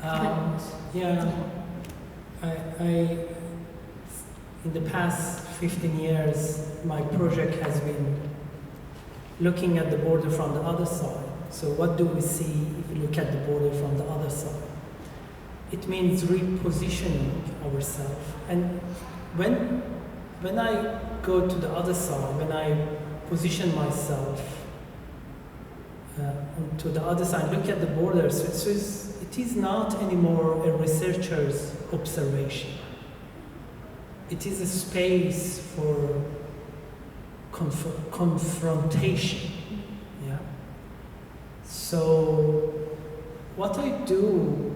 work? I in the past 15 years, my project has been looking at the border from the other side. So what do we see if we look at the border from the other side? It means repositioning ourselves. And when I go to the other side, when I position myself to the other side, look at the border, so it is not anymore a researcher's observation. It is a space for confrontation. Yeah. So what I do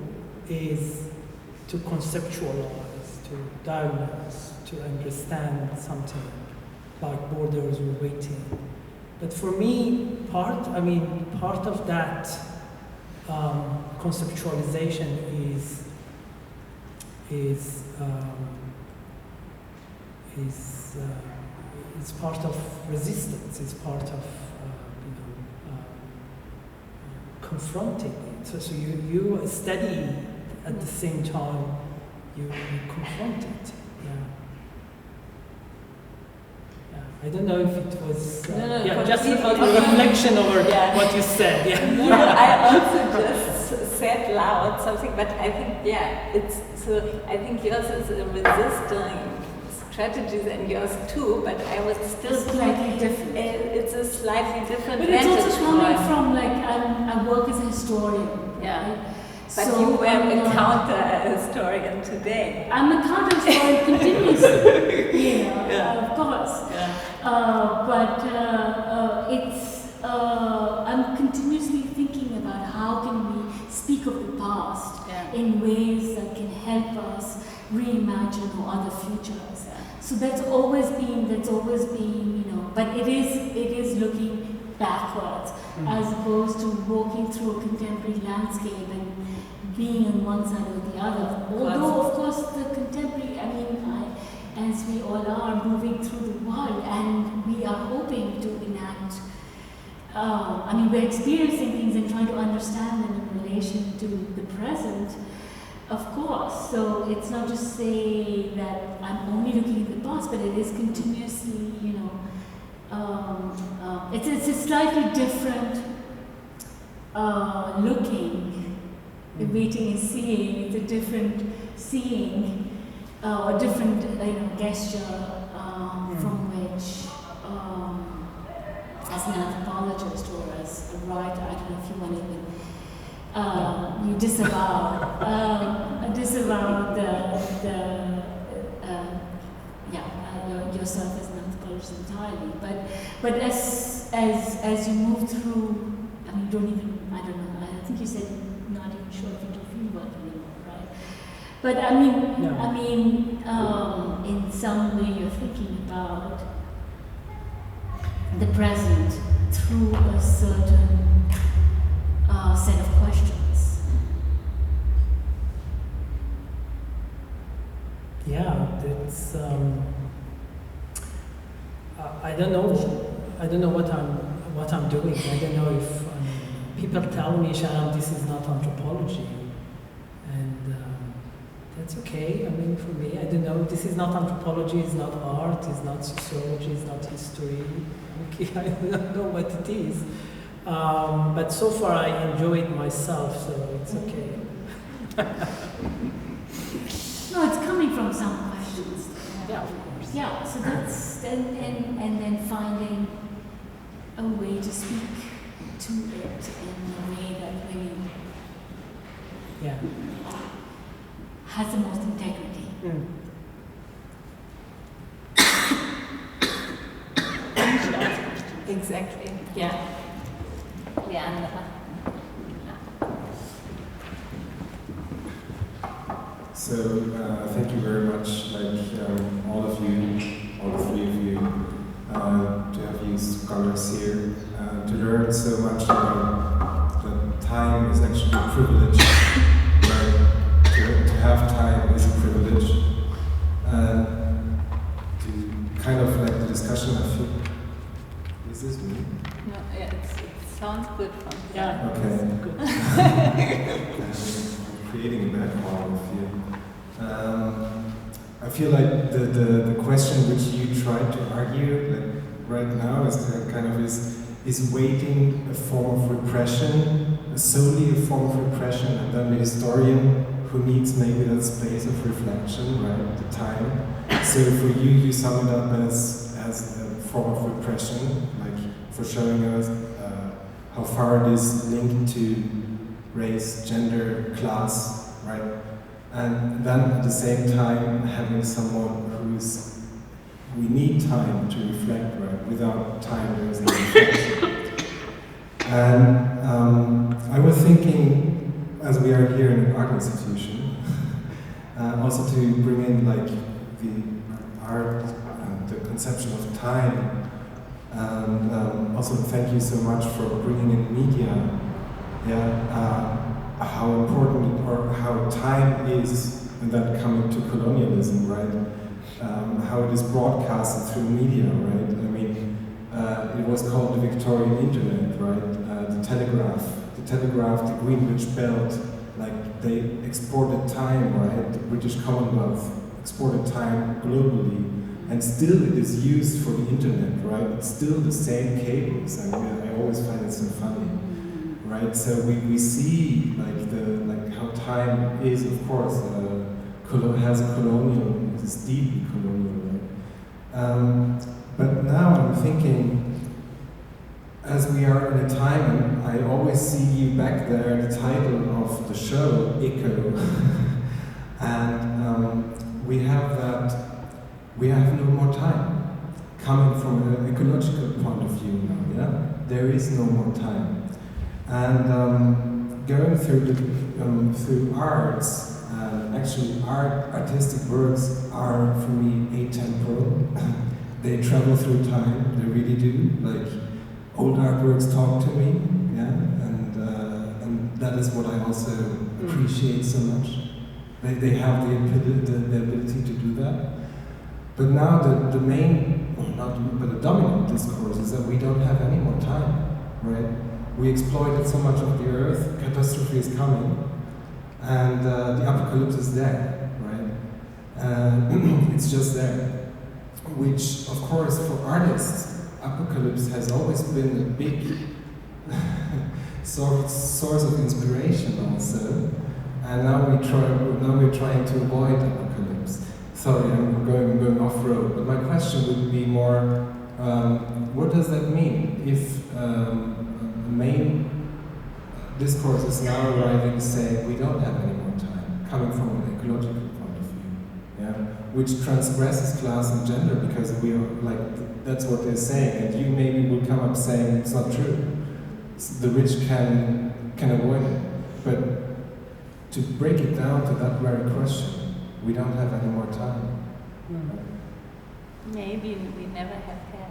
is to conceptualize, to diagnose, to understand something like borders or waiting. But for me, part of that conceptualization is part of resistance, is part of confronting it. So you study at the same time you confront it. I don't know if it was just a reflection over what you said. I also just said loud something, but I think it's so. I think yours is a resisting strategies and yours too, but I was still slightly different. It's a slightly different. But it's also coming from I work as a historian. Yeah. Right? But so you were a counter-historian today. I'm a counter-historian continuously, of course. Yeah. I'm continuously thinking about how can we speak of the past in ways that can help us reimagine other futures. So that's always been, but it is looking backwards as opposed to walking through a contemporary landscape and being on one side or the other. Although, of course, the contemporary, as we all are moving through the world, and we are hoping to enact, we're experiencing things and trying to understand them in relation to the present, of course. So it's not just say that I'm only looking at the past, but it is continuously, it's a slightly different looking. Waiting is seeing. It's a different seeing, a different gesture from which, as an anthropologist or as a writer, I don't know if you want to even, you disavow yourself as an anthropologist entirely. But as you move through, you don't even, I don't know. I think you said not even sure if you do field work anymore, right? But in some way you're thinking about the present through a certain set of questions. Yeah, that's. I don't know what I'm doing. I don't know if people tell me, Shahram, this is not anthropology, and that's okay. For me, I don't know. This is not anthropology. It's not art. It's not sociology. It's not history. Okay, I don't know what it is. But so far, I enjoy it myself, so it's okay. No, it's coming from some questions. Yeah, of course. Yeah, so that's and then finding a way to speak to it in a way that really has the most integrity. Exactly. Yeah. So thank you very much, all of you, all three of you, to have you scholars here, to learn so much that time is actually a privilege, right? To have time is a privilege, to kind of the discussion, I feel, is this me? No, it sounds good from here. Yeah. Okay. Good. I'm creating a background of you. I feel like the question which you tried to argue right now is waiting a form of repression, solely a form of repression, and then the historian who needs maybe that space of reflection, right, the time. So for you sum it up as a form of repression, for showing us how far it is linked to race, gender, class, right? And then at the same time having someone we need time to reflect, right? Without time there is no reflection. And I was thinking, as we are here in an art institution, also to bring in the art and the conception of time. And also thank you so much for bringing in media. How important or how time is and then coming to colonialism, right? How it is broadcasted through media, right? I mean, it was called the Victorian Internet, right? The telegraph, the Greenwich Belt, like they exported time, right? The British Commonwealth exported time globally, and still it is used for the internet, right? It's still the same cables. I mean, I always find it so funny, right? So we see like how time is, of course, has a colonial, it is deeply colonial, right? But now I'm thinking, as we are in a time, and I always see you back there, the title of the show, Eco, and we have no more time, coming from an ecological point of view now, yeah? There is no more time. And going through arts, actually artistic works are, for me, atemporal. They travel through time, they really do. Like, old artworks talk to me, yeah? And that is what I also appreciate so much. They have the ability to do that. But now the main, or not, but the dominant discourse is that we don't have any more time, right? We exploited so much of the earth, catastrophe is coming, and the apocalypse is there, right? It's just there. Which, of course, for artists, apocalypse has always been a big source of inspiration also. And now we're trying to avoid apocalypse. Sorry, I'm going off road. But my question would be more, what does that mean if the main discourse is now arriving saying we don't have any more time, coming from an ecological point of view, yeah, which transgresses class and gender, because we are like, that's what they're saying, and you maybe will come up saying it's not true. The rich can avoid it, but to break it down to that very question, we don't have any more time. Maybe we never have had.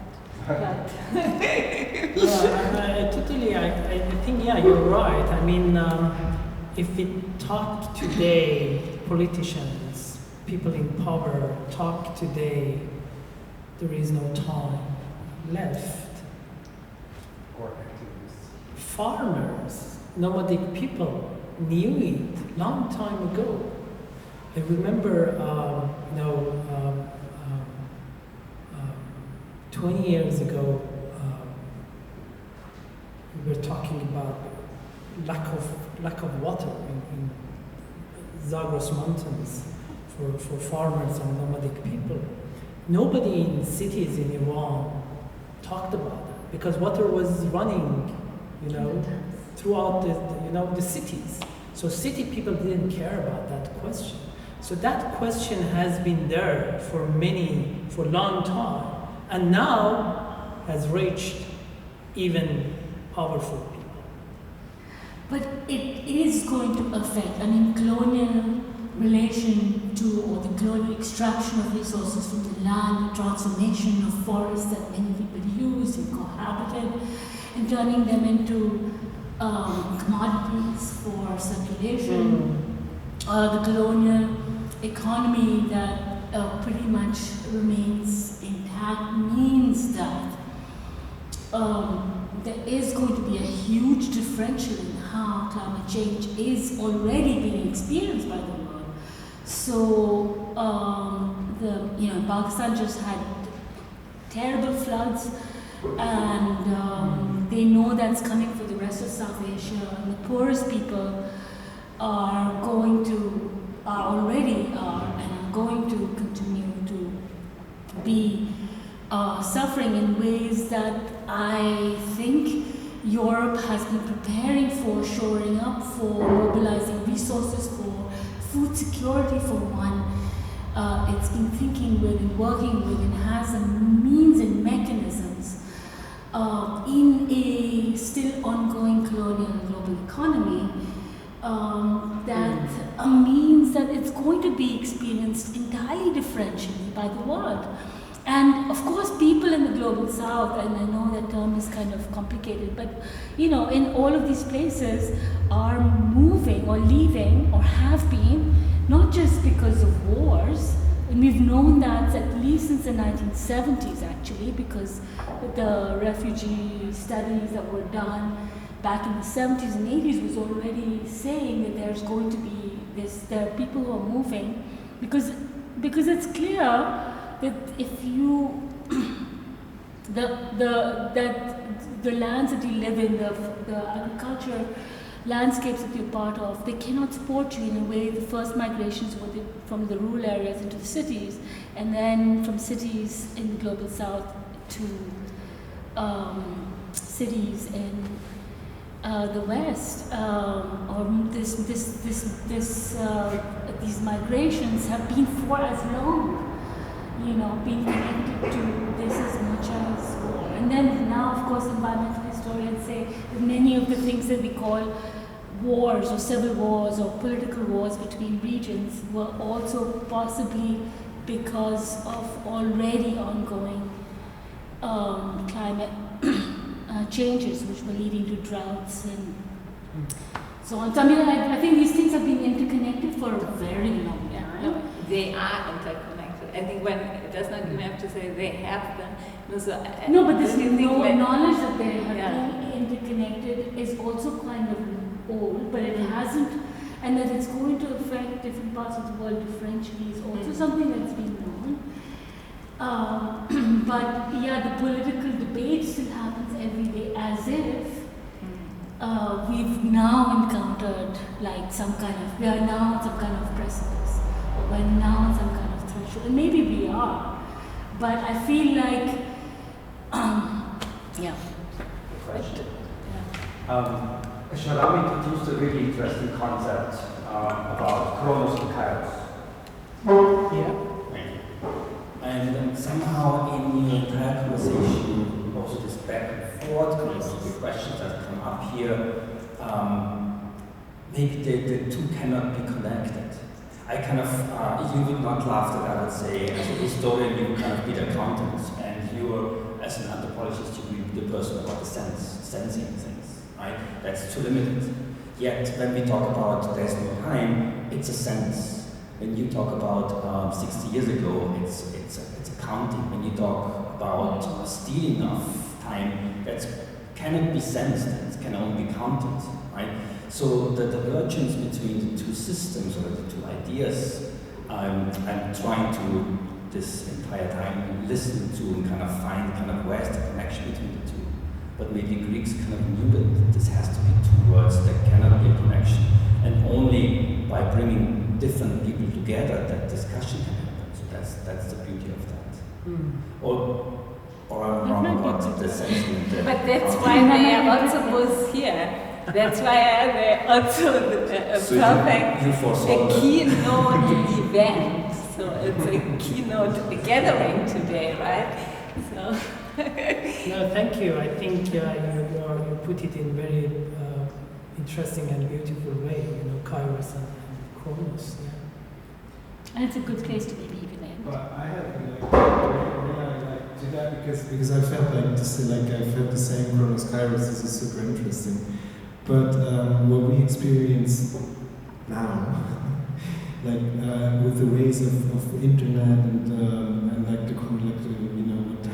But I think, yeah, you're right. I mean, if we talk today, politicians, people in power talk today, there is no time left. Or activists. Farmers, nomadic people knew it long time ago. I remember, 20 years ago, we were talking about lack of water in Zagros Mountains for farmers and nomadic people. Nobody in cities in Iran talked about that, because water was running, throughout the cities. So city people didn't care about that question. So that question has been there for a long time, and now has reached even powerful people. But it is going to affect, colonial relation to, or the colonial extraction of resources from the land, the transformation of forests that many people use and cohabited, and turning them into commodities for circulation. The colonial economy that pretty much remains intact means that there is going to be a huge differential in how climate change is already being experienced by the world. So, Pakistan just had terrible floods, and they know that's coming for the rest of South Asia. And the poorest people are already going to continue to be suffering in ways that I think Europe has been preparing for, shoring up for, mobilizing resources for, food security for one. It's been thinking with and working with, and has the means and mechanisms in a still ongoing colonial global economy that means that it's going to be experienced entirely differentially by the world. And of course, people in the global south, and I know that term is kind of complicated, but in all of these places are moving or leaving or have been not just because of wars, and we've known that at least since the 1970s actually, because the refugee studies that were done back in the 70s and 80s was already saying that there's going to be this, there are people who are moving, because it's clear that if you, the lands that you live in, the agriculture landscapes that you're part of, they cannot support you in a way. The first migrations were from the rural areas into the cities, and then from cities in the global south to cities in the west. These migrations have been for as long, being connected to this as much as war. And then now, of course, environmental historians say that many of the things that we call wars or civil wars or political wars between regions were also possibly because of already ongoing climate changes, which were leading to droughts and so on. So I think these things have been interconnected for a very long time. No, they are interconnected. I think when it does not even have to say they have them. No, but this knowledge that they are interconnected is also kind of old, but it hasn't, and that it's going to affect different parts of the world differentially is also something that's been known. But yeah, the political debate still happens every day as if we've now encountered like we are now at some kind of precipice, or we're now at some kind of threshold, and maybe we are, but I feel like, yeah. Question. Shahram introduced a really interesting concept about chronos and kairos. Yeah. And somehow in your entire conversation, also this back and forth, the questions that come up here, maybe the two cannot be connected. I kind of, you would not laugh that I would say, as a historian, you kind of be the accountant, and you, as an anthropologist, you be the person about the sensing things, right? That's too limited. Yet, when we talk about there's no time, it's a sense. When you talk about 60 years ago, it's accounting. When you talk about stealing of time, that cannot be sensed, it can only be counted, right? So the divergence between the two systems or the two ideas, I'm trying to this entire time listen to and kind of find kind of where's the connection between the two. But maybe Greeks kind of knew that this has to be two words, there cannot be a connection, and only by bringing different people together that discussion can happen. So that's the beauty of that. Or I'm wrong about the sentiment. But that's why they are also both here. That's why they're also a keynote event. So it's a keynote gathering today, right? So. No, thank you. I think you put it in very interesting and beautiful way. Kairos and chronos. Yeah. And it's a good place to maybe even end. But I have to that because I felt I felt the same chronos kairos. This is super interesting. But what we experience now, with the ways of internet and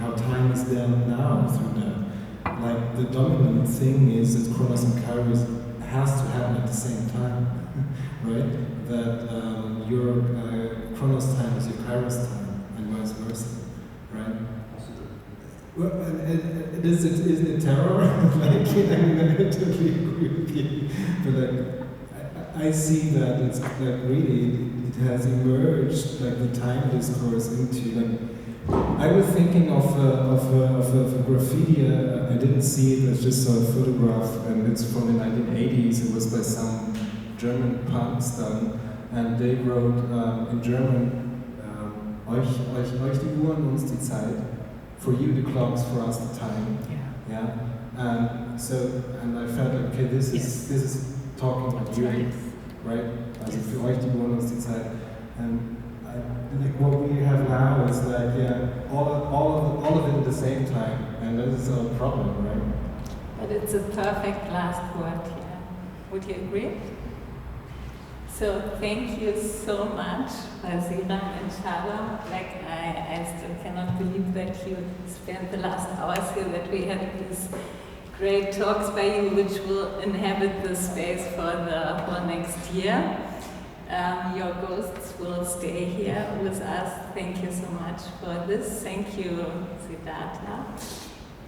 how time is there now through that, the dominant thing is that chronos and kairos has to happen at the same time, right? That your chronos time is your kairos time, and vice versa, right? Well, isn't it terror? I totally agree with you. But I see that it's really it has emerged the time discourse into I was thinking of a graffiti. I didn't see it. I just saw a photograph, and it's from the 1980s. It was by some German punks done, and they wrote in German, euch die Uhren, uns die Zeit. For you the clocks, for us the time. Yeah. And I felt okay, this is talking about you, right? Also für euch die Uhren, uns die Zeit. And what we have now is all of it at the same time, and that is a problem, right? But it's a perfect last word here. Would you agree? So thank you so much, Vazira and Shahram. Like I still cannot believe that you spent the last hours here, that we had these great talks by you, which will inhabit the space for the whole next year. Your ghosts will stay here with us. Thank you so much for this. Thank you, Siddhartha.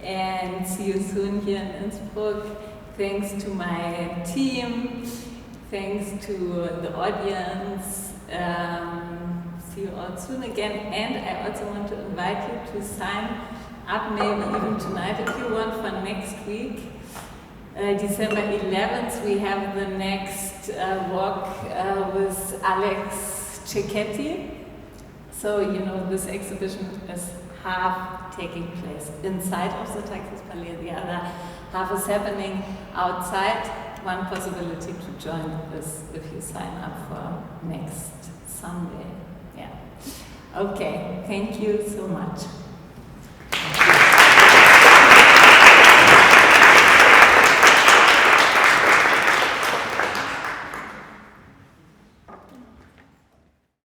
And see you soon here in Innsbruck. Thanks to my team. Thanks to the audience. See you all soon again. And I also want to invite you to sign up, maybe even tonight if you want, for next week. December 11th, we have the next walk with Alex Cecchetti. So, you know, this exhibition is half taking place inside of the TAXISPALAIS, the other half is happening outside. One possibility to join is if you sign up for next Sunday. Yeah. Okay, thank you so much.